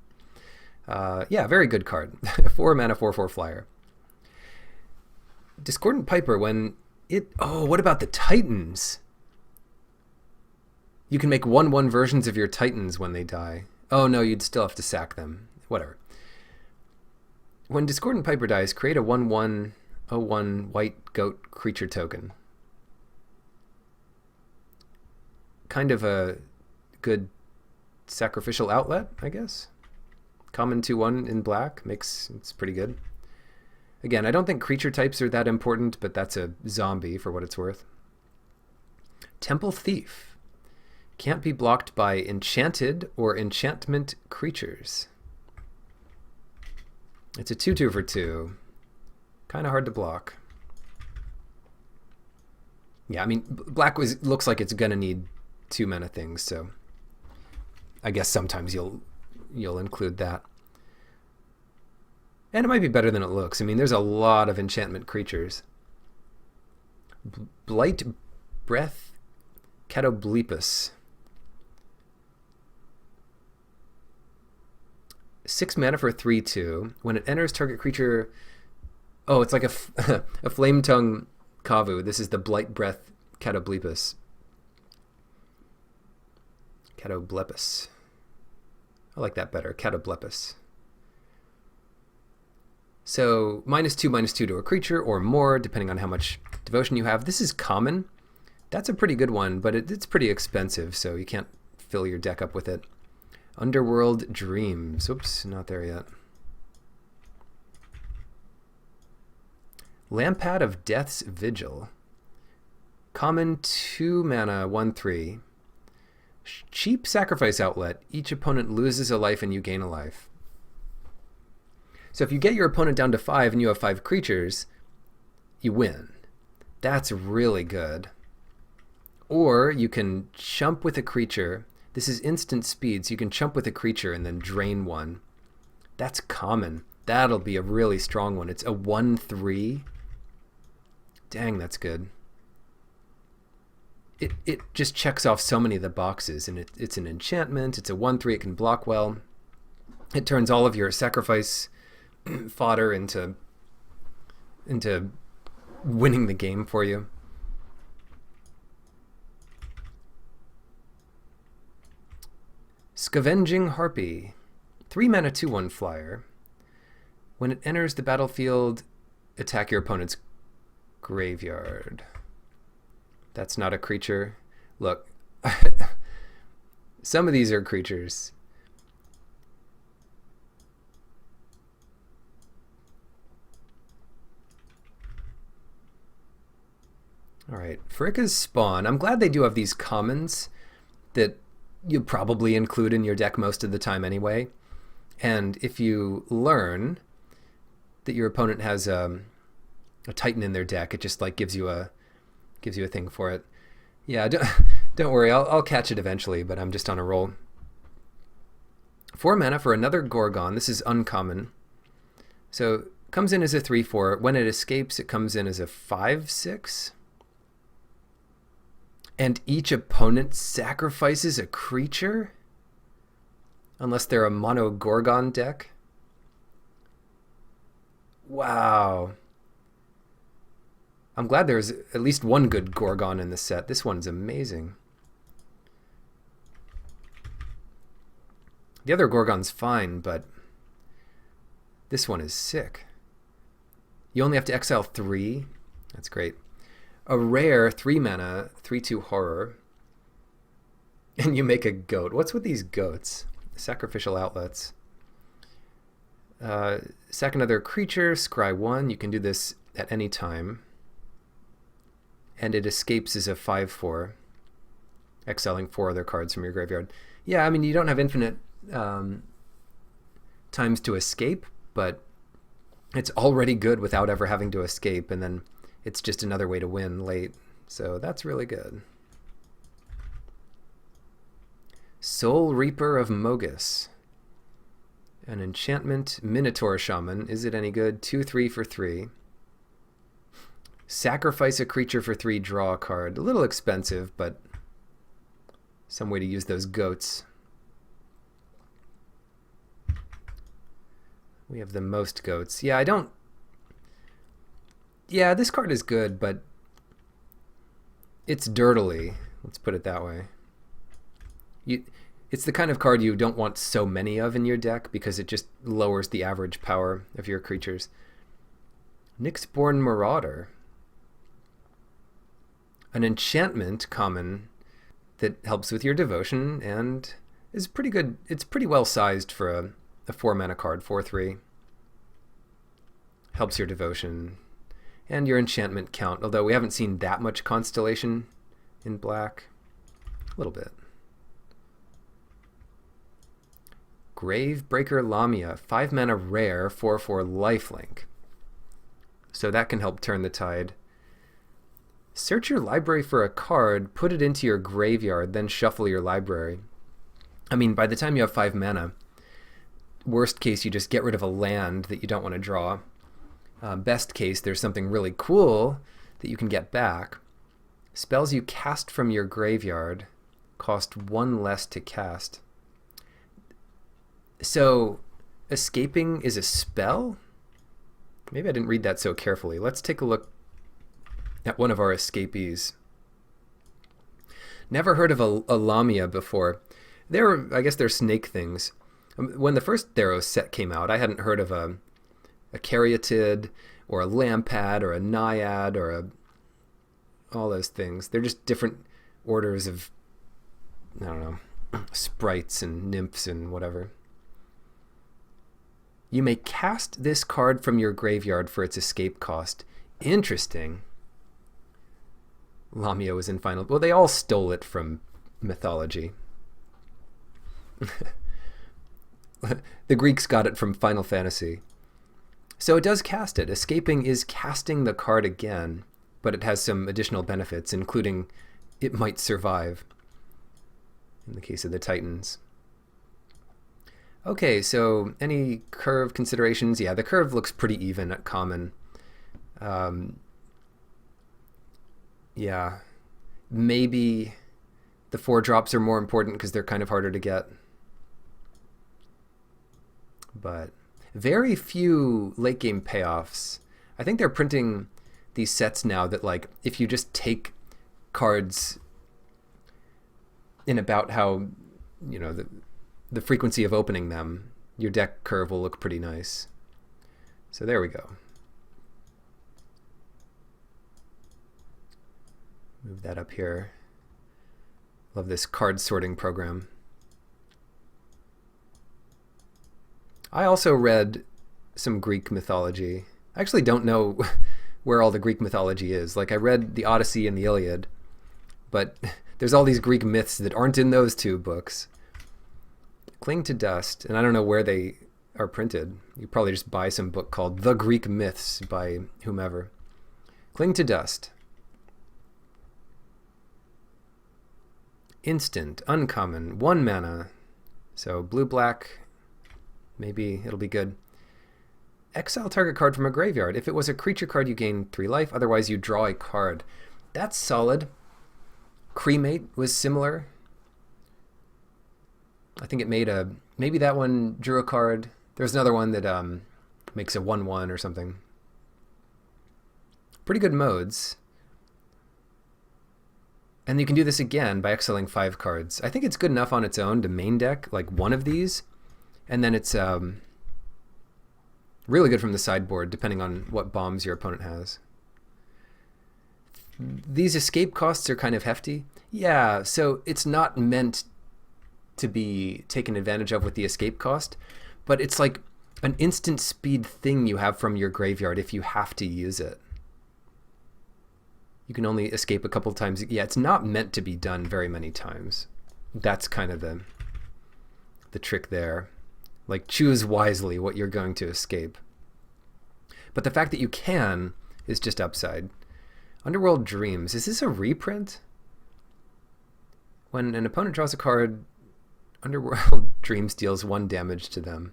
[SPEAKER 1] Yeah, very good card. 4 mana, 4/4 flyer. Discordant Piper, when it... Oh, what about the Titans? You can make 1/1 versions of your Titans when they die. Oh no, you'd still have to sack them. Whatever. When Discordant Piper dies, create a 1/1/01 white goat creature token. Kind of a good sacrificial outlet, I guess. Common 2/1 in black. It's pretty good. Again, I don't think creature types are that important, but that's a zombie for what it's worth. Temple Thief. Can't be blocked by enchanted or enchantment creatures. It's a 2/2 for 2. Kind of hard to block. Yeah, I mean, black looks like it's going to need 2 mana things, so I guess sometimes you'll include that. And it might be better than it looks. I mean, there's a lot of enchantment creatures. Blight Breath Catoblepus. 6 mana for 3/2. When it enters target creature... Oh, it's like a Flame Tongue Kavu. This is the Blight Breath Catoblepus. Catoblepus. I like that better. Catoblepus. So -2/2 to a creature or more, depending on how much devotion you have. This is common. That's a pretty good one, but it's pretty expensive, so you can't fill your deck up with it. Underworld Dreams. Oops, not there yet. Lampad of Death's Vigil. Common 2 mana, 1/3. Cheap sacrifice outlet. Each opponent loses a life and you gain a life. So if you get your opponent down to 5 and you have 5 creatures, you win. That's really good. Or you can chump with a creature. This is instant speed, so you can chump with a creature and then drain one. That's common. That'll be a really strong one. It's a 1/3. Dang, that's good. It just checks off so many of the boxes, and it's an enchantment. It's a 1/3. It can block well. It turns all of your sacrifice fodder into winning the game for you. Scavenging Harpy. 3 mana, 2/1 flyer. When it enters the battlefield, attack your opponent's graveyard. That's not a creature. Look, some of these are creatures. All right, Fricka's Spawn. I'm glad they do have these commons that you probably include in your deck most of the time anyway. And if you learn that your opponent has a Titan in their deck, it just like gives you a thing for it. Yeah, don't worry, I'll catch it eventually, but I'm just on a roll. 4 mana for another Gorgon. This is uncommon. So comes in as a 3/4. When it escapes, it comes in as a 5/6. And each opponent sacrifices a creature? Unless they're a mono Gorgon deck? Wow. I'm glad there's at least one good Gorgon in the set. This one's amazing. The other Gorgon's fine, but this one is sick. You only have to exile 3. That's great. A rare 3 mana, 3/2 horror. And you make a goat. What's with these goats? Sacrificial outlets. Sack another creature, scry 1. You can do this at any time. And it escapes as a 5/4. Exiling 4 other cards from your graveyard. Yeah, I mean, you don't have infinite times to escape, but it's already good without ever having to escape, and then it's just another way to win late. So that's really good. Soul Reaper of Mogus. An enchantment, Minotaur Shaman. Is it any good? 2/3 for 3. Sacrifice a creature for 3, draw a card. A little expensive, but some way to use those goats. We have the most goats. Yeah, Yeah, this card is good, but it's dirtily. Let's put it that way. It's the kind of card you don't want so many of in your deck because it just lowers the average power of your creatures. Nyxborn Marauder. An enchantment common that helps with your devotion and is pretty good. It's pretty well sized for a 4 mana card, 4/3. Helps your devotion and your enchantment count, although we haven't seen that much Constellation in black. A little bit. Gravebreaker Lamia, 5 mana rare, 4/4 lifelink. So that can help turn the tide. Search your library for a card, put it into your graveyard, then shuffle your library. I mean, by the time you have 5 mana, worst case, you just get rid of a land that you don't want to draw. Best case, there's something really cool that you can get back. Spells you cast from your graveyard cost 1 less to cast. So, escaping is a spell? Maybe I didn't read that so carefully. Let's take a look at one of our escapees. Never heard of a Lamia before. I guess they're snake things. When the first Theros set came out, I hadn't heard of a Caryatid or a Lampad or a Naiad or all those things. They're just different orders of, I don't know, sprites and nymphs and whatever. You may cast this card from your graveyard for its escape cost. Interesting. Lamia was in final. Well, they all stole it from mythology. The Greeks got it from Final Fantasy. So it does cast it. Escaping is casting the card again, but it has some additional benefits, including it might survive in the case of the Titans. Okay, so any curve considerations? Yeah, the curve looks pretty even at common. Yeah, maybe the 4-drops are more important because they're kind of harder to get. But very few late game payoffs. I think they're printing these sets now that, like, if you just take cards in about how, you know, the frequency of opening them, your deck curve will look pretty nice. So there we go. Move that up here. Love this card sorting program. I also read some Greek mythology. I actually don't know where all the Greek mythology is. Like, I read the Odyssey and the Iliad, but there's all these Greek myths that aren't in those two books. Cling to Dust, and I don't know where they are printed. You probably just buy some book called The Greek Myths by whomever. Cling to Dust. Instant, uncommon, 1 mana. So blue-black, maybe it'll be good. Exile target card from a graveyard. If it was a creature card, you gain 3 life. Otherwise, you draw a card. That's solid. Cremate was similar. I think it made a... Maybe that one drew a card. There's another one that makes a 1/1 or something. Pretty good modes. And you can do this again by exiling 5 cards. I think it's good enough on its own to main deck, like one of these. And then it's really good from the sideboard, depending on what bombs your opponent has. These escape costs are kind of hefty. Yeah, so it's not meant to be taken advantage of with the escape cost, but it's like an instant speed thing you have from your graveyard if you have to use it. You can only escape a couple times. Yeah, it's not meant to be done very many times. That's kind of the trick there. Like, choose wisely what you're going to escape. But the fact that you can is just upside. Underworld Dreams. Is this a reprint? When an opponent draws a card, Underworld Dreams deals 1 damage to them.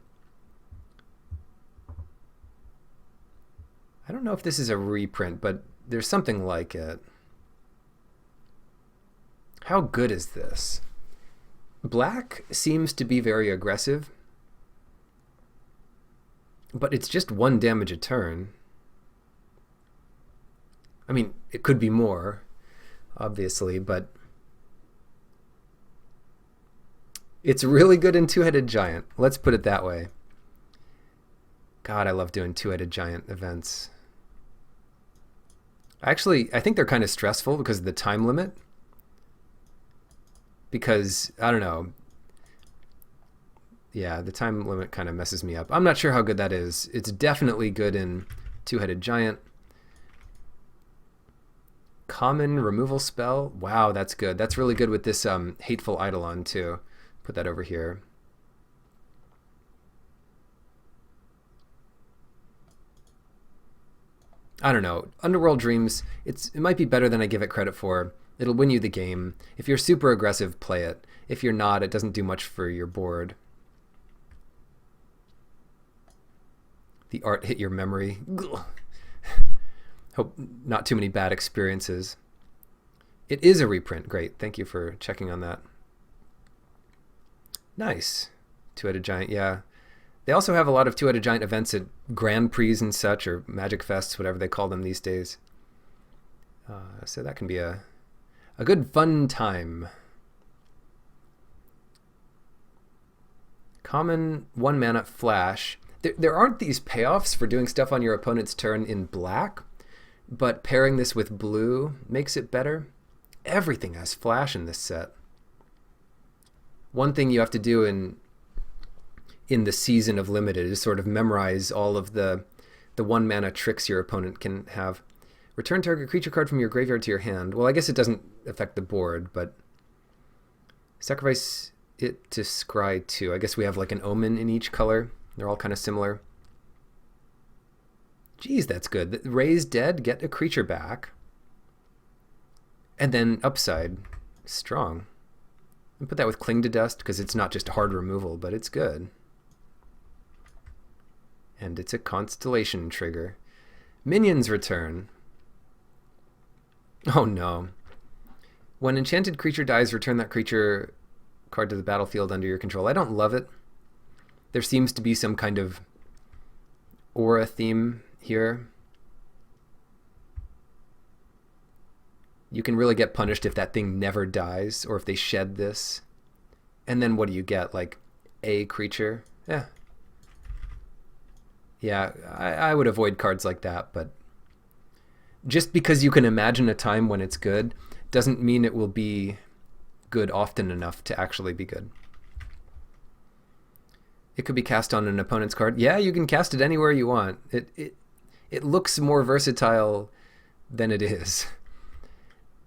[SPEAKER 1] I don't know if this is a reprint, but there's something like it. How good is this? Black seems to be very aggressive, but it's just 1 damage a turn. I mean, it could be more, obviously, but it's really good in 2-headed giant. Let's put it that way. God, I love doing 2-headed giant events. Actually, I think they're kind of stressful because of the time limit. Because, I don't know. Yeah, the time limit kind of messes me up. I'm not sure how good that is. It's definitely good in 2-headed giant. Common removal spell. Wow, that's good. That's really good with this Hateful Eidolon too. Put that over here. I don't know. Underworld Dreams, it might be better than I give it credit for. It'll win you the game. If you're super aggressive, play it. If you're not, it doesn't do much for your board. The art hit your memory. Hope not too many bad experiences. It is a reprint. Great. Thank you for checking on that. Nice. 2-headed giant, yeah. They also have a lot of 2-headed giant events at Grand Prix and such, or Magic Fests, whatever they call them these days. So that can be a good fun time. Common 1 mana flash. There aren't these payoffs for doing stuff on your opponent's turn in black, but pairing this with blue makes it better. Everything has flash in this set. One thing you have to do in the season of limited is sort of memorize all of the 1 mana tricks your opponent can have. Return target creature card from your graveyard to your hand. Well, I guess it doesn't affect the board, but sacrifice it to scry 2. I guess we have like an omen in each color. They're all kind of similar. Geez, that's good. Raise dead, get a creature back. And then upside, strong. And put that with Cling to Dust because it's not just hard removal, but it's good. And it's a constellation trigger. Minions return. Oh no. When enchanted creature dies, return that creature card to the battlefield under your control. I don't love it. There seems to be some kind of aura theme here. You can really get punished if that thing never dies, or if they shed this. And then what do you get? Like a creature? Yeah. Yeah, I would avoid cards like that, but just because you can imagine a time when it's good doesn't mean it will be good often enough to actually be good. It could be cast on an opponent's card. Yeah, you can cast it anywhere you want. It looks more versatile than it is.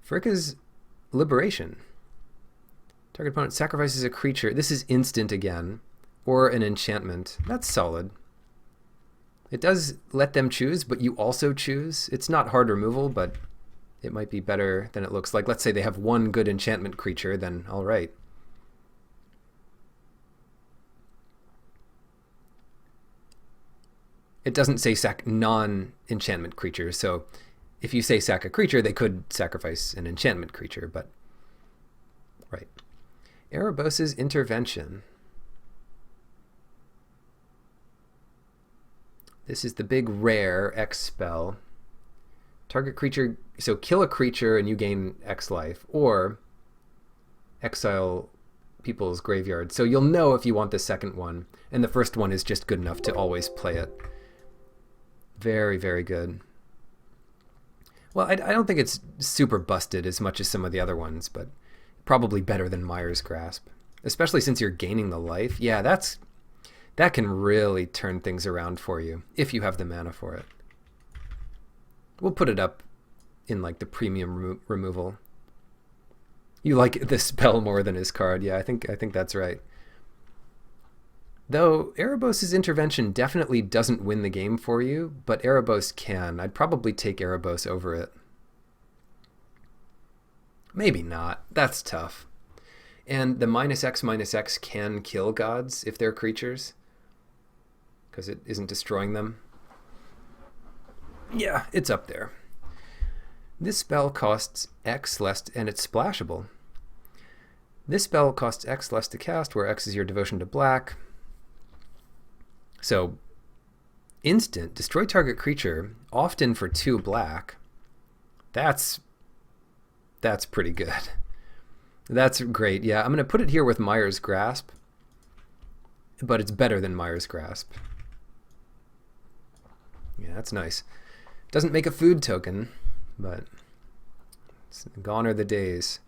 [SPEAKER 1] Fricka's Liberation. Target opponent sacrifices a creature. This is instant again, or an enchantment. That's solid. It does let them choose, but you also choose. It's not hard removal, but it might be better than it looks like. Let's say they have one good enchantment creature, then all right. It doesn't say sack non-enchantment creatures, so if you say sack a creature, they could sacrifice an enchantment creature, but right. Erebos' Intervention. This is the big rare X spell. Target creature, so kill a creature and you gain X life, or exile people's graveyard. So you'll know if you want the second one, and the first one is just good enough to always play it. Very, very good. Well, I don't think it's super busted as much as some of the other ones, but probably better than Mire's Grasp, especially since you're gaining the life. Yeah, that can really turn things around for you if you have the mana for it. We'll put it up in like the premium removal. You like this spell more than his card. Yeah, I think that's right. Though Erebos' Intervention definitely doesn't win the game for you, but Erebos can. I'd probably take Erebos over it. Maybe not. That's tough. And the -X can kill gods if they're creatures, because it isn't destroying them. Yeah, it's up there. This spell costs X less, and it's splashable. This spell costs X less to cast, where X is your devotion to black. So, instant, destroy target creature, often for 2 black. That's pretty good. That's great. Yeah, I'm going to put it here with Mire's Grasp, but it's better than Mire's Grasp. Yeah, that's nice. Doesn't make a food token, but gone are the days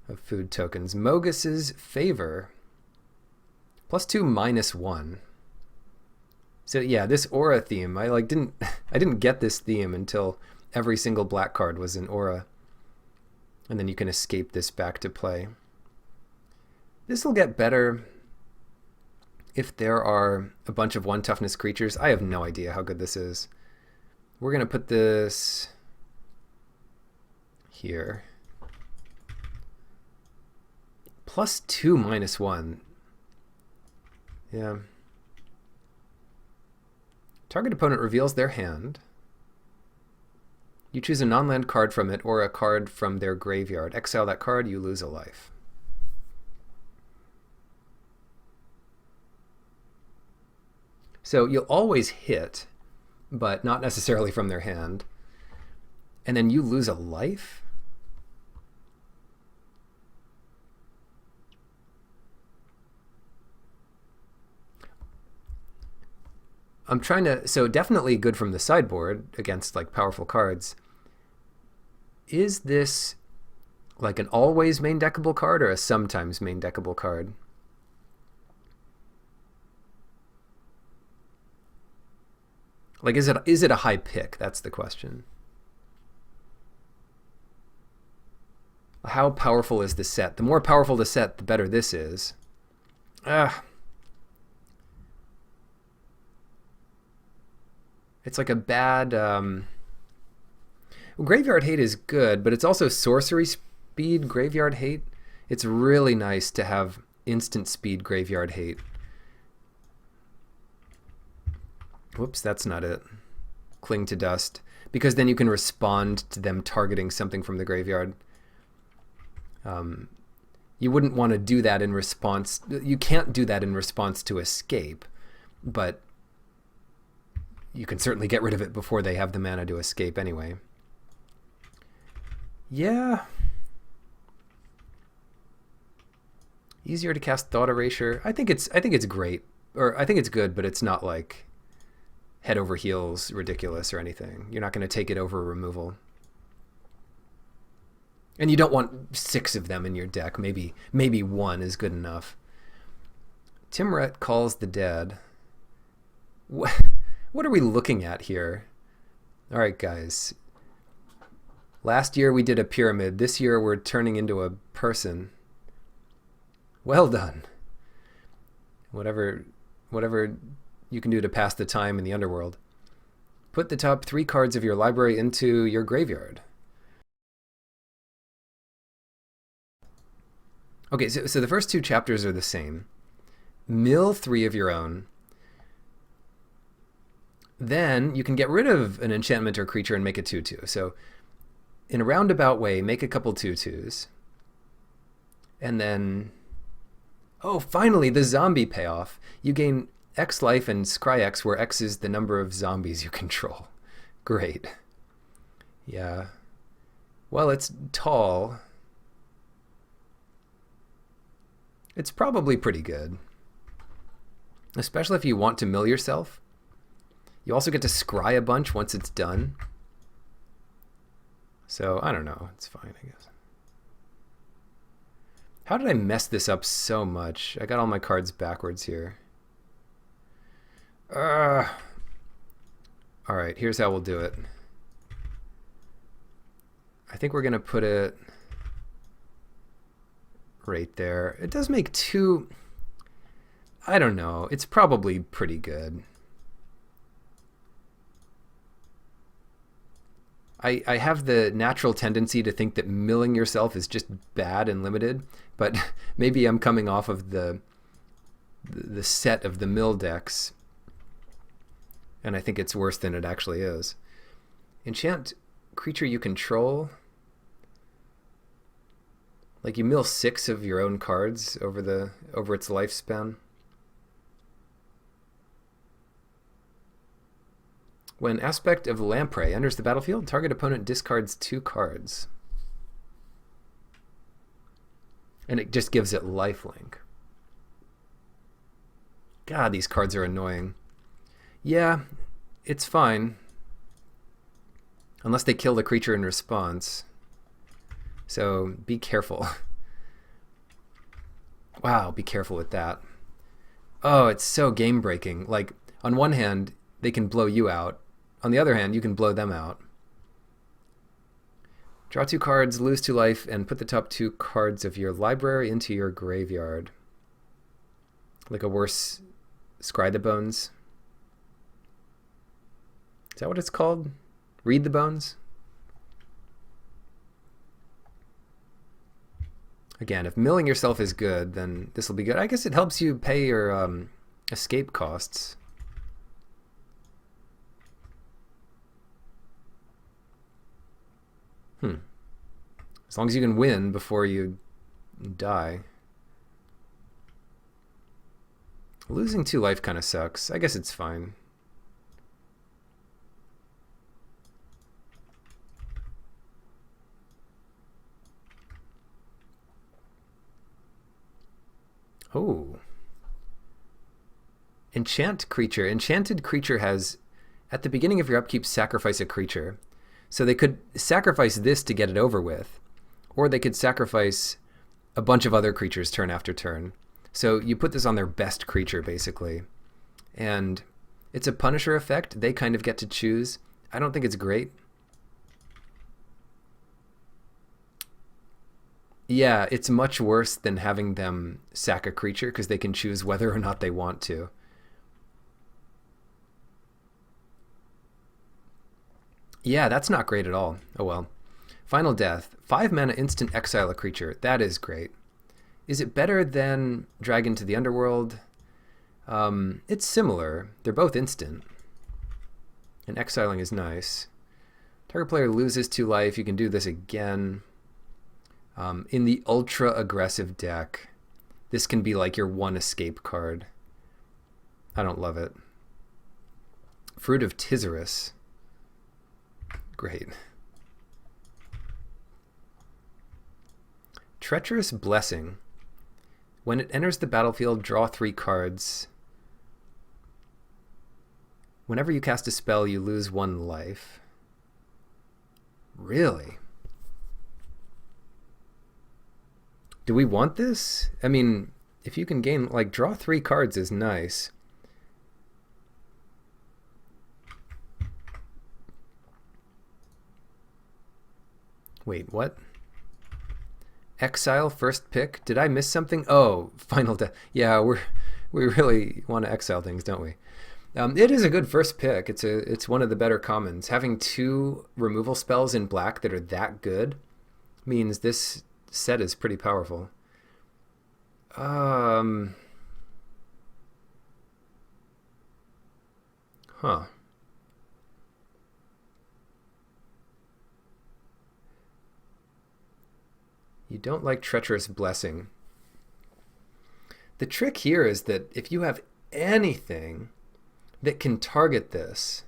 [SPEAKER 1] of food tokens. Mogus's Favor. +2, -1. So yeah, this aura theme, I didn't get this theme until every single black card was an aura. And then you can escape this back to play. This will get better if there are a bunch of 1 toughness creatures. I have no idea how good this is. We're going to put this here. +2, -1. Yeah. Target opponent reveals their hand. You choose a non-land card from it or a card from their graveyard. Exile that card, you lose a life. So you'll always hit, but not necessarily from their hand. And then you lose a life? I'm trying to, so definitely good from the sideboard against like powerful cards. Is this like an always main deckable card or a sometimes main deckable card? Like, is it a high pick? That's the question. How powerful is the set? The more powerful the set, the better this is. It's like a bad... Graveyard Hate is good, but it's also sorcery speed Graveyard Hate. It's really nice to have instant speed Graveyard Hate. Whoops, that's not it. Cling to Dust. Because then you can respond to them targeting something from the graveyard. You wouldn't want to do that in response... You can't do that in response to escape, but you can certainly get rid of it before they have the mana to escape anyway. Yeah. Easier to cast Thought Erasure. I think it's great. Or I think it's good, but it's not like head over heels ridiculous or anything. You're not going to take it over removal. And you don't want 6 of them in your deck. Maybe 1 is good enough. Timret Calls the Dead. What are we looking at here? All right, guys. Last year we did a pyramid. This year we're turning into a person. Well done. Whatever you can do to pass the time in the underworld. Put the top 3 cards of your library into your graveyard. Okay, so the first 2 chapters are the same. Mill 3 of your own. Then you can get rid of an enchantment or creature and make a 2/2. So in a roundabout way, make a couple 2/2s. And then, oh, finally, the zombie payoff. You gain X life and scry X, where X is the number of zombies you control. Great. Yeah. Well, it's tall. It's probably pretty good. Especially if you want to mill yourself. You also get to scry a bunch once it's done. So, I don't know. It's fine, I guess. How did I mess this up so much? I got all my cards backwards here. Alright, here's how we'll do it. I think we're going to put it right there. It does make 2... I don't know. It's probably pretty good. I have the natural tendency to think that milling yourself is just bad and limited, but maybe I'm coming off of the set of the mill decks, and I think it's worse than it actually is. Enchant creature you control. Like you mill 6 of your own cards over its lifespan. When Aspect of Lamprey enters the battlefield, target opponent discards 2 cards. And it just gives it lifelink. God, these cards are annoying. Yeah, it's fine. Unless they kill the creature in response. So be careful. Wow, be careful with that. Oh, it's so game breaking. Like, on one hand, they can blow you out. On the other hand, you can blow them out. Draw 2 cards, lose 2 life, and put the top 2 cards of your library into your graveyard. Like a worse Scry the Bones. Is that what it's called? Read the Bones? Again, if milling yourself is good, then this will be good. I guess it helps you pay your escape costs. As long as you can win before you die. Losing 2 life kind of sucks. I guess it's fine. Oh. Enchant creature. Enchanted creature has, at the beginning of your upkeep, sacrifice a creature. So they could sacrifice this to get it over with, or they could sacrifice a bunch of other creatures turn after turn. So you put this on their best creature, basically. And it's a Punisher effect. They kind of get to choose. I don't think it's great. Yeah, it's much worse than having them sack a creature because they can choose whether or not they want to. Yeah, that's not great at all. Oh well. Final Death. 5 mana instant exile a creature. That is great. Is it better than Dragon to the Underworld? It's similar. They're both instant. And exiling is nice. Target player loses 2 life. You can do this again. In the ultra aggressive deck, this can be like your 1 escape card. I don't love it. Fruit of Tizarus. Great. Treacherous Blessing. When it enters the battlefield, draw 3 cards. Whenever you cast a spell, you lose 1 life. Really? Do we want this? I mean, if you can gain, like, draw 3 cards is nice. Wait, what? Exile first pick? Did I miss something? Oh, Final Death. Yeah, we really want to exile things, don't we? It is a good first pick. It's one of the better commons. Having 2 removal spells in black that are that good means this set is pretty powerful. Huh. You don't like Treacherous Blessing. The trick here is that if you have anything that can target this,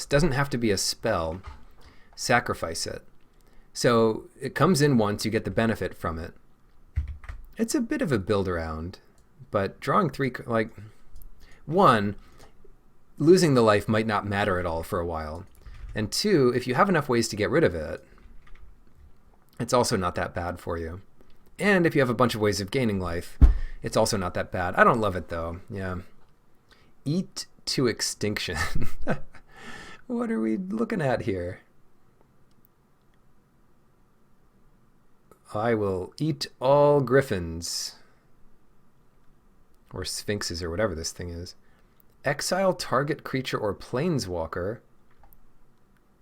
[SPEAKER 1] doesn't have to be a spell, sacrifice it. So it comes in once, you get the benefit from it. It's a bit of a build around, but drawing 3, like, 1, losing the life might not matter at all for a while. And 2, if you have enough ways to get rid of it, it's also not that bad for you. And if you have a bunch of ways of gaining life, it's also not that bad. I don't love it though. Yeah. Eat to Extinction. What are we looking at here? I will eat all griffins. Or sphinxes or whatever this thing is. Exile target creature or planeswalker.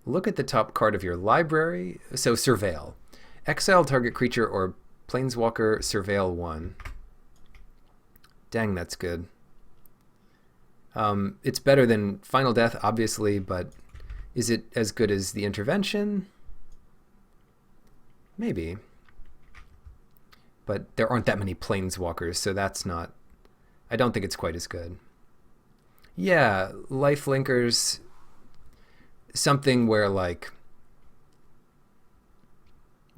[SPEAKER 1] Look at the top card of your library. So surveil. Exile target creature or planeswalker, surveil 1. Dang, that's good. It's better than Final Death, obviously, but is it as good as the Intervention? Maybe. But there aren't that many planeswalkers, so that's not... I don't think it's quite as good. Yeah, Lifelinker's something where, like,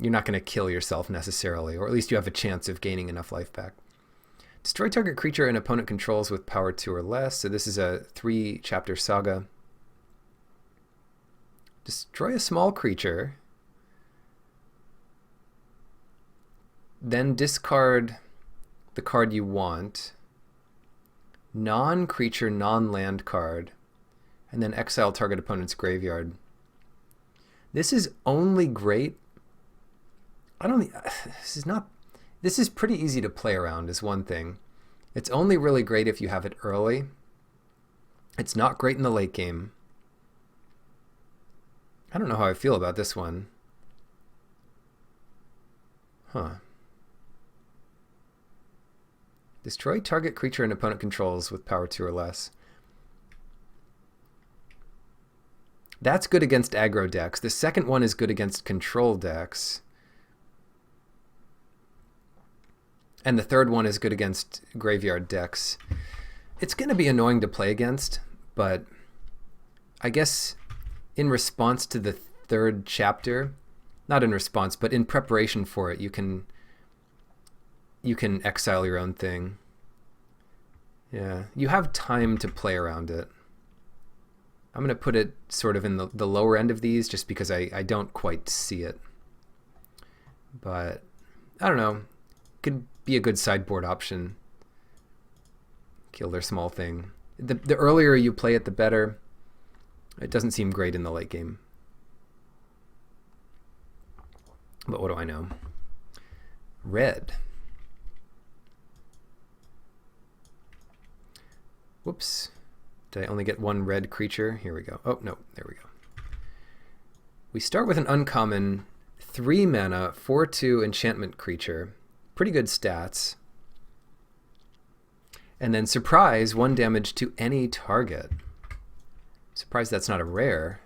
[SPEAKER 1] you're not going to kill yourself necessarily, or at least you have a chance of gaining enough life back. Destroy target creature an opponent controls with power 2 or less. So this is a 3-chapter saga. Destroy a small creature. Then discard the card you want. Non-creature, non-land card. And then exile target opponent's graveyard. This is only great. This is pretty easy to play around is one thing. It's only really great if you have it early. It's not great in the late game. I don't know how I feel about this one. Huh. Destroy target creature an opponent controls with power 2 or less. That's good against aggro decks. The second one is good against control decks. And the third one is good against graveyard decks. It's going to be annoying to play against, but I guess in response to the 3rd chapter, not in response, but in preparation for it, you can exile your own thing. Yeah, you have time to play around it. I'm going to put it sort of in the lower end of these just because I don't quite see it. But I don't know. Could be a good sideboard option. Kill their small thing. The earlier you play it, the better. It doesn't seem great in the late game. But what do I know? Red. Whoops. Did I only get one red creature? Here we go. Oh, no. There we go. We start with an uncommon 3 mana, 4/2 enchantment creature. Pretty good stats. And then surprise, 1 damage to any target. Surprised that's not a rare.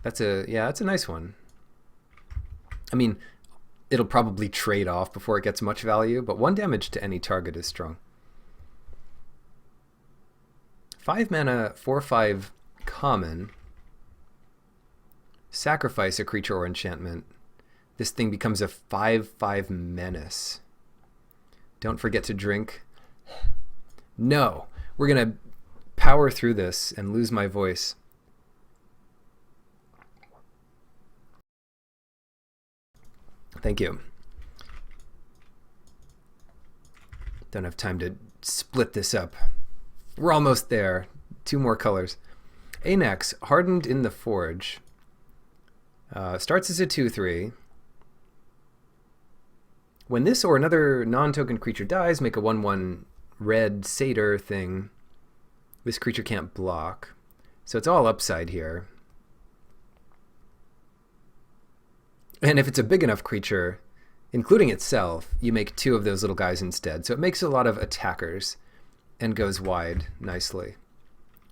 [SPEAKER 1] That's a nice one. I mean, it'll probably trade off before it gets much value, but 1 damage to any target is strong. 5 mana, 4/5 common. Sacrifice a creature or enchantment. This thing becomes a 5/5 menace. Don't forget to drink. No, we're going to power through this and lose my voice. Thank you. Don't have time to split this up. We're almost there. 2 more colors. Anax, Hardened in the Forge. Starts as a 2/3. When this or another non-token creature dies, make a 1/1 red satyr thing. This creature can't block. So it's all upside here. And if it's a big enough creature, including itself, you make 2 of those little guys instead. So it makes a lot of attackers and goes wide nicely.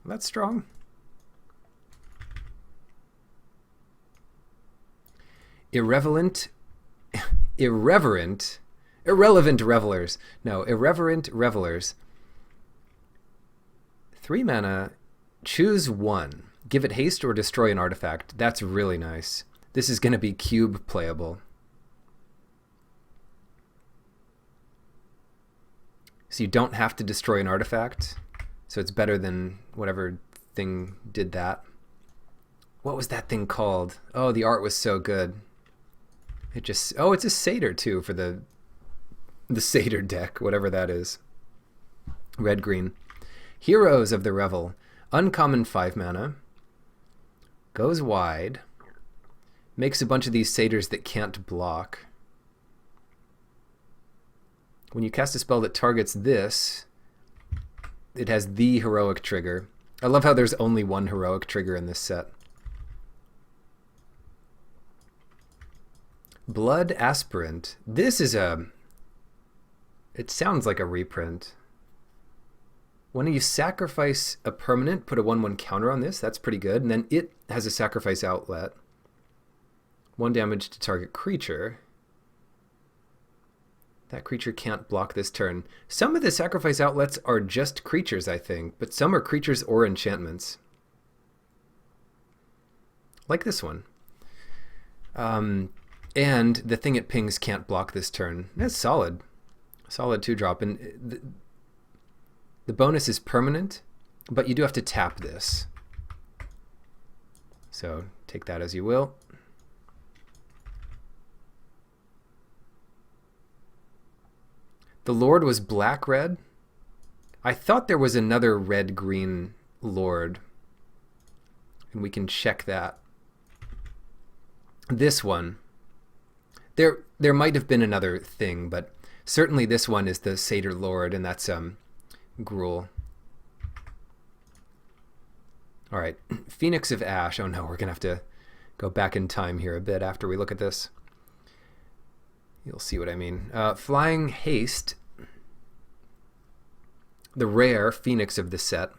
[SPEAKER 1] That's strong. Irrelevant revelers. No, irreverent revelers. 3 mana, choose 1. Give it haste or destroy an artifact. That's really nice. This is going to be cube playable. So you don't have to destroy an artifact. So it's better than whatever thing did that. What was that thing called? Oh, the art was so good. It just... Oh, it's a satyr too for the satyr deck, whatever that is. Red-green. Heroes of the Revel. Uncommon 5 mana. Goes wide. Makes a bunch of these satyrs that can't block. When you cast a spell that targets this, it has the heroic trigger. I love how there's only one heroic trigger in this set. Blood Aspirant. This is a... It sounds like a reprint. When you sacrifice a permanent, put a 1/1 counter on this. That's pretty good. And then it has a sacrifice outlet. 1 damage to target creature. That creature can't block this turn. Some of the sacrifice outlets are just creatures, I think, but some are creatures or enchantments. Like this one. And the thing it pings can't block this turn. That's solid. Solid 2-drop. And the bonus is permanent, but you do have to tap this. So take that as you will. The Lord was black-red. I thought there was another red-green Lord, and we can check that. This one. There might have been another thing, but certainly this one is the Satyr Lord, and that's Gruul. All right, Phoenix of Ash. Oh no, we're going to have to go back in time here a bit after we look at this. You'll see what I mean. Flying Haste. The rare Phoenix of the set.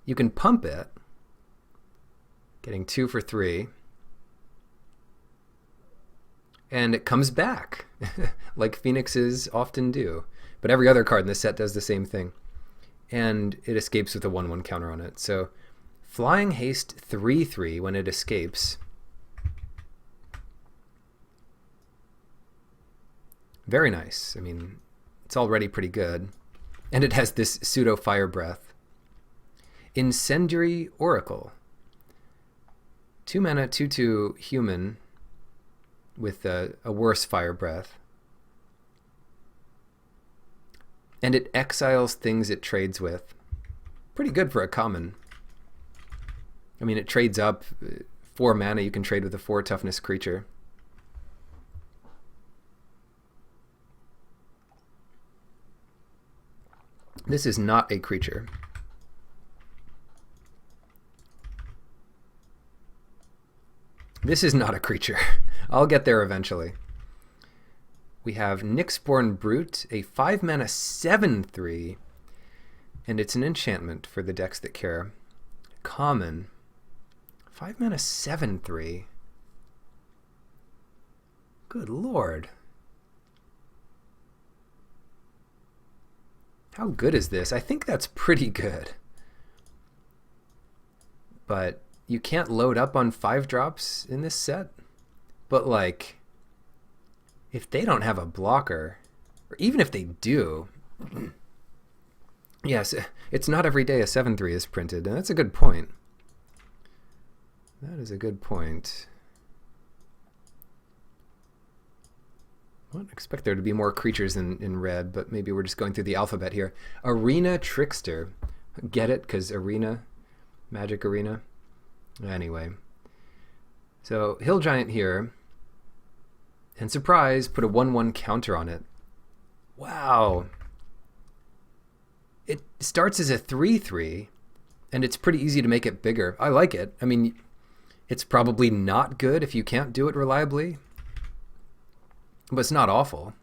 [SPEAKER 1] You can pump it. Getting 2 for 3. And it comes back, like Phoenixes often do. But every other card in this set does the same thing. And it escapes with a 1/1 counter on it. So Flying Haste 3/3 when it escapes. Very nice. I mean, it's already pretty good. And it has this pseudo Fire Breath. Incendiary Oracle. 2 mana, 2/2 human with a worse Fire Breath. And it exiles things it trades with. Pretty good for a common. I mean, it trades up 4 mana. You can trade with a 4 toughness creature. This is not a creature. This is not a creature. I'll get there eventually. We have Nyxborn Brute, a 5-mana 7/3, and it's an enchantment for the decks that care. Common. 5-mana 7/3. Good lord. How good is this? I think that's pretty good. But you can't load up on 5-drops in this set. But like, if they don't have a blocker, or even if they do, yes, it's not every day a 7/3 is printed, and that's a good point. That is a good point. I wouldn't expect there to be more creatures in red, but maybe we're just going through the alphabet here. Arena Trickster. Get it? Because Arena, Magic Arena. Anyway. So, Hill Giant here. And surprise, put a 1/1 counter on it. Wow. It starts as a 3/3, and it's pretty easy to make it bigger. I like it. I mean, it's probably not good if you can't do it reliably, but it's not awful.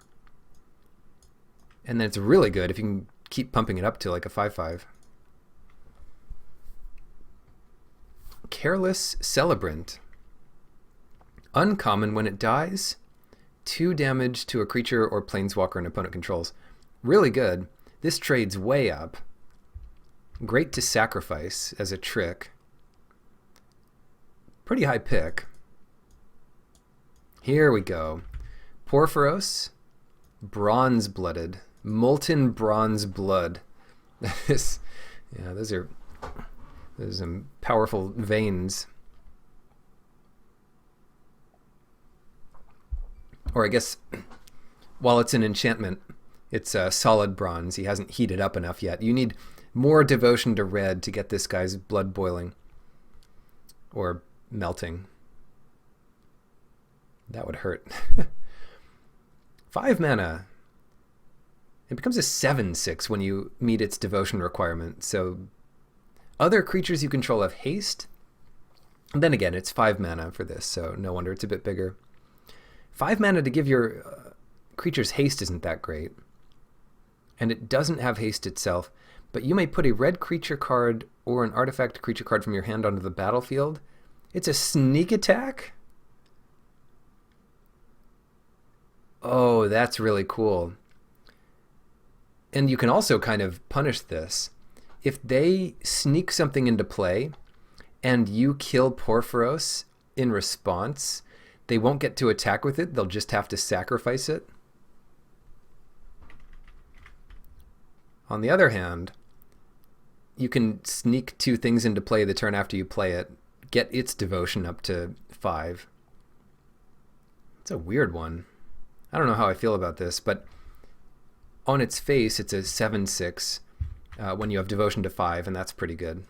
[SPEAKER 1] And then it's really good if you can keep pumping it up to like a 5/5. Careless Celebrant. Uncommon when it dies. 2 damage to a creature or planeswalker an opponent controls. Really good. This trades way up. Great to sacrifice as a trick. Pretty high pick. Here we go. Porphyros, Bronze-blooded, Molten Bronze Blood. Yeah, those are some powerful veins. Or I guess, while it's an enchantment, it's solid bronze. He hasn't heated up enough yet. You need more devotion to red to get this guy's blood boiling. Or melting. That would hurt. 5 mana. It becomes a 7/6 when you meet its devotion requirement. So other creatures you control have haste. And then again, it's 5 mana for this, so no wonder it's a bit bigger. 5 mana to give your creatures haste isn't that great. And it doesn't have haste itself, but you may put a red creature card or an artifact creature card from your hand onto the battlefield. It's a sneak attack? Oh, that's really cool. And you can also kind of punish this. If they sneak something into play and you kill Porphyros in response, they won't get to attack with it. They'll just have to sacrifice it. On the other hand, you can sneak 2 things into play the turn after you play it, get its devotion up to 5. It's a weird one. I don't know how I feel about this, but on its face, it's a 7/6 when you have devotion to 5, and that's pretty good.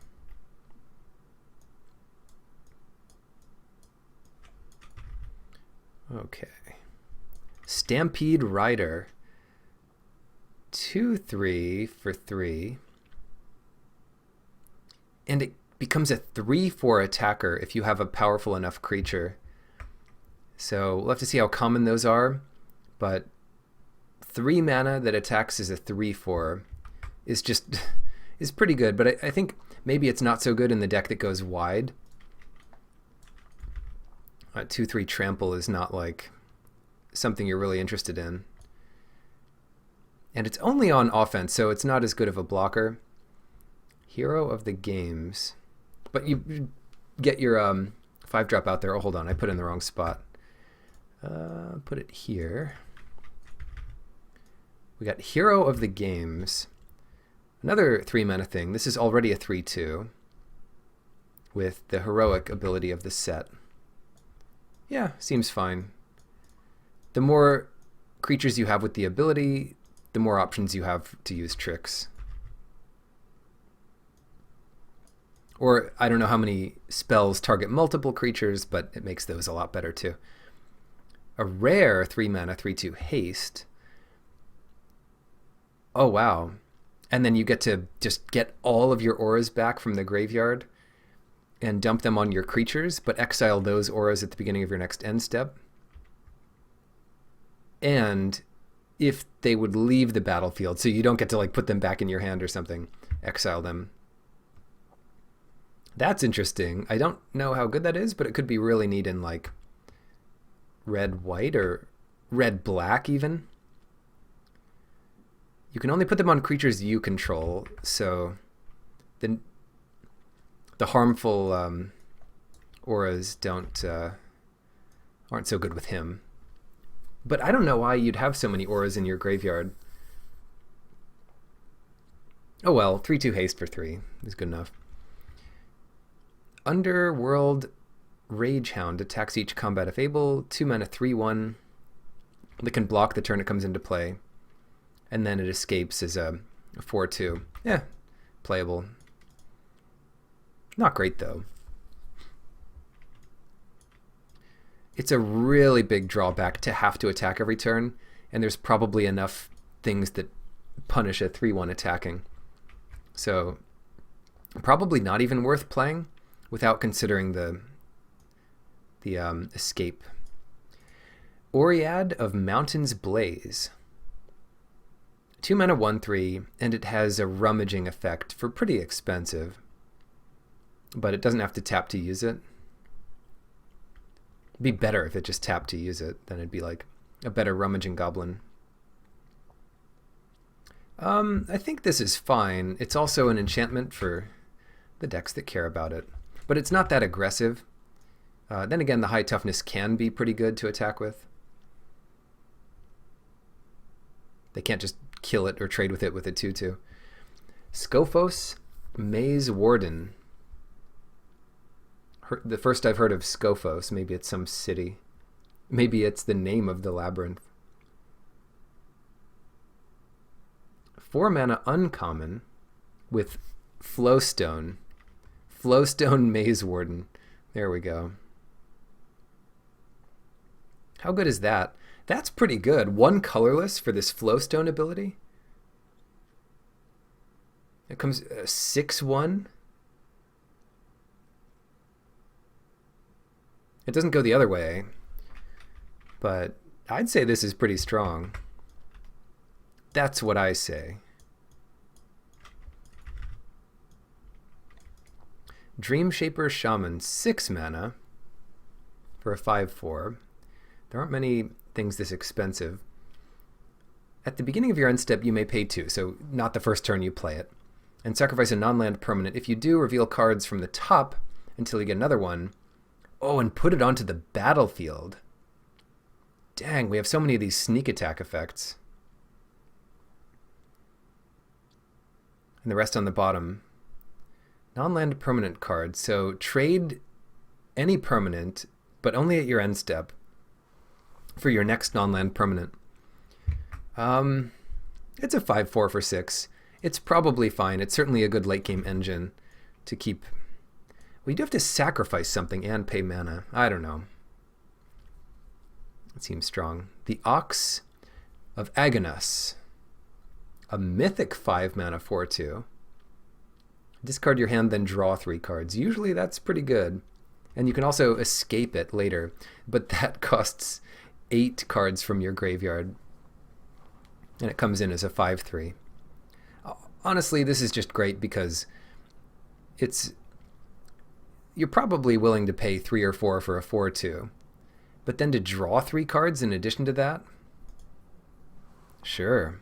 [SPEAKER 1] Okay. Stampede Rider. 2/3 for 3. And it becomes a 3/4 attacker if you have a powerful enough creature. So we'll have to see how common those are. But 3 mana that attacks as a 3/4 is pretty good. But I think maybe it's not so good in the deck that goes wide. 2/3 trample is not like something you're really interested in. And it's only on offense, so it's not as good of a blocker. Hero of the Games. But you get your 5-drop out there. Oh, hold on, I put it in the wrong spot. Put it here. We got Hero of the Games. Another 3 mana thing. This is already a 3/2 with the heroic ability of the set. Yeah, seems fine. The more creatures you have with the ability, the more options you have to use tricks. Or I don't know how many spells target multiple creatures, but it makes those a lot better too. A rare 3 mana 3/2 haste. Oh wow. and then you get to just get all of your auras back from the graveyard and dump them on your creatures, but exile those auras at the beginning of your next end step. And if they would leave the battlefield, so you don't get to like put them back in your hand or something, exile them. That's interesting. I don't know how good that is, but it could be really neat in like red-white or red-black even. You can only put them on creatures you control, so the harmful auras aren't so good with him. But I don't know why you'd have so many auras in your graveyard. Oh well, 3/2 haste for 3 is good enough. Underworld Ragehound attacks each combat if able. 2 mana, 3/1. That can block the turn it comes into play. And then it escapes as a 4/2. Yeah, playable. Not great though. It's a really big drawback to have to attack every turn, and there's probably enough things that punish a 3/1 attacking. So probably not even worth playing without considering the escape. Oread of Mountain's Blaze. 2 mana, 1/3, and it has a rummaging effect for pretty expensive, but it doesn't have to tap to use it. It'd be better if it just tapped to use it. Then it'd be like a better rummaging goblin. I think this is fine. It's also an enchantment for the decks that care about it, but it's not that aggressive. Then again, the high toughness can be pretty good to attack with. They can't just kill it or trade with it with a 2/2. Skophos Maze Warden. The first I've heard of Skophos. Maybe it's some city. Maybe it's the name of the labyrinth. 4 mana uncommon with Flowstone. Flowstone Maze Warden. There we go. How good is that? That's pretty good. 1 colorless for this Flowstone ability. It comes 6/1. It doesn't go the other way, but I'd say this is pretty strong. That's what I say. Dreamshaper Shaman, 6 mana for a 5/4. There aren't many things this expensive. At the beginning of your end step, you may pay 2, so not the first turn you play it, and sacrifice a non-land permanent. If you do, reveal cards from the top until you get another one. Oh, and put it onto the battlefield. Dang, we have so many of these sneak attack effects. And the rest on the bottom. Non-land permanent card. So trade any permanent, but only at your end step, for your next non-land permanent. It's a 5/4 for 6. It's probably fine. It's certainly a good late game engine to keep. We do have to sacrifice something and pay mana. I don't know. It seems strong. The Ox of Agonas. A mythic 5 mana 4/2. Discard your hand, then draw 3 cards. Usually that's pretty good. And you can also escape it later, but that costs 8 cards from your graveyard. And it comes in as a 5/3. Honestly, this is just great because you're probably willing to pay 3 or 4 for a 4/2. But then to draw 3 cards in addition to that? Sure.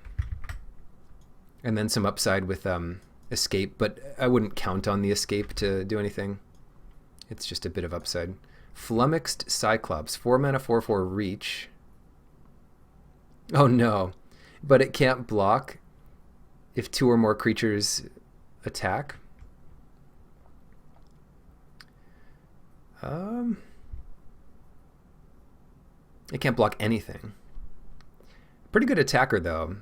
[SPEAKER 1] And then some upside with escape, but I wouldn't count on the escape to do anything. It's just a bit of upside. Flummoxed Cyclops, 4 mana 4/4 reach. Oh no, but it can't block if 2 or more creatures attack. It can't block anything. Pretty good attacker though.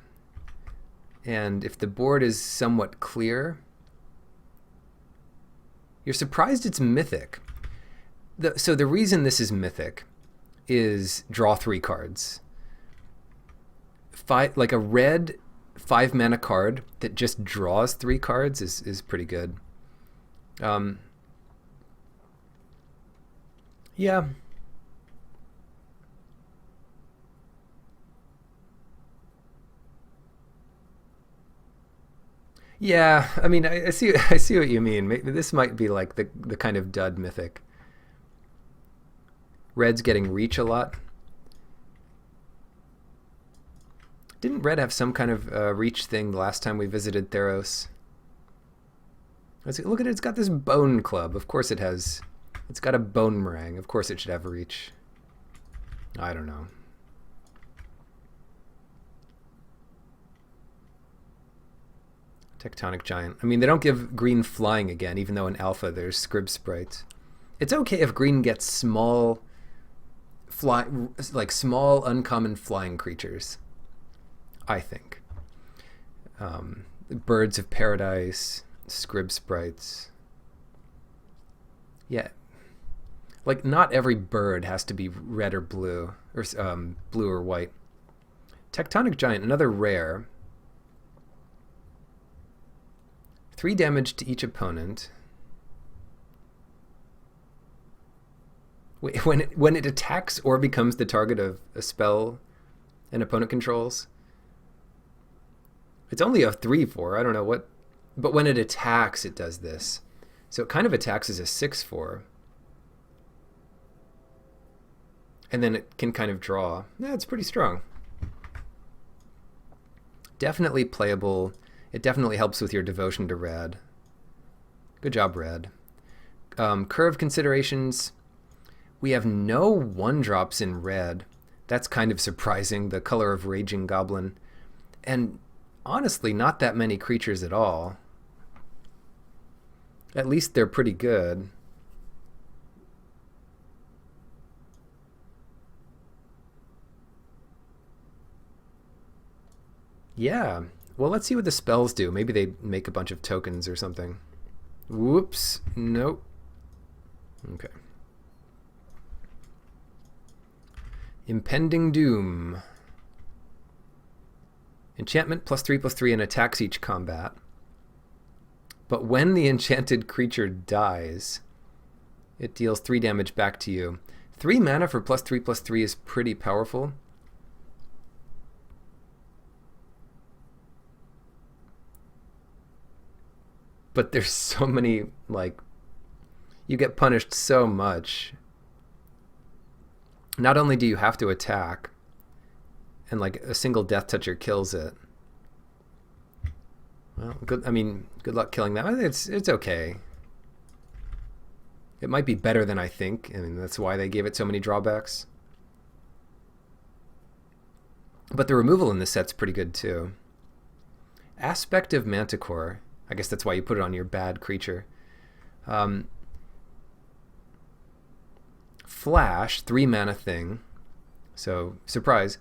[SPEAKER 1] And if the board is somewhat clear, you're surprised it's mythic. So the reason this is mythic is draw 3 cards. Like a red 5 mana card that just draws 3 cards is pretty good. Yeah. Yeah, I mean, I see I see what you mean. Maybe this might be like the kind of dud mythic. Red's getting reach a lot. Didn't Red have some kind of reach thing the last time we visited Theros? Look at it, it's got this bone club. Of course it has. It's got a bone meringue. Of course it should have reach. I don't know. Tectonic Giant. I mean, they don't give green flying again, even though in alpha there's Scrib Sprites. It's okay if green gets small, small uncommon flying creatures, I think. Birds of Paradise, Scrib Sprites. Yeah. Like, not every bird has to be red or blue, or blue or white. Tectonic Giant, another rare. 3 damage to each opponent. When it attacks or becomes the target of a spell an opponent controls. It's only a 3/4. I don't know what, but when it attacks, it does this. So it kind of attacks as a 6/4, and then it can kind of draw. Yeah, it's pretty strong. Definitely playable. It definitely helps with your devotion to red. Good job, red. Curve considerations. We have no 1-drops in red. That's kind of surprising. The color of Raging Goblin. And honestly, not that many creatures at all. At least they're pretty good. Yeah. Well, let's see what the spells do. Maybe they make a bunch of tokens or something. Whoops. Nope. Okay. Impending Doom. Enchantment +3/+3 and attacks each combat. But when the enchanted creature dies, it deals 3 damage back to you. 3 mana for +3/+3 is pretty powerful. But there's so many, like, you get punished so much. Not only do you have to attack, and like a single Death Toucher kills it. Well, good. I mean, good luck killing that. It's okay. It might be better than I think. I mean, that's why they gave it so many drawbacks. But the removal in this set's pretty good too. Aspect of Manticore. I guess that's why you put it on your bad creature. Flash, 3 mana thing. So, surprise.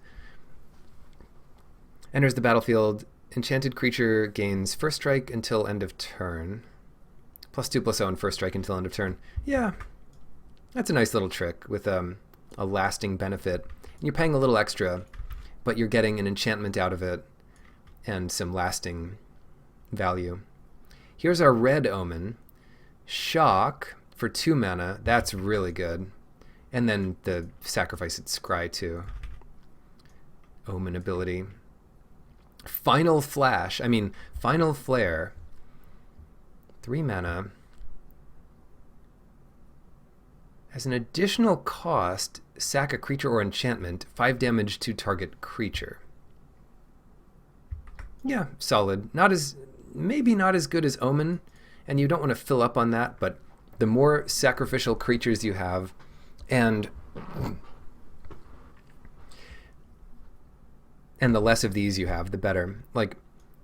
[SPEAKER 1] Enters the battlefield. Enchanted creature gains first strike until end of turn. +2/+0 and first strike until end of turn. Yeah, that's a nice little trick with a lasting benefit. And you're paying a little extra, but you're getting an enchantment out of it and some lasting value. Here's our red omen. Shock for 2 mana. That's really good. And then the sacrifice at Scry too. Omen ability. Final Flash. I mean, Final Flare. 3 mana. As an additional cost, sack a creature or enchantment. 5 damage to target creature. Yeah, solid. Maybe not as good as Omen, and you don't want to fill up on that, but the more sacrificial creatures you have, and the less of these you have, the better. Like,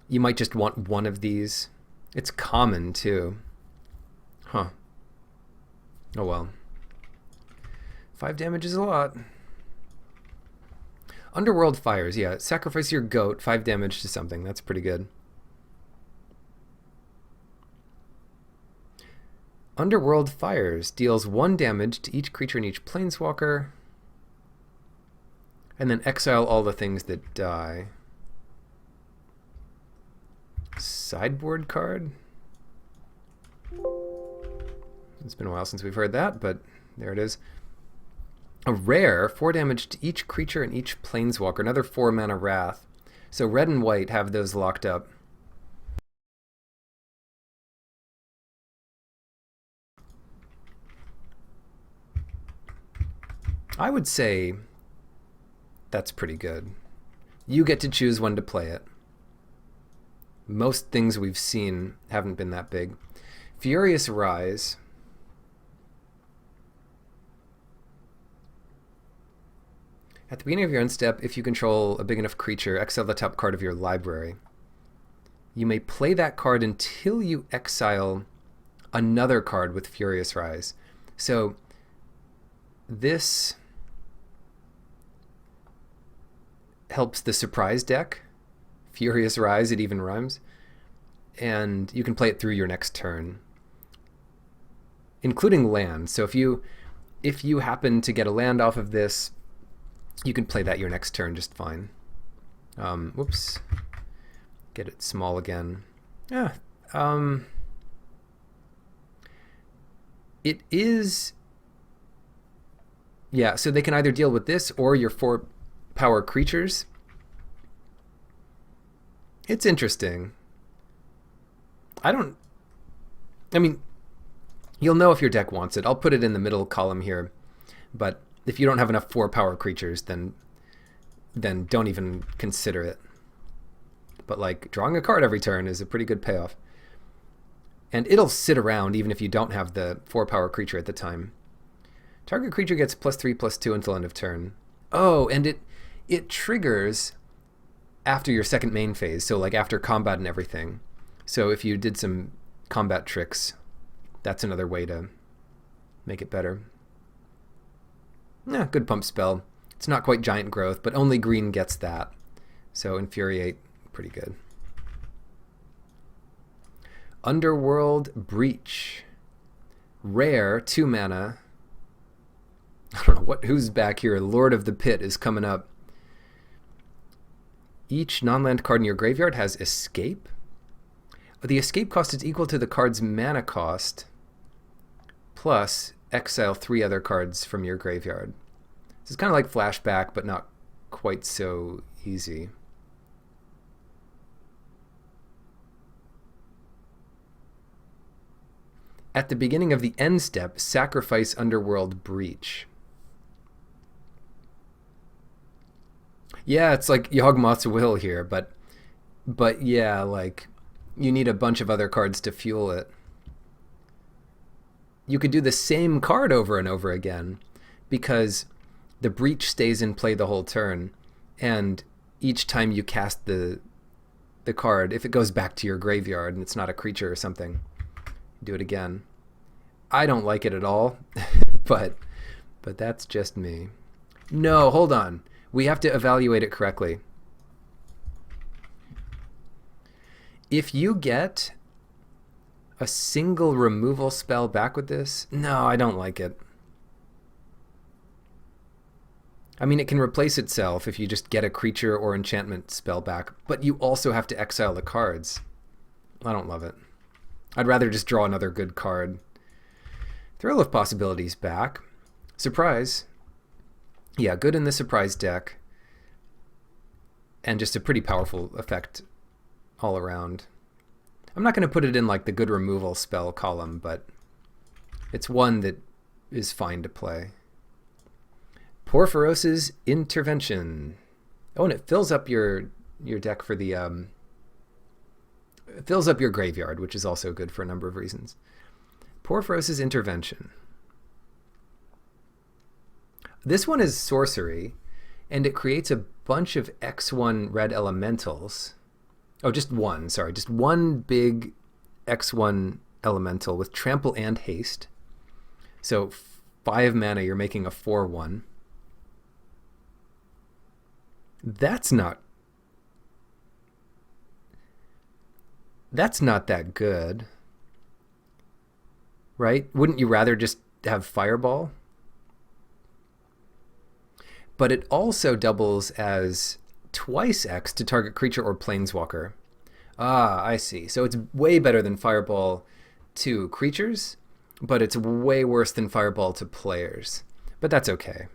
[SPEAKER 1] you might just want one of these. It's common, too. Huh. Oh, well. 5 damage is a lot. Underworld Fires, yeah. Sacrifice your goat, 5 damage to something. That's pretty good. Underworld Fires deals 1 damage to each creature and each planeswalker. And then exile all the things that die. Sideboard card. It's been a while since we've heard that, but there it is. A rare, 4 damage to each creature and each planeswalker. Another 4 mana Wrath. So red and white have those locked up. I would say that's pretty good. You get to choose when to play it. Most things we've seen haven't been that big. Furious Rise. At the beginning of your end step, if you control a big enough creature, exile the top card of your library. You may play that card until you exile another card with Furious Rise. So this helps the surprise deck. Furious Rise, it even rhymes. And you can play it through your next turn, including land. So if you happen to get a land off of this, you can play that your next turn just fine. Whoops. Get it small again. Yeah. It is... Yeah, so they can either deal with this or your 4 power creatures. It's interesting. I mean, you'll know if your deck wants it. I'll put it in the middle column here. But if you don't have enough 4 power creatures, then don't even consider it. But like drawing a card every turn is a pretty good payoff. And it'll sit around even if you don't have the 4 power creature at the time. Target creature gets +3/+2 until end of turn. Oh, and it triggers after your second main phase, so like after combat and everything. So if you did some combat tricks, that's another way to make it better. Yeah, good pump spell. It's not quite giant growth, but only green gets that. So Infuriate, pretty good. Underworld Breach. Rare, 2 mana. I don't know who's back here. Lord of the Pit is coming up. Each non-land card in your graveyard has escape. The escape cost is equal to the card's mana cost plus exile 3 other cards from your graveyard. This is kind of like Flashback, but not quite so easy. At the beginning of the end step, sacrifice Underworld Breach. Yeah, it's like Yawgmoth's Will here, but yeah, like you need a bunch of other cards to fuel it. You could do the same card over and over again because the breach stays in play the whole turn, and each time you cast the card, if it goes back to your graveyard and it's not a creature or something, do it again. I don't like it at all, but that's just me. No, hold on. We have to evaluate it correctly. If you get a single removal spell back with this, no, I don't like it. I mean, it can replace itself if you just get a creature or enchantment spell back, but you also have to exile the cards. I don't love it. I'd rather just draw another good card. Thrill of Possibilities back. Surprise. Yeah, good in the surprise deck. And just a pretty powerful effect all around. I'm not going to put it in like the good removal spell column, but it's one that is fine to play. Porphyros's Intervention. Oh, and it fills up your deck for the... it fills up your graveyard, which is also good for a number of reasons. Porphyros's Intervention. This one is sorcery, and it creates a bunch of X1 red elementals. Oh, just one, sorry. Just one big X1 elemental with trample and haste. So 5 mana, you're making a 4/1. That's not that good. Right? Wouldn't you rather just have Fireball? But it also doubles as twice X to target creature or planeswalker. Ah, I see. So it's way better than Fireball to creatures, but it's way worse than Fireball to players. But that's okay.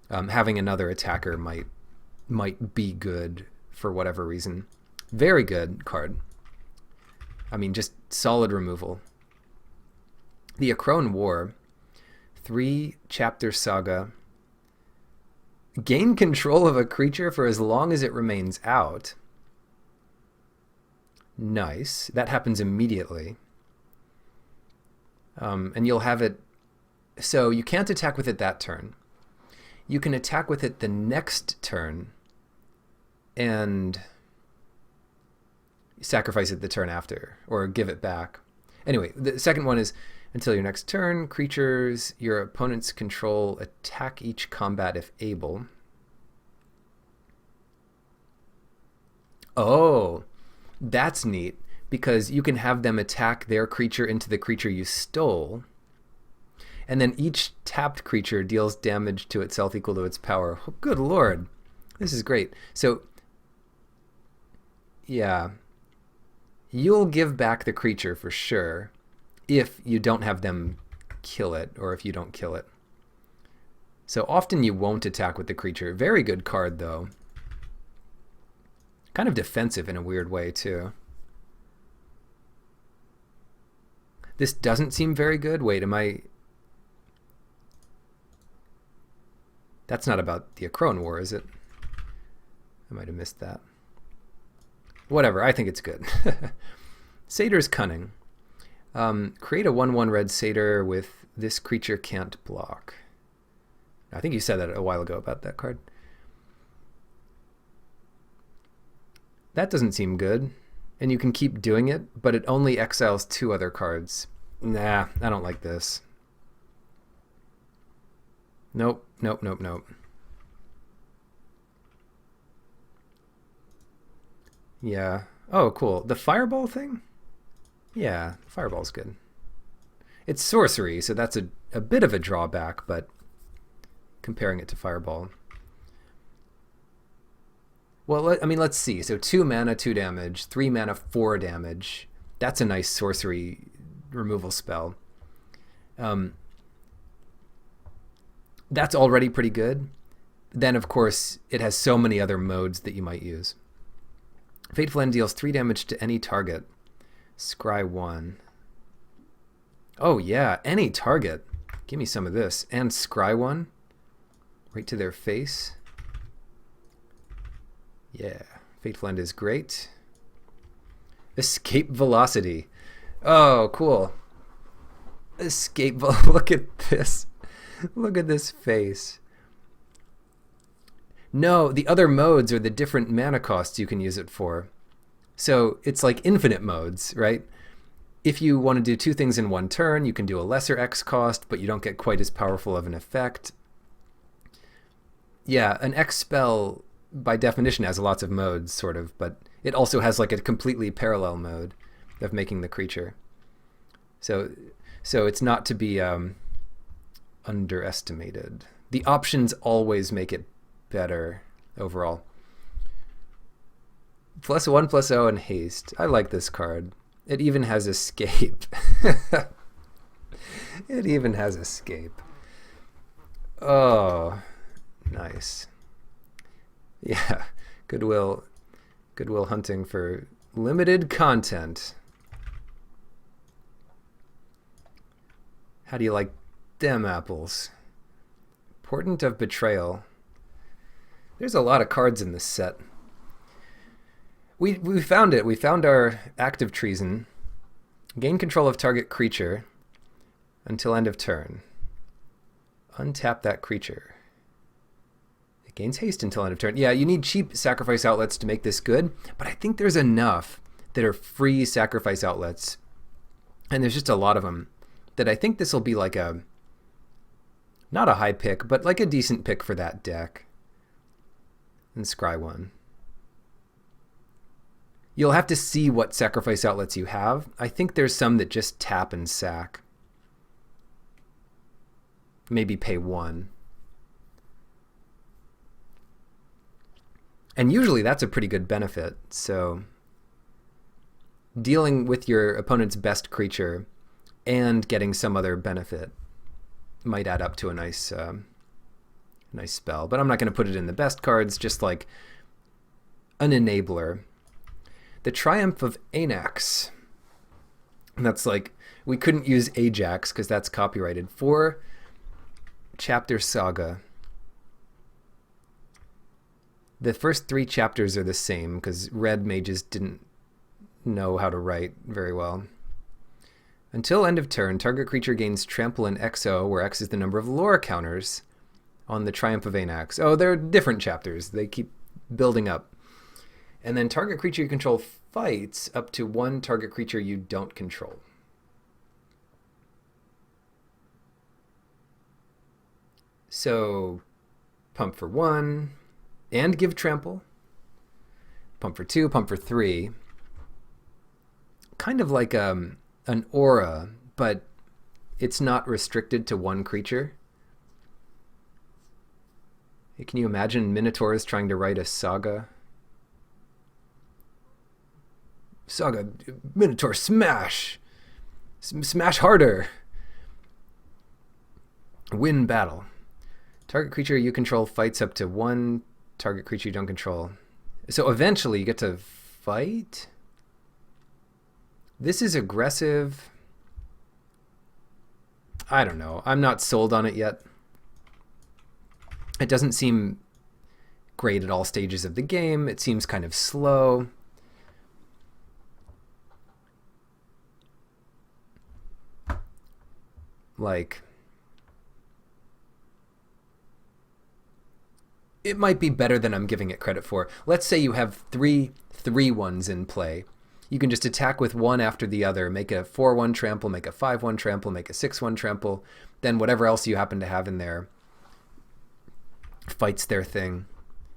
[SPEAKER 1] Having another attacker might be good for whatever reason. Very good card. I mean, just solid removal. The Acrone War, 3-chapter saga. Gain control of a creature for as long as it remains out. Nice. That happens immediately. And you'll have it... So you can't attack with it that turn. You can attack with it the next turn and sacrifice it the turn after, or give it back. Anyway, the second one is, until your next turn, creatures your opponents control attack each combat if able. Oh, that's neat, because you can have them attack their creature into the creature you stole, and then each tapped creature deals damage to itself equal to its power. Oh, good lord. This is great. So, yeah. You'll give back the creature for sure if you don't have them kill it, or if you don't kill it. So often you won't attack with the creature. Very good card, though. Kind of defensive in a weird way, too. This doesn't seem very good. Wait, am I... That's not about the Acrone War, is it? I might have missed that. Whatever, I think it's good. Satyr's Cunning. Create a 1/1 red satyr with this creature can't block. I think you said that a while ago about that card. That doesn't seem good. And you can keep doing it, but it only exiles 2 other cards. Nah, I don't like this. Nope, nope, nope, nope. Yeah. Oh, cool. The Fireball thing? Yeah, Fireball's good. It's sorcery, so that's a bit of a drawback, but comparing it to Fireball. Well, I mean, let's see. So 2 mana, 2 damage, 3 mana, 4 damage. That's a nice sorcery removal spell. That's already pretty good. Then, of course, it has so many other modes that you might use. Fateful End deals 3 damage to any target. Scry 1. Oh, yeah, any target. Give me some of this. And Scry 1. Right to their face. Yeah, Fateful End is great. Escape Velocity. Oh, cool. Escape. Look at this. Look at this face. No, the other modes are the different mana costs you can use it for. So it's like infinite modes, right? If you want to do 2 things in 1 turn, you can do a lesser X cost, but you don't get quite as powerful of an effect. Yeah, an X spell by definition has lots of modes, sort of, but it also has like a completely parallel mode of making the creature. So it's not to be underestimated. The options always make it better overall. +1/+0 and haste. I like this card. It even has escape. It even has escape. Oh, nice. Yeah, Goodwill hunting for limited content. How do you like them apples? Portent of Betrayal. There's a lot of cards in this set. We found it. We found our active treason. Gain control of target creature until end of turn. Untap that creature. It gains haste until end of turn. Yeah, you need cheap sacrifice outlets to make this good, but I think there's enough that are free sacrifice outlets, and there's just a lot of them, that I think this will be like a, not a high pick, but like a decent pick for that deck. And Scry 1. You'll have to see what sacrifice outlets you have. I think there's some that just tap and sack. Maybe pay 1. And usually that's a pretty good benefit, so dealing with your opponent's best creature and getting some other benefit might add up to a nice spell. But I'm not going to put it in the best cards, just like an enabler. The Triumph of Anax. That's like, we couldn't use Ajax because that's copyrighted. 4-chapter saga. The first 3 chapters are the same because red mages didn't know how to write very well. Until end of turn, target creature gains trample and XO, where X is the number of lore counters on the Triumph of Anax. Oh, they're different chapters. They keep building up. And then target creature you control fights up to 1 target creature you don't control. So pump for 1 and give trample. Pump for 2, pump for 3. Kind of like an aura, but it's not restricted to 1 creature. Can you imagine Minotaurs trying to write a saga? Saga, Minotaur, smash! Smash harder! Win battle. Target creature you control fights up to 1 target creature you don't control. So eventually you get to fight? This is aggressive. I don't know. I'm not sold on it yet. It doesn't seem great at all stages of the game. It seems kind of slow. Like, it might be better than I'm giving it credit for. Let's say you have 3 3/1s in play. You can just attack with one after the other, make a 4/1 trample, make a 5/1 trample, make a 6/1 trample, then whatever else you happen to have in there fights their thing.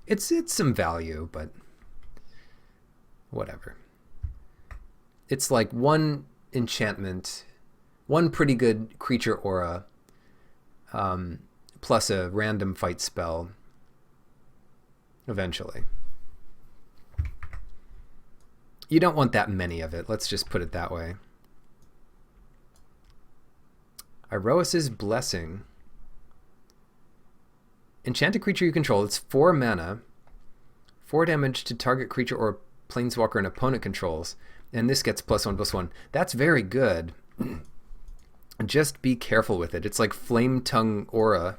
[SPEAKER 1] It's some value, but whatever. It's like 1 enchantment, 1 pretty good creature aura, plus a random fight spell eventually. You don't want that many of it. Let's just put it that way. Iroas's Blessing. Enchanted creature you control. It's 4 mana, 4 damage to target creature or planeswalker an opponent controls, and this gets +1/+1. That's very good. Just be careful with it. It's like Flame Tongue Aura,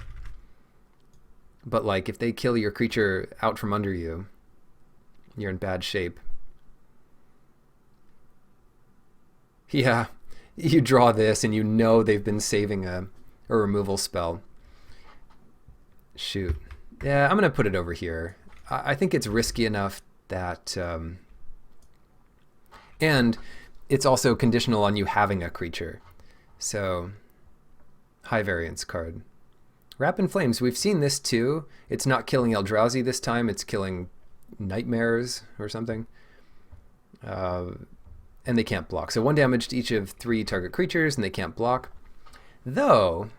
[SPEAKER 1] but like if they kill your creature out from under you, you're in bad shape. Yeah, you draw this and you know they've been saving a removal spell. Shoot. Yeah, I'm going to put it over here. I think it's risky enough that... and it's also conditional on you having a creature. So, high variance card. Wrap in Flames. We've seen this too. It's not killing Eldrazi this time. It's killing Nightmares or something. And they can't block. So 1 damage to each of 3 target creatures, and they can't block. Though,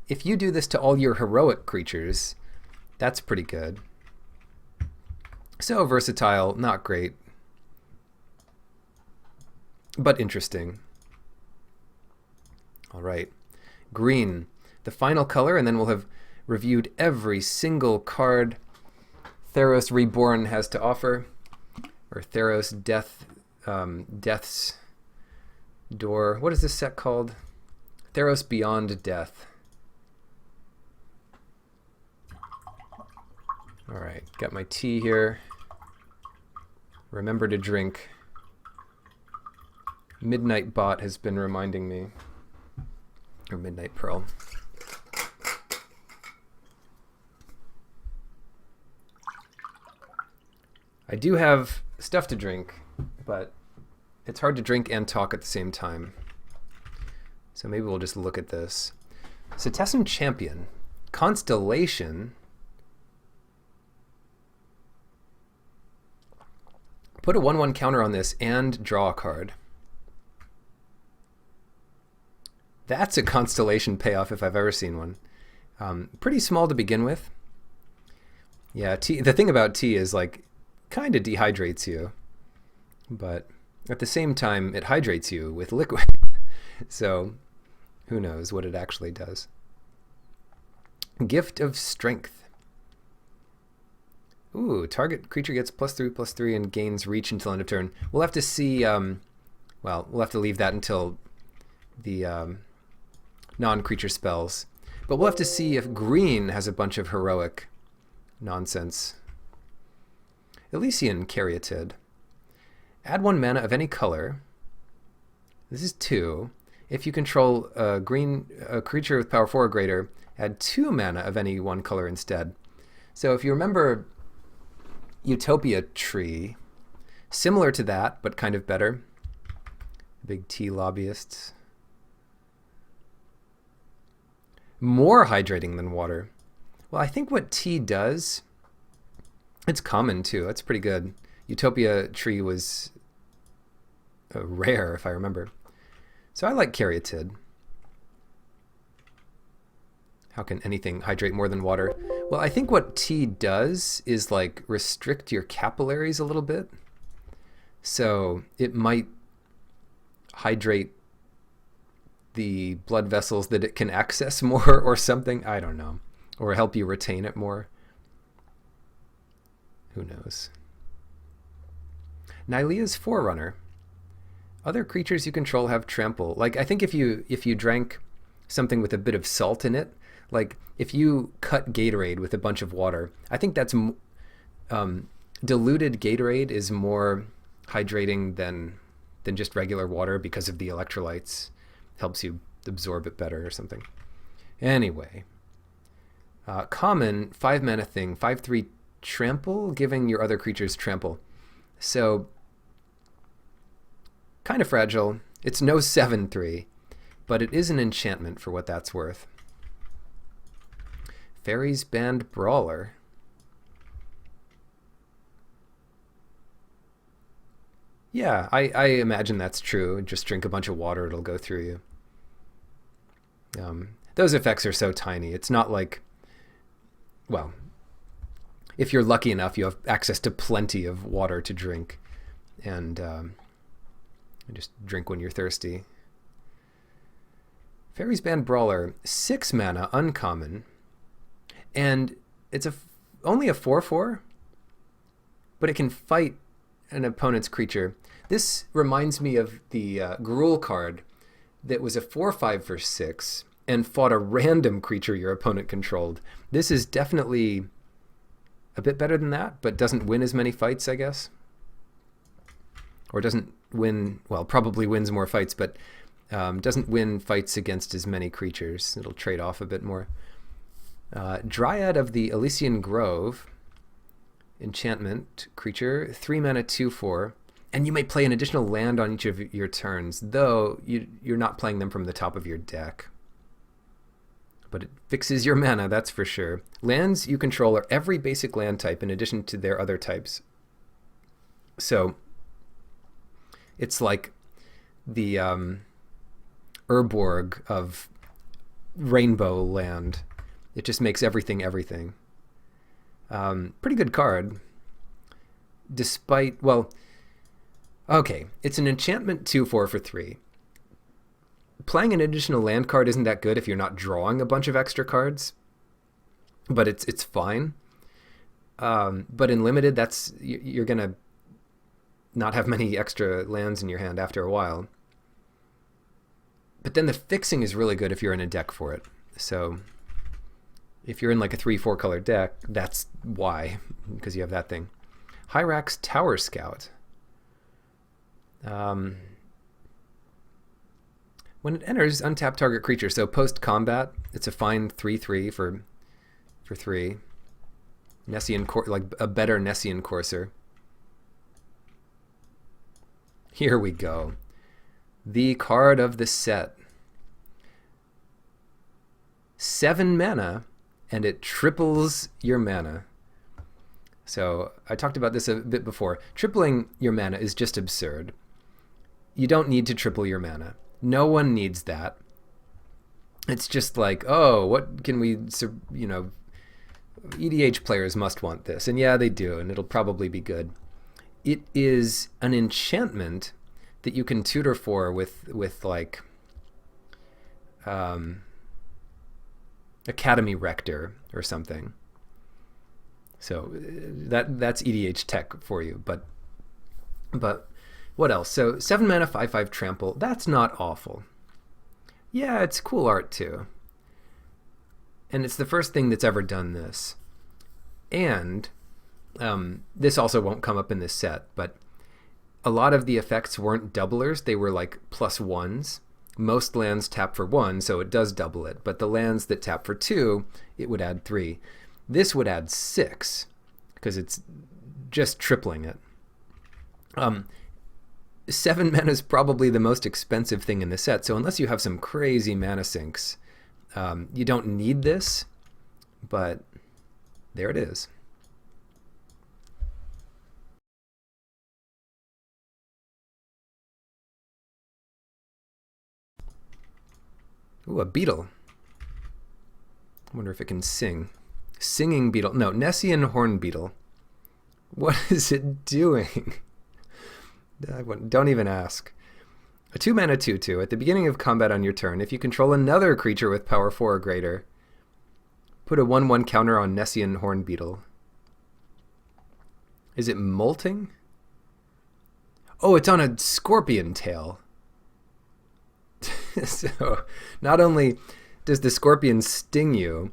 [SPEAKER 1] if you do this to all your heroic creatures, that's pretty good. So versatile, not great, but interesting. All right, green, the final color, and then we'll have reviewed every single card Theros Reborn has to offer, or Theros Death. Death's Door. What is this set called? Theros Beyond Death. All right, got my tea here. Remember to drink. Midnight Bot has been reminding me. Or Midnight Pearl. I do have stuff to drink, but it's hard to drink and talk at the same time. So maybe we'll just look at this. Cetessan Champion. Constellation. Put a 1/1 counter on this and draw a card. That's a Constellation payoff if I've ever seen one. Pretty small to begin with. Yeah, tea, the thing about tea is like kind of dehydrates you. But At the same time, it hydrates you with liquid. So who knows what it actually does. Gift of Strength. Ooh, target creature gets +3/+3 and gains reach until end of turn. We'll have to see, well, we'll have to leave that until the non-creature spells. But we'll have to see if green has a bunch of heroic nonsense. Elysian Caryatid. Add 1 mana of any color. This is 2. If you control a creature with power 4 or greater, add 2 mana of any 1 color instead. So if you remember Utopia Tree, similar to that, but kind of better. Big T lobbyists. More hydrating than water. Well, I think what tea does, it's common too. That's pretty good. Utopia Tree was rare, if I remember. So I like Caryatid. How can anything hydrate more than water? Well, I think what tea does is like restrict your capillaries a little bit. So it might hydrate the blood vessels that it can access more or something. I don't know. Or help you retain it more. Who knows? Nylea's Forerunner. Other creatures you control have trample. Like, I think if you drank something with a bit of salt in it, like if you cut Gatorade with a bunch of water, I think that's diluted Gatorade is more hydrating than just regular water because of the electrolytes. Helps you absorb it better or something. Anyway, common 5 mana thing, 5/3 trample, giving your other creatures trample. So kind of fragile. It's no 7/3, but it is an enchantment for what that's worth. Theros Beyond Brawler. Yeah, I imagine that's true. Just drink a bunch of water, it'll go through you. Those effects are so tiny. It's not like, well, if you're lucky enough, you have access to plenty of water to drink. And just drink when you're thirsty. Theros Beyond Brawler, 6 mana, uncommon. And it's only a 4/4, but it can fight an opponent's creature. This reminds me of the Gruul card that was a 4/5 for 6 and fought a random creature your opponent controlled. This is definitely a bit better than that, but doesn't win as many fights, I guess. Or doesn't win, well, probably wins more fights, but doesn't win fights against as many creatures. It'll trade off a bit more. Dryad of the Elysian Grove. Enchantment creature, 3 mana, 2/4, and you may play an additional land on each of your turns, though you're not playing them from the top of your deck. But it fixes your mana, that's for sure. Lands you control are every basic land type in addition to their other types. So it's like the Urborg of Rainbow Land. It just makes everything everything. Pretty good card. Despite, well, okay, it's an enchantment 2/4 for 3. Playing an additional land card isn't that good if you're not drawing a bunch of extra cards, but it's fine. But in limited, you're gonna not have many extra lands in your hand after a while. But then the fixing is really good if you're in a deck for it. So if you're in like a 3/4 color deck, that's why, because you have that thing. Hyrax Tower Scout. When it enters, untap target creature. So post-combat, it's a fine 3/3 for 3. Nessian, like a better Nessian Courser. Here we go. The card of the set. 7 mana, and it triples your mana. So I talked about this a bit before. Tripling your mana is just absurd. You don't need to triple your mana. No one needs that. It's just like, oh, what can we, EDH players must want this. And yeah, they do, and it'll probably be good. It is an enchantment that you can tutor for with like Academy Rector or something. So that's EDH tech for you. But what else? So 7 mana, 5/5 trample. That's not awful. Yeah, it's cool art too. And it's the first thing that's ever done this. And this also won't come up in this set, but a lot of the effects weren't doublers. They were like +1s. Most lands tap for 1, so it does double it. But the lands that tap for 2, it would add 3. This would add 6, because it's just tripling it. 7 mana is probably the most expensive thing in the set, so unless you have some crazy mana sinks, you don't need this, but there it is. Ooh, a beetle. I wonder if it can sing. Singing beetle. No, Nessian horn beetle. What is it doing? Don't even ask. A 2 mana 2/2. At the beginning of combat on your turn, if you control another creature with power 4 or greater, put a 1/1 counter on Nessian horn beetle. Is it molting? Oh, it's on a scorpion tail. So not only does the scorpion sting you,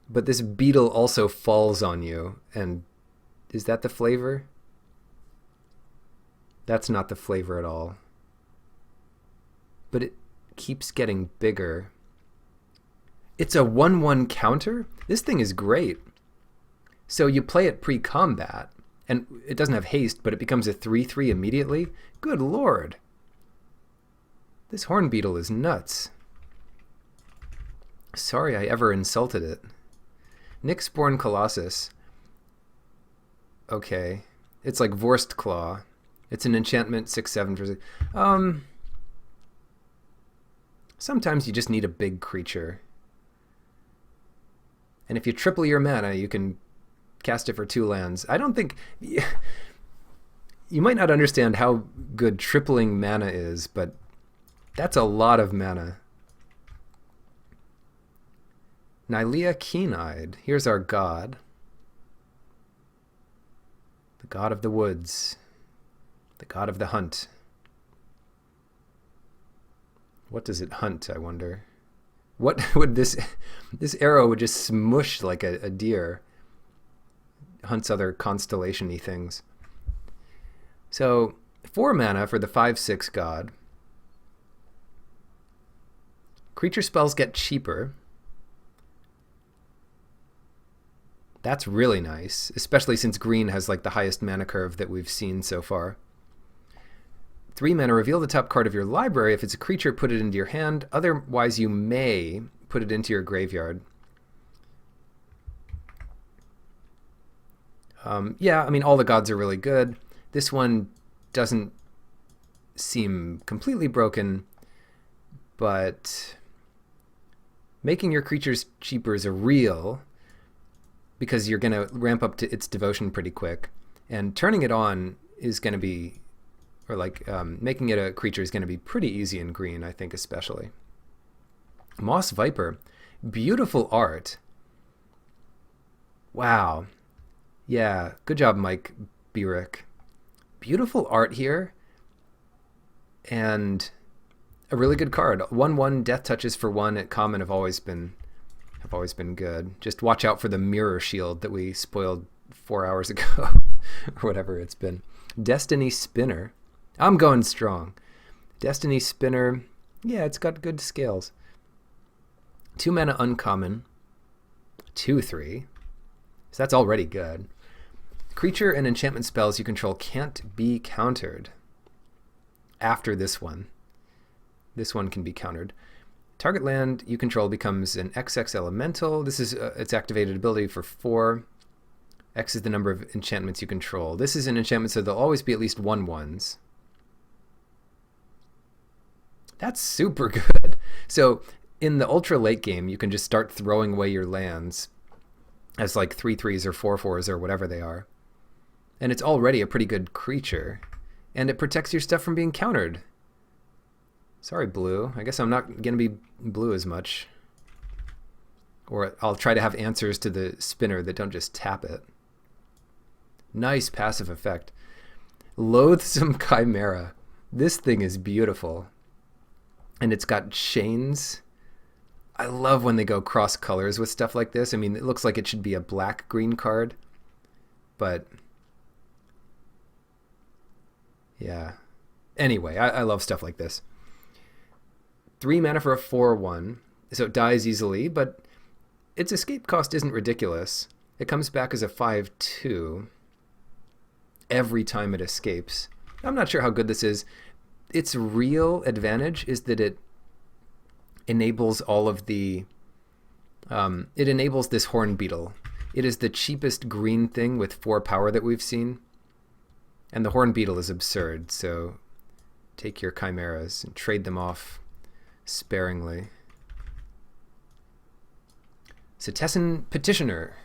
[SPEAKER 1] but this beetle also falls on you. And is that the flavor? That's not the flavor at all. But it keeps getting bigger. It's a 1/1 counter? This thing is great. So you play it pre-combat, and it doesn't have haste, but it becomes a 3/3 immediately? Good lord. This horn beetle is nuts. Sorry I ever insulted it. Nyxborn Colossus. Okay. It's like Vorst Claw. It's an enchantment, 6/7 for 6. Sometimes you just need a big creature. And if you triple your mana, you can cast it for 2 lands. I don't think... You might not understand how good tripling mana is, but that's a lot of mana. Nylea Keen-Eyed. Here's our god. The god of the woods. The god of the hunt. What does it hunt, I wonder? What would this arrow would just smush like a deer. Hunts other constellation-y things. So 4 mana for the 5/6 god. Creature spells get cheaper. That's really nice, especially since green has like the highest mana curve that we've seen so far. 3 mana, reveal the top card of your library. If it's a creature, put it into your hand. Otherwise, you may put it into your graveyard. Yeah, I mean, all the gods are really good. This one doesn't seem completely broken, but making your creatures cheaper is a real, because you're going to ramp up to its devotion pretty quick. And turning it on is going to be, or like making it a creature is going to be pretty easy in green, I think, especially. Moss Viper. Beautiful art. Wow. Yeah, good job, Mike Burick. Beautiful art here. And a really good card. 1/1 death touches for 1 at common have always been good. Just watch out for the mirror shield that we spoiled 4 hours ago, or whatever it's been. Destiny Spinner. I'm going strong. Destiny Spinner. Yeah, it's got good scales. 2 mana uncommon. 2/3. So that's already good. Creature and enchantment spells you control can't be countered after this one. This one can be countered. Target land you control becomes an XX elemental. This is its activated ability for 4. X is the number of enchantments you control. This is an enchantment, so there'll always be at least 1/1s. That's super good. So in the ultra late game, you can just start throwing away your lands as like 3/3s or 4/4s or whatever they are. And it's already a pretty good creature. And it protects your stuff from being countered. Sorry, blue. I guess I'm not going to be blue as much. Or I'll try to have answers to the spinner that don't just tap it. Nice passive effect. Loathsome Chimera. This thing is beautiful. And it's got chains. I love when they go cross colors with stuff like this. I mean, it looks like it should be a black-green card. But yeah. Anyway, I love stuff like this. 3 mana for a 4/1. So it dies easily, but its escape cost isn't ridiculous. It comes back as a 5/2 every time it escapes. I'm not sure how good this is. Its real advantage is that it enables all of the... it enables this Horn Beetle. It is the cheapest green thing with 4 power that we've seen. And the Horn Beetle is absurd, so take your Chimeras and trade them off sparingly. Cetessan Petitioner.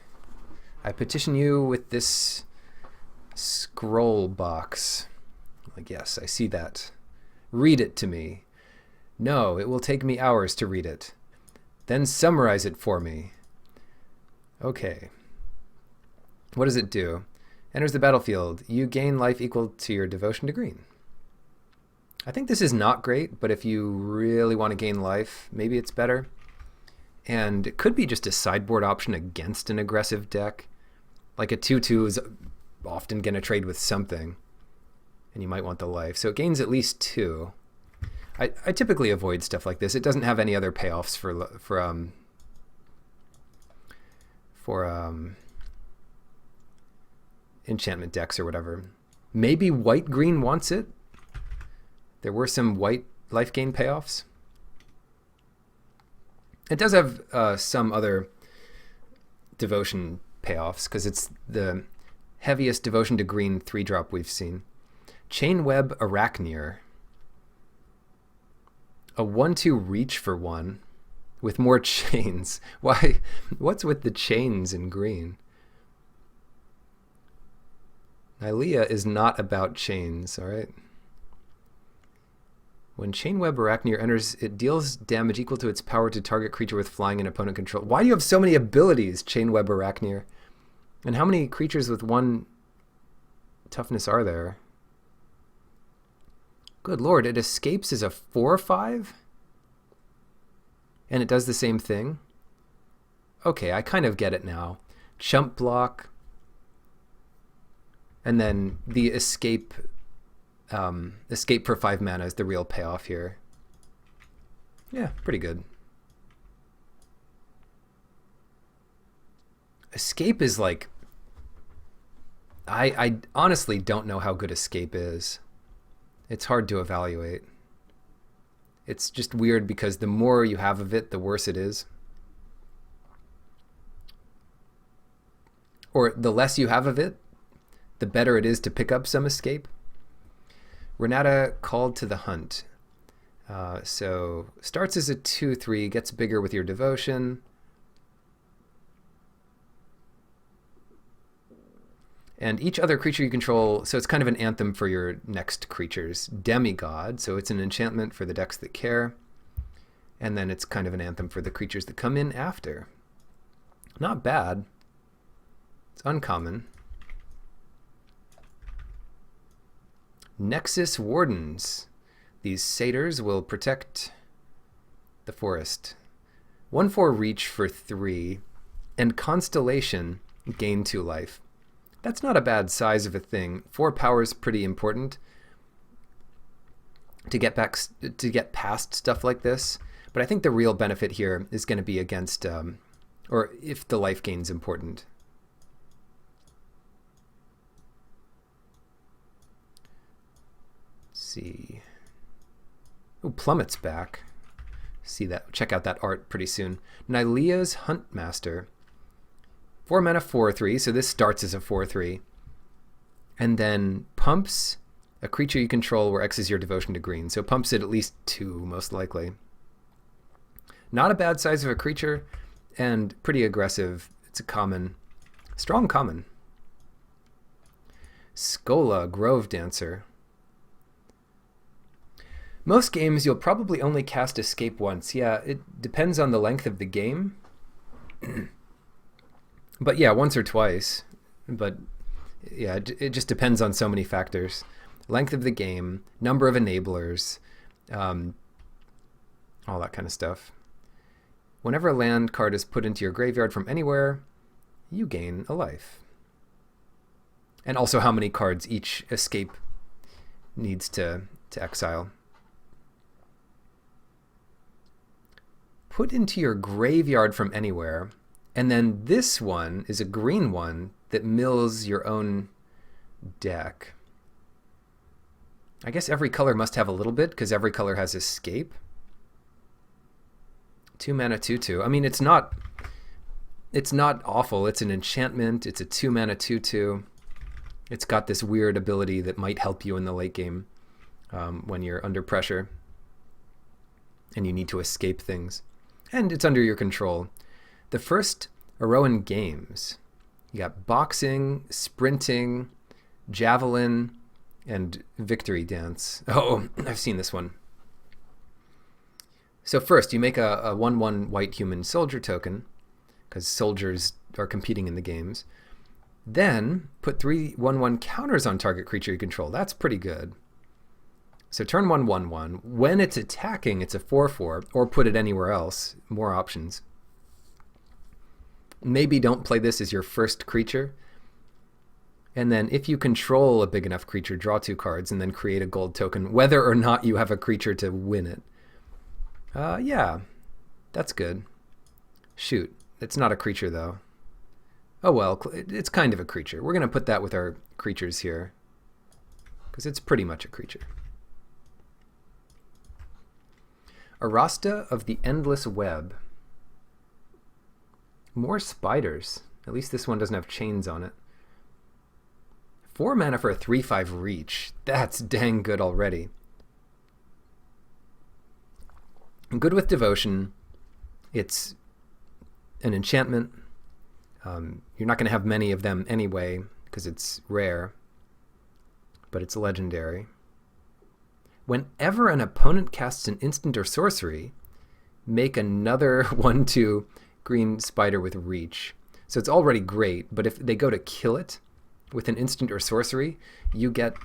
[SPEAKER 1] I petition you with this scroll box. Like, yes, I see that. Read it to me. No, it will take me hours to read it. Then summarize it for me. Okay. What does it do? Enters the battlefield. You gain life equal to your devotion to green. I think this is not great, but if you really want to gain life, maybe it's better. And it could be just a sideboard option against an aggressive deck. Like a 2/2 is often going to trade with something, and you might want the life. So it gains at least 2. I typically avoid stuff like this. It doesn't have any other payoffs for enchantment decks or whatever. Maybe white-green wants it. There were some white life gain payoffs. It does have some other devotion payoffs because it's the heaviest devotion to green 3-drop we've seen. Chainweb Arachneer. A 1/2 reach for 1 with more chains. Why? What's with the chains in green? Nylea is not about chains, all right? When Chainweb Arachneer enters, it deals damage equal to its power to target creature with flying and opponent control. Why do you have so many abilities, Chainweb Arachneer? And how many creatures with 1 toughness are there? Good lord, it escapes as a 4/5? And it does the same thing? Okay, I kind of get it now. Chump block. And then the escape for 5 mana is the real payoff here. Yeah, pretty good. Escape is like... I honestly don't know how good Escape is. It's hard to evaluate. It's just weird because the more you have of it, the worse it is. Or the less you have of it, the better it is to pick up some Escape. Renata Called to the Hunt. So starts as a 2/3, gets bigger with your devotion. And each other creature you control, so it's kind of an anthem for your next creatures. Demigod, so it's an enchantment for the decks that care. And then it's kind of an anthem for the creatures that come in after. Not bad. It's uncommon. Nexus Wardens. These satyrs will protect the forest. 1/4 reach for 3. And Constellation, gain 2 life. That's not a bad size of a thing. 4 power is pretty important to get past stuff like this. But I think the real benefit here is going to be against, or if the life gain's important. Let's see. Oh, Plummet's back. See that? Check out that art pretty soon. Nylea's Huntmaster. 4 mana 4/3, so this starts as a 4/3. And then pumps a creature you control where X is your devotion to green. So pumps it at least 2, most likely. Not a bad size of a creature, and pretty aggressive. It's a common. Strong common. Skola, Grove Dancer. Most games you'll probably only cast Escape once. Yeah, it depends on the length of the game. But yeah, once or twice. But yeah, it just depends on so many factors. Length of the game, number of enablers, all that kind of stuff. Whenever a land card is put into your graveyard from anywhere, you gain a life. And also how many cards each escape needs to exile. Put into your graveyard from anywhere, and then this one is a green one that mills your own deck. I guess every color must have a little bit because every color has escape. 2 mana 2/2. I mean, it's not awful. It's an enchantment. It's a 2 mana 2/2. It's got this weird ability that might help you in the late game when you're under pressure and you need to escape things. And it's under your control. The first Aroan games, you got boxing, sprinting, javelin, and victory dance. Oh, I've seen this one. So first, you make a 1/1 white human soldier token, because soldiers are competing in the games. Then put 3 1/1 counters on target creature you control. That's pretty good. So turn 1 1/1. When it's attacking, it's a 4/4, or put it anywhere else. More options. Maybe don't play this as your first creature. And then if you control a big enough creature, draw 2 cards and then create a gold token, whether or not you have a creature to win it. Yeah, that's good. Shoot, it's not a creature though. Oh well, it's kind of a creature. We're going to put that with our creatures here because it's pretty much a creature. Arasta of the Endless Web. More spiders. At least this one doesn't have chains on it. 4 mana for a 3/5 reach. That's dang good already. Good with devotion. It's an enchantment. You're not going to have many of them anyway because it's rare, but it's legendary. Whenever an opponent casts an instant or sorcery, make another 1/2 green spider with reach. So it's already great, but if they go to kill it with an instant or sorcery, you get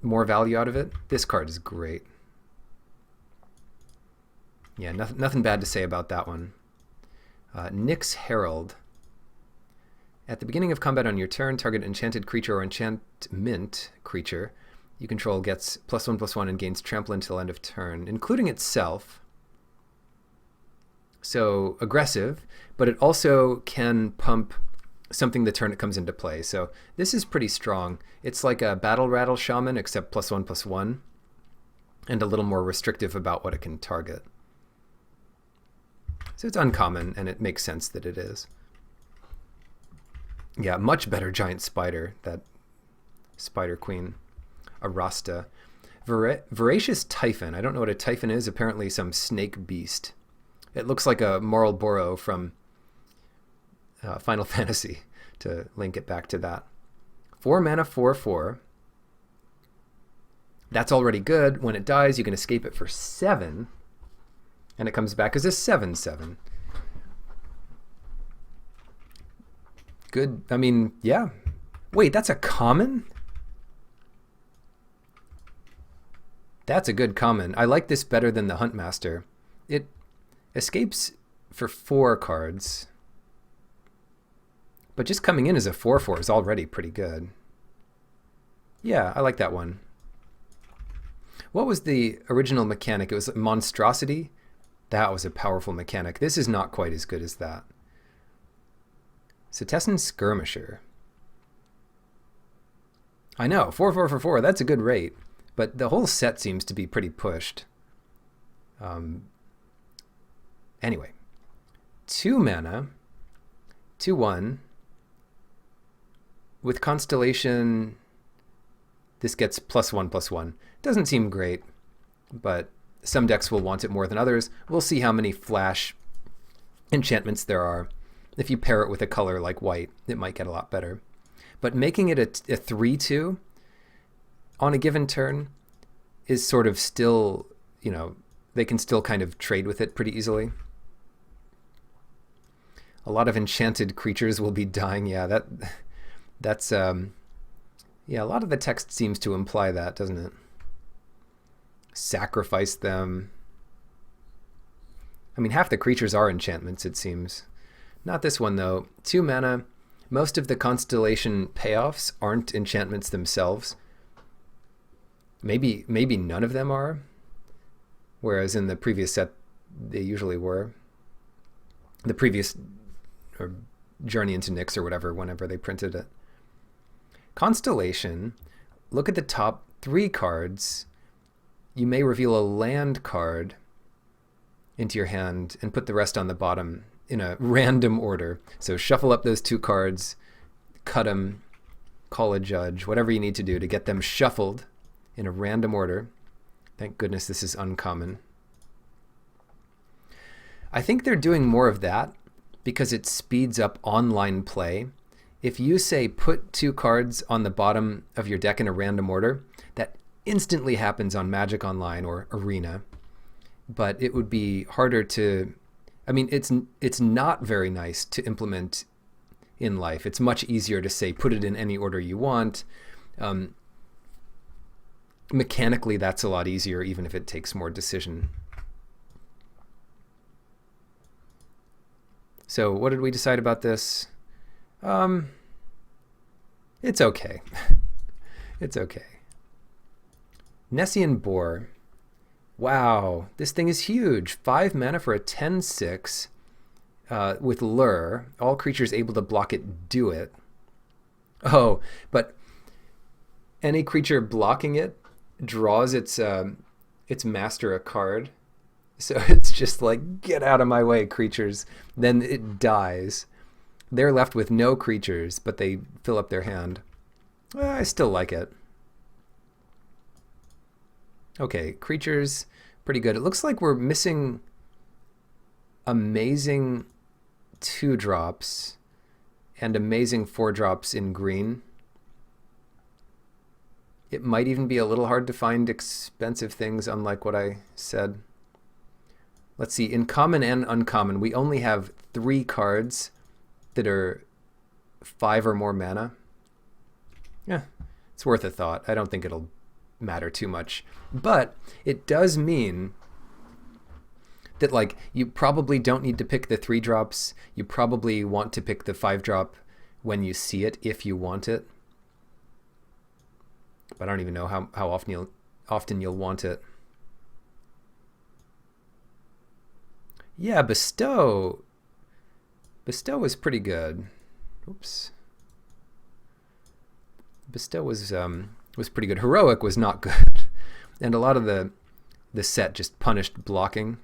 [SPEAKER 1] more value out of it. This card is great. Yeah, nothing bad to say about that one. Nyx Herald. At the beginning of combat on your turn, target enchanted creature or enchantment creature you control gets +1/+1 and gains trample until end of turn, including itself. So aggressive, but it also can pump something the turn it comes into play. So this is pretty strong. It's like a Battle Rattle Shaman, except +1/+1, and a little more restrictive about what it can target. So it's uncommon, and it makes sense that it is. Yeah, much better giant spider, that Spider Queen. Arasta. Voracious Typhon. I don't know what a Typhon is. Apparently some snake beast. It looks like a Moralboro from Final Fantasy, to link it back to that. 4 mana 4/4. That's already good. When it dies, you can escape it for 7. And it comes back as a 7/7. Good. I mean, yeah. Wait, that's a common? That's a good common. I like this better than the Huntmaster. It escapes for 4 cards. But just coming in as a 4/4 is already pretty good. Yeah, I like that one. What was the original mechanic? It was Monstrosity. That was a powerful mechanic. This is not quite as good as that. Setessan Skirmisher. I know, 4/4 for 4, that's a good rate. But the whole set seems to be pretty pushed. Anyway, 2 mana, 2/1. With Constellation, this gets +1/+1. Doesn't seem great, but some decks will want it more than others. We'll see how many flash enchantments there are. If you pair it with a color like white, it might get a lot better. But making it a 3/2 on a given turn is sort of still, you know, they can still kind of trade with it pretty easily. A lot of enchanted creatures will be dying. Yeah, that's yeah, a lot of the text seems to imply that, doesn't it? Sacrifice them. I mean, half the creatures are enchantments, it seems. Not this one, though. 2 mana. Most of the constellation payoffs aren't enchantments themselves. Maybe none of them are, whereas in the previous set they usually were. The previous, or Journey into Nyx or whatever, whenever they printed it. Constellation, look at the top 3 cards. You may reveal a land card into your hand and put the rest on the bottom in a random order. So shuffle up those 2 cards, cut them, call a judge, whatever you need to do to get them shuffled in a random order. Thank goodness this is uncommon. I think they're doing more of that because it speeds up online play. If you say put 2 cards on the bottom of your deck in a random order, that instantly happens on Magic Online or Arena. But it would be harder to, I mean, it's not very nice to implement in life. It's much easier to say put it in any order you want. Mechanically, that's a lot easier, even if it takes more decision. So what did we decide about this? It's okay. It's okay. Nessian Boar. Wow, this thing is huge. 5 mana for a 10/6 with Lure. All creatures able to block it do it. Oh, but any creature blocking it draws its master a card. So it's just like, get out of my way, creatures. Then it dies. They're left with no creatures, but they fill up their hand. I still like it. Okay, creatures, pretty good. It looks like we're missing amazing 2-drops and amazing 4-drops in green. It might even be a little hard to find expensive things, unlike what I said. Let's see, in common and uncommon, we only have 3 cards that are 5 or more mana. Yeah, it's worth a thought. I don't think it'll matter too much. But it does mean that, like, you probably don't need to pick the 3-drops. You probably want to pick the 5-drop when you see it, if you want it. But I don't even know how often you'll want it. Yeah, Bestow was pretty good. Oops. Bestow was pretty good. Heroic was not good. And a lot of the set just punished blocking.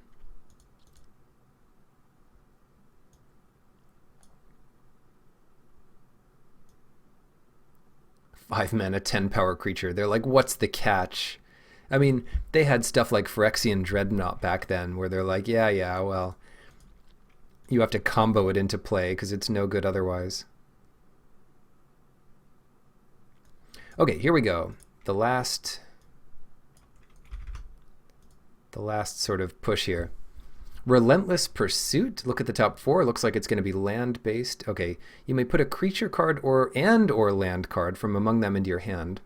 [SPEAKER 1] Five mana, 10 power creature. They're like, what's the catch? I mean, they had stuff like Phyrexian Dreadnought back then, where they're like, yeah, well, you have to combo it into play because it's no good otherwise. Okay, here we go. The last sort of push here. Relentless Pursuit. Look at the top 4. It looks like it's going to be land-based. Okay, you may put a creature card or land card from among them into your hand.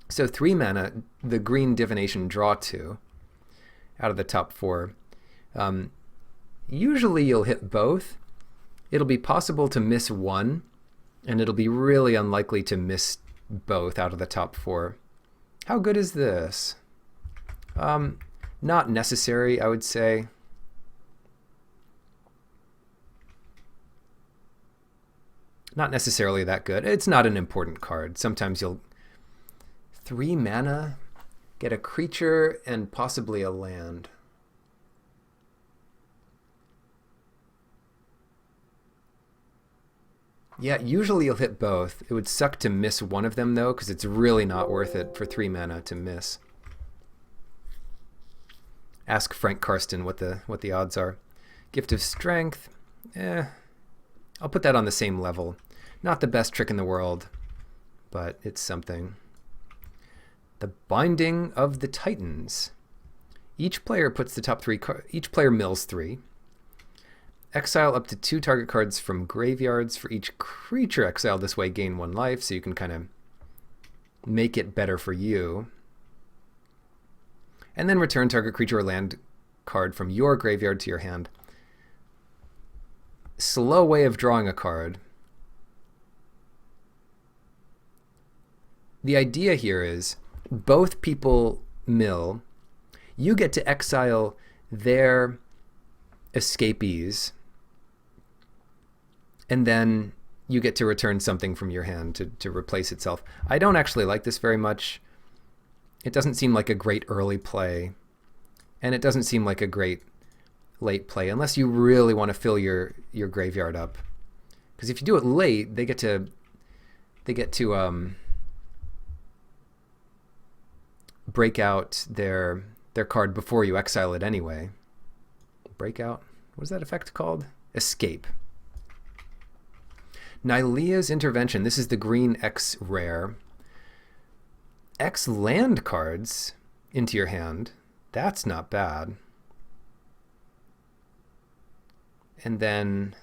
[SPEAKER 1] So 3 mana, the green divination, draw 2 out of the top 4. Usually you'll hit both. It'll be possible to miss one, and it'll be really unlikely to miss both out of the top 4. How good is this? Not necessary, I would say. Not necessarily that good. It's not an important card. Sometimes you'll 3 mana, get a creature and possibly a land. Yeah, usually you'll hit both. It would suck to miss one of them, though, because it's really not worth it for 3 mana to miss. Ask Frank Karsten what the odds are. Gift of Strength. I'll put that on the same level. Not the best trick in the world, but it's something. The Binding of the Titans. Each player puts the top 3 each player mills 3. Exile up to 2 target cards from graveyards. For each creature exiled this way, gain 1 life, so you can kind of make it better for you. And then return target creature or land card from your graveyard to your hand. Slow way of drawing a card. The idea here is both people mill. You get to exile their escapees, and then you get to return something from your hand to replace itself. I don't actually like this very much. It doesn't seem like a great early play, and it doesn't seem like a great late play unless you really want to fill your graveyard up. Because if you do it late, they get to break out their card before you exile it anyway. Breakout? What is that effect called? Escape. Nylea's Intervention. This is the green X rare. X land cards into your hand. That's not bad. And then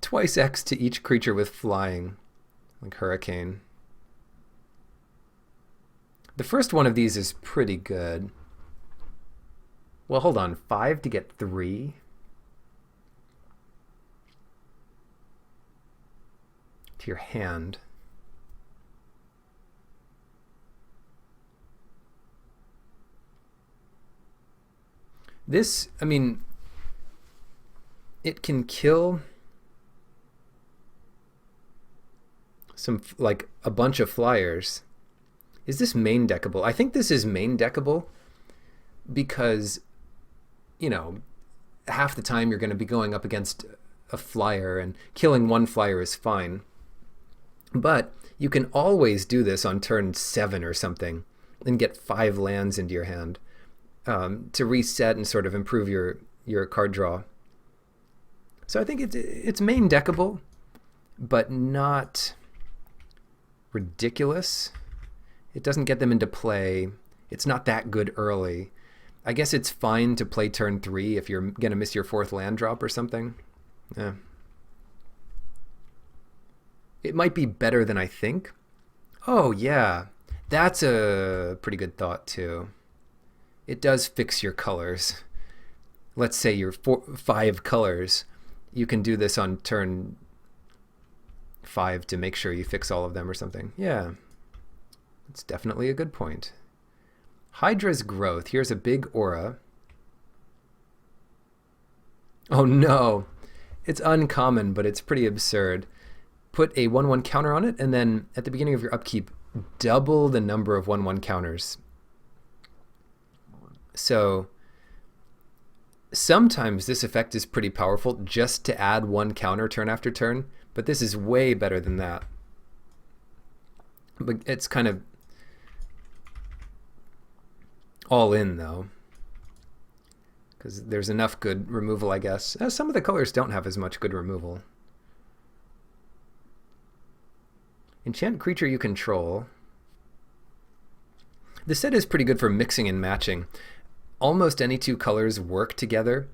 [SPEAKER 1] twice X to each creature with flying, like Hurricane. The first one of these is pretty good. Well, hold on. 5 to get 3? To your hand. This, I mean, it can kill some, like, a bunch of flyers. Is this main deckable? I think this is main deckable because, you know, half the time you're going to be going up against a flyer, and killing one flyer is fine. But you can always do this on turn 7 or something and get 5 lands into your hand to reset and sort of improve your card draw. So I think it's main deckable, but not ridiculous. It doesn't get them into play. It's not that good early. I guess it's fine to play turn 3 if you're going to miss your 4th land drop or something. Yeah. It might be better than I think. Oh, yeah. That's a pretty good thought, too. It does fix your colors. Let's say you're 5 colors. You can do this on turn 5 to make sure you fix all of them or something. Yeah. It's definitely a good point. Hydra's Growth. Here's a big aura. Oh no. It's uncommon, but it's pretty absurd. Put a 1/1 counter on it, and then at the beginning of your upkeep, double the number of 1/1 counters. So sometimes this effect is pretty powerful just to add 1 counter turn after turn, but this is way better than that. But it's kind of all in, though, because there's enough good removal, I guess. Some of the colors don't have as much good removal. Enchant creature you control. The set is pretty good for mixing and matching. Almost any 2 colors work together,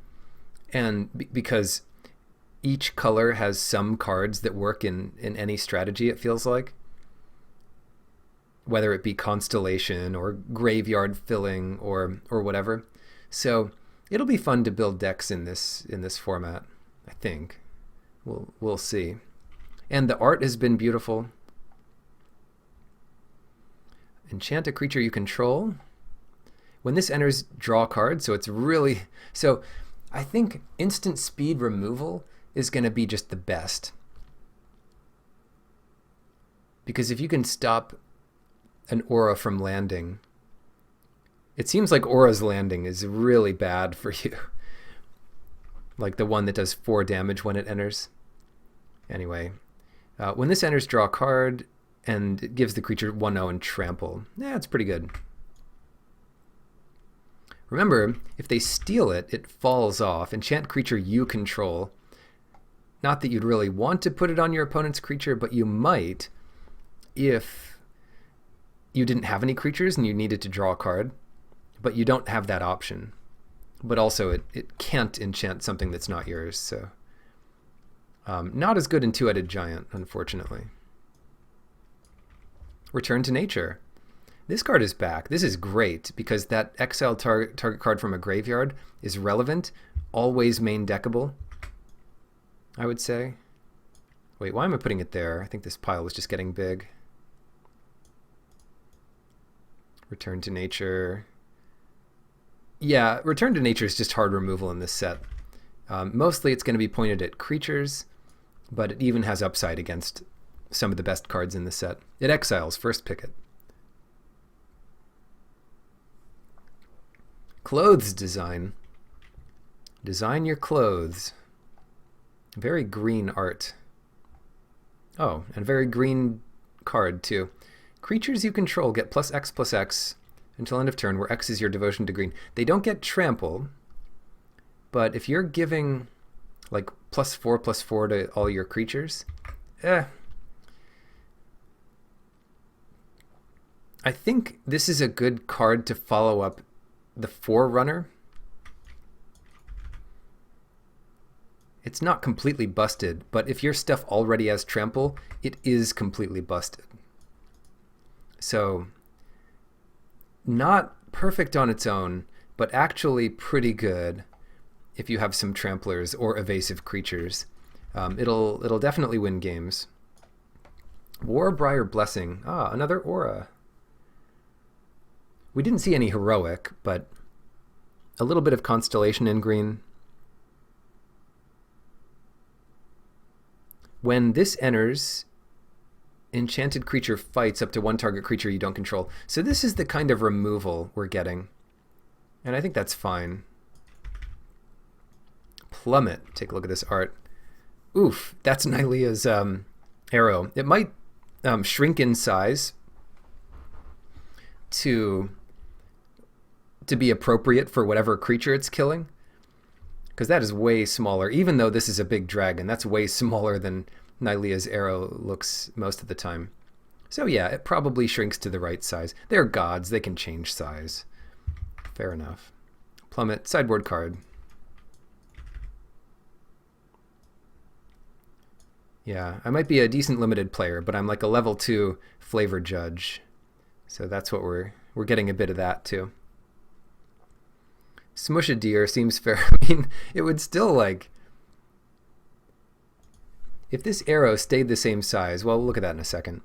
[SPEAKER 1] and because each color has some cards that work in any strategy, it feels like. Whether it be constellation or graveyard filling or whatever. So it'll be fun to build decks in this format, I think. We'll see. And the art has been beautiful. Enchant a creature you control. When this enters, draw a card. So it's really... So I think instant speed removal is going to be just the best. Because if you can stop an aura from landing, it seems like aura's landing is really bad for you. Like the one that does 4 damage when it enters. Anyway, when this enters, draw a card, and it gives the creature 1/0 and trample. Yeah, it's pretty good. Remember, if they steal it, it falls off. Enchant creature you control. Not that you'd really want to put it on your opponent's creature, but you might if you didn't have any creatures and you needed to draw a card. but you don't have that option. But also it can't enchant something that's not yours, so not as good in Two-Headed Giant, unfortunately. Return to Nature. This card is back. This is great because that exiled target card from a graveyard is relevant, always main deckable, I would say. Wait, why am I putting it there? I think this pile is just getting big. Return to Nature. Yeah, Return to Nature is just hard removal in this set. Mostly it's going to be pointed at creatures, but it even has upside against some of the best cards in the set. It exiles, first pick it. Clothes design. Design your clothes. Very green art. Oh, and very green card too. Creatures you control get +X/+X until end of turn, where X is your devotion to green. They don't get trample, but if you're giving like +4/+4 to all your creatures, I think this is a good card to follow up the Forerunner. It's not completely busted, but if your stuff already has trample, it is completely busted. So, not perfect on its own, but actually pretty good if you have some tramplers or evasive creatures. It'll definitely win games. Warbriar Blessing. Ah, another aura. We didn't see any heroic, but a little bit of constellation in green. When this enters, enchanted creature fights up to one target creature you don't control. So this is the kind of removal we're getting. And I think that's fine. Plummet. Take a look at this art. Oof, that's Nylea's arrow. It might shrink in size to be appropriate for whatever creature it's killing, because that is way smaller. Even though this is a big dragon, that's way smaller than Nylea's arrow looks most of the time. So yeah, it probably shrinks to the right size. They're gods, they can change size. Fair enough. Plummet, sideboard card. Yeah, I might be a decent limited player, but I'm like a level 2 flavor judge. So that's what we're getting a bit of that too. Smush-a-Deer seems fair. I mean, it would still like... If this arrow stayed the same size, well, we'll look at that in a second.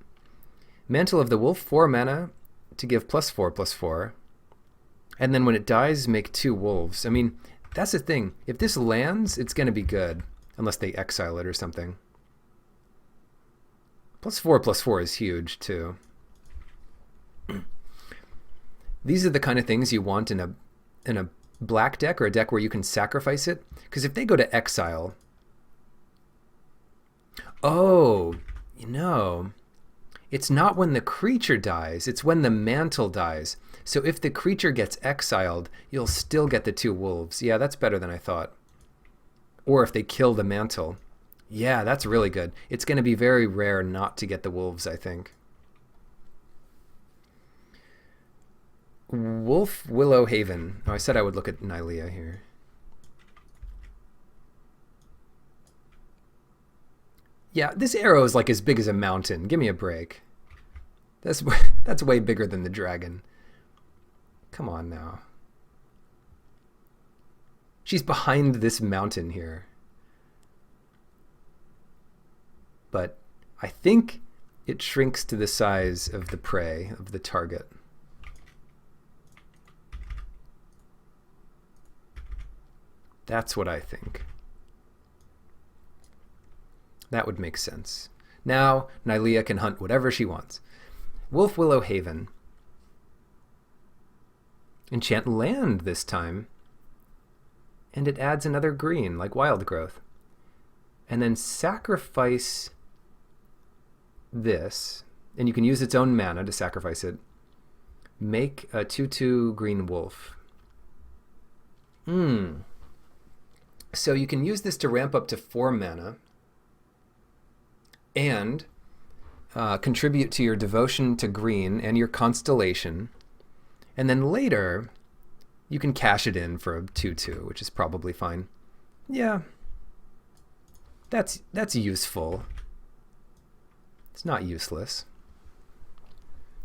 [SPEAKER 1] Mantle of the Wolf, 4 mana to give +4/+4. And then when it dies, make 2 wolves. I mean, that's the thing. If this lands, it's going to be good. Unless they exile it or something. +4/+4 is huge, too. These are the kind of things you want in a black deck, or a deck where you can sacrifice it. Because if they go to exile... Oh, you know, it's not when the creature dies, it's when the mantle dies. So if the creature gets exiled, you'll still get the 2 wolves. Yeah, that's better than I thought. Or if they kill the mantle. Yeah, that's really good. It's going to be very rare not to get the wolves, I think. Wolf Willow Haven. Oh, I said I would look at Nylea here. Yeah, this arrow is like as big as a mountain. Give me a break. That's way bigger than the dragon. Come on now. She's behind this mountain here. But I think it shrinks to the size of the prey, of the target. That's what I think. That would make sense. Now, Nylea can hunt whatever she wants. Wolf Willow Haven. Enchant land this time. And it adds another green, like Wild Growth. And then sacrifice this. And you can use its own mana to sacrifice it. Make a 2/2 green wolf. So you can use this to ramp up to 4 mana. And contribute to your devotion to green and your constellation. And then later, You can cash it in for a 2/2, which is probably fine. Yeah, that's useful. It's not useless.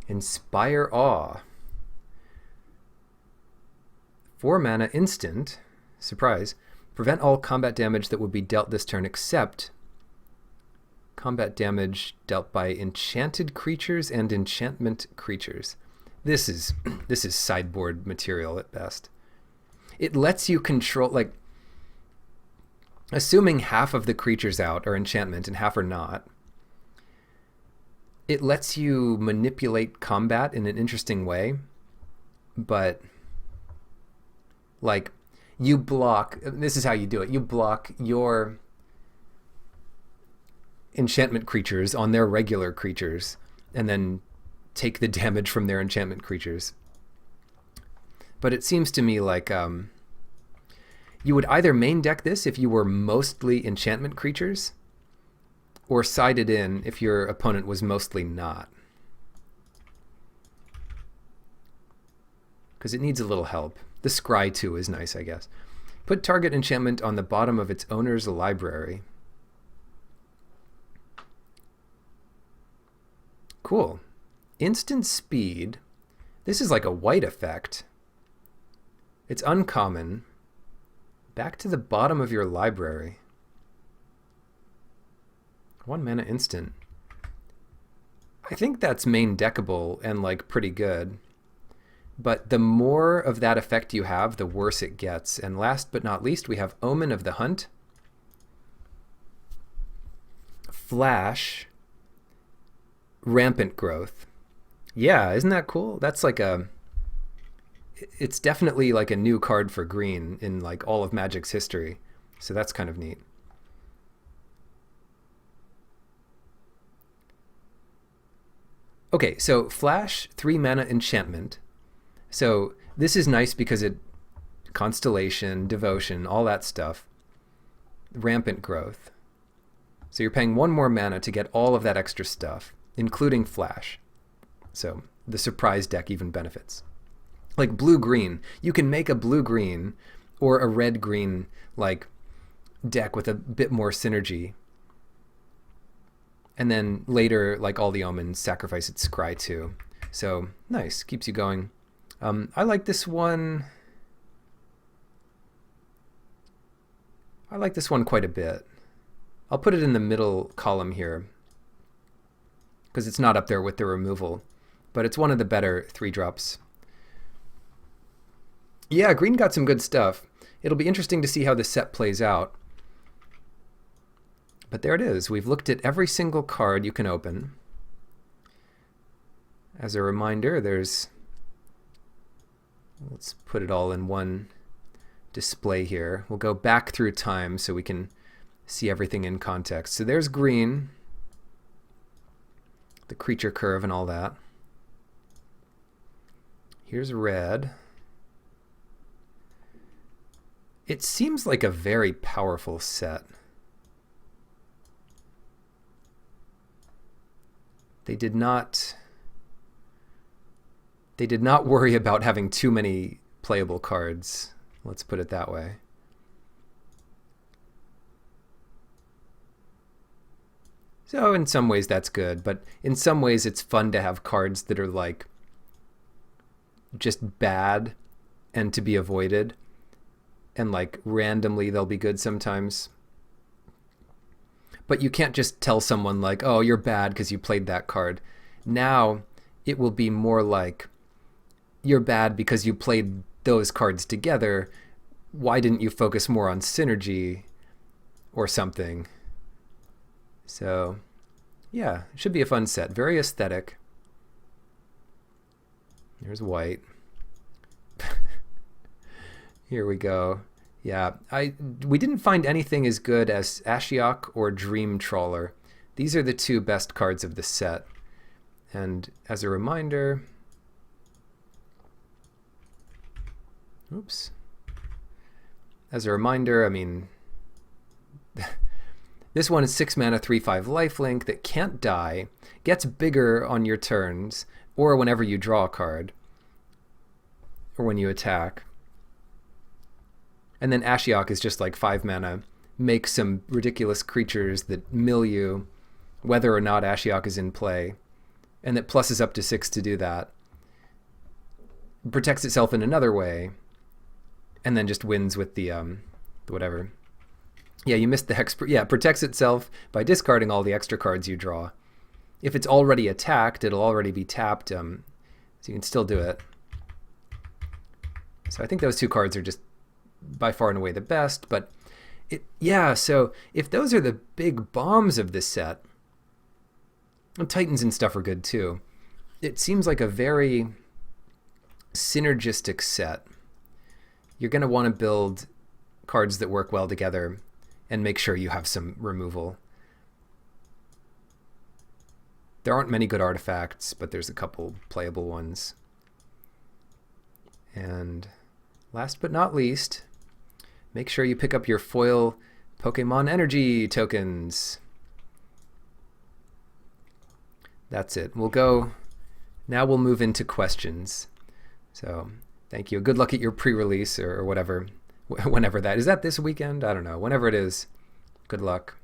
[SPEAKER 1] Inspire Awe. 4 mana instant. Surprise. Prevent all combat damage that would be dealt this turn except combat damage dealt by enchanted creatures and enchantment creatures. This is sideboard material at best. It lets you control, like, assuming half of the creatures out are enchantment and half are not, it lets you manipulate combat in an interesting way, but like you block, this is how you do it. You block your enchantment creatures on their regular creatures and then take the damage from their enchantment creatures. But it seems to me like you would either main deck this if you were mostly enchantment creatures, or side it in if your opponent was mostly not. Because it needs a little help. The Scry 2 is nice, I guess. Put target enchantment on the bottom of its owner's library. Cool. Instant speed. This is like a white effect. It's uncommon. Back to the bottom of your library. 1 mana instant. I think that's main deckable and like pretty good. But the more of that effect you have, the worse it gets. And last but not least, we have Omen of the Hunt. Flash. Rampant Growth. Yeah, isn't that cool? That's like a... It's definitely like a new card for green in like all of Magic's history. So that's kind of neat. Okay, so Flash, 3 mana enchantment. So this is nice because it Constellation, Devotion, all that stuff. Rampant Growth. So you're paying 1 more mana to get all of that extra stuff, including Flash. So the surprise deck even benefits. Like blue-green. You can make a blue-green or a red-green like deck with a bit more synergy. And then later, like all the omens, sacrifice its Scry 2. So nice, keeps you going. I like this one. I like this one quite a bit. I'll put it in the middle column here because it's not up there with the removal, but it's one of the better 3-drops. Yeah, green got some good stuff. It'll be interesting to see how this set plays out. But there it is. We've looked at every single card you can open. As a reminder, there's... Let's put it all in one display here. We'll go back through time so we can see everything in context. So there's green, the creature curve and all that. Here's red. It seems like a very powerful set. They did not worry about having too many playable cards. Let's put it that way. So in some ways that's good, but in some ways it's fun to have cards that are like just bad and to be avoided, and like randomly they'll be good sometimes. But you can't just tell someone like, oh, you're bad because you played that card. Now it will be more like, you're bad because you played those cards together. Why didn't you focus more on synergy or something? So yeah, it should be a fun set. Very aesthetic. There's white. Here we go. Yeah, we didn't find anything as good as Ashiok or Dream Trawler. These are the 2 best cards of the set. And as a reminder... Oops. As a reminder, I mean... this one is 6 mana, 3/5 lifelink that can't die, gets bigger on your turns, or whenever you draw a card, or when you attack. And then Ashiok is just like 5 mana. Make some ridiculous creatures that mill you, whether or not Ashiok is in play. And that pluses up to 6 to do that. Protects itself in another way. And then just wins with the whatever. Yeah, you missed the hex. Yeah, protects itself by discarding all the extra cards you draw. If it's already attacked, it'll already be tapped. So you can still do it. So I think those 2 cards are just by far and away the best. But so if those are the big bombs of this set, and Titans and stuff are good too. It seems like a very synergistic set. You're going to want to build cards that work well together and make sure you have some removal. There aren't many good artifacts, but there's a couple playable ones. And last but not least, make sure you pick up your foil Pokemon Energy tokens. That's it. Now we'll move into questions. So thank you. Good luck at your pre-release or whatever, whenever that is. That this weekend? I don't know. Whenever it is, good luck.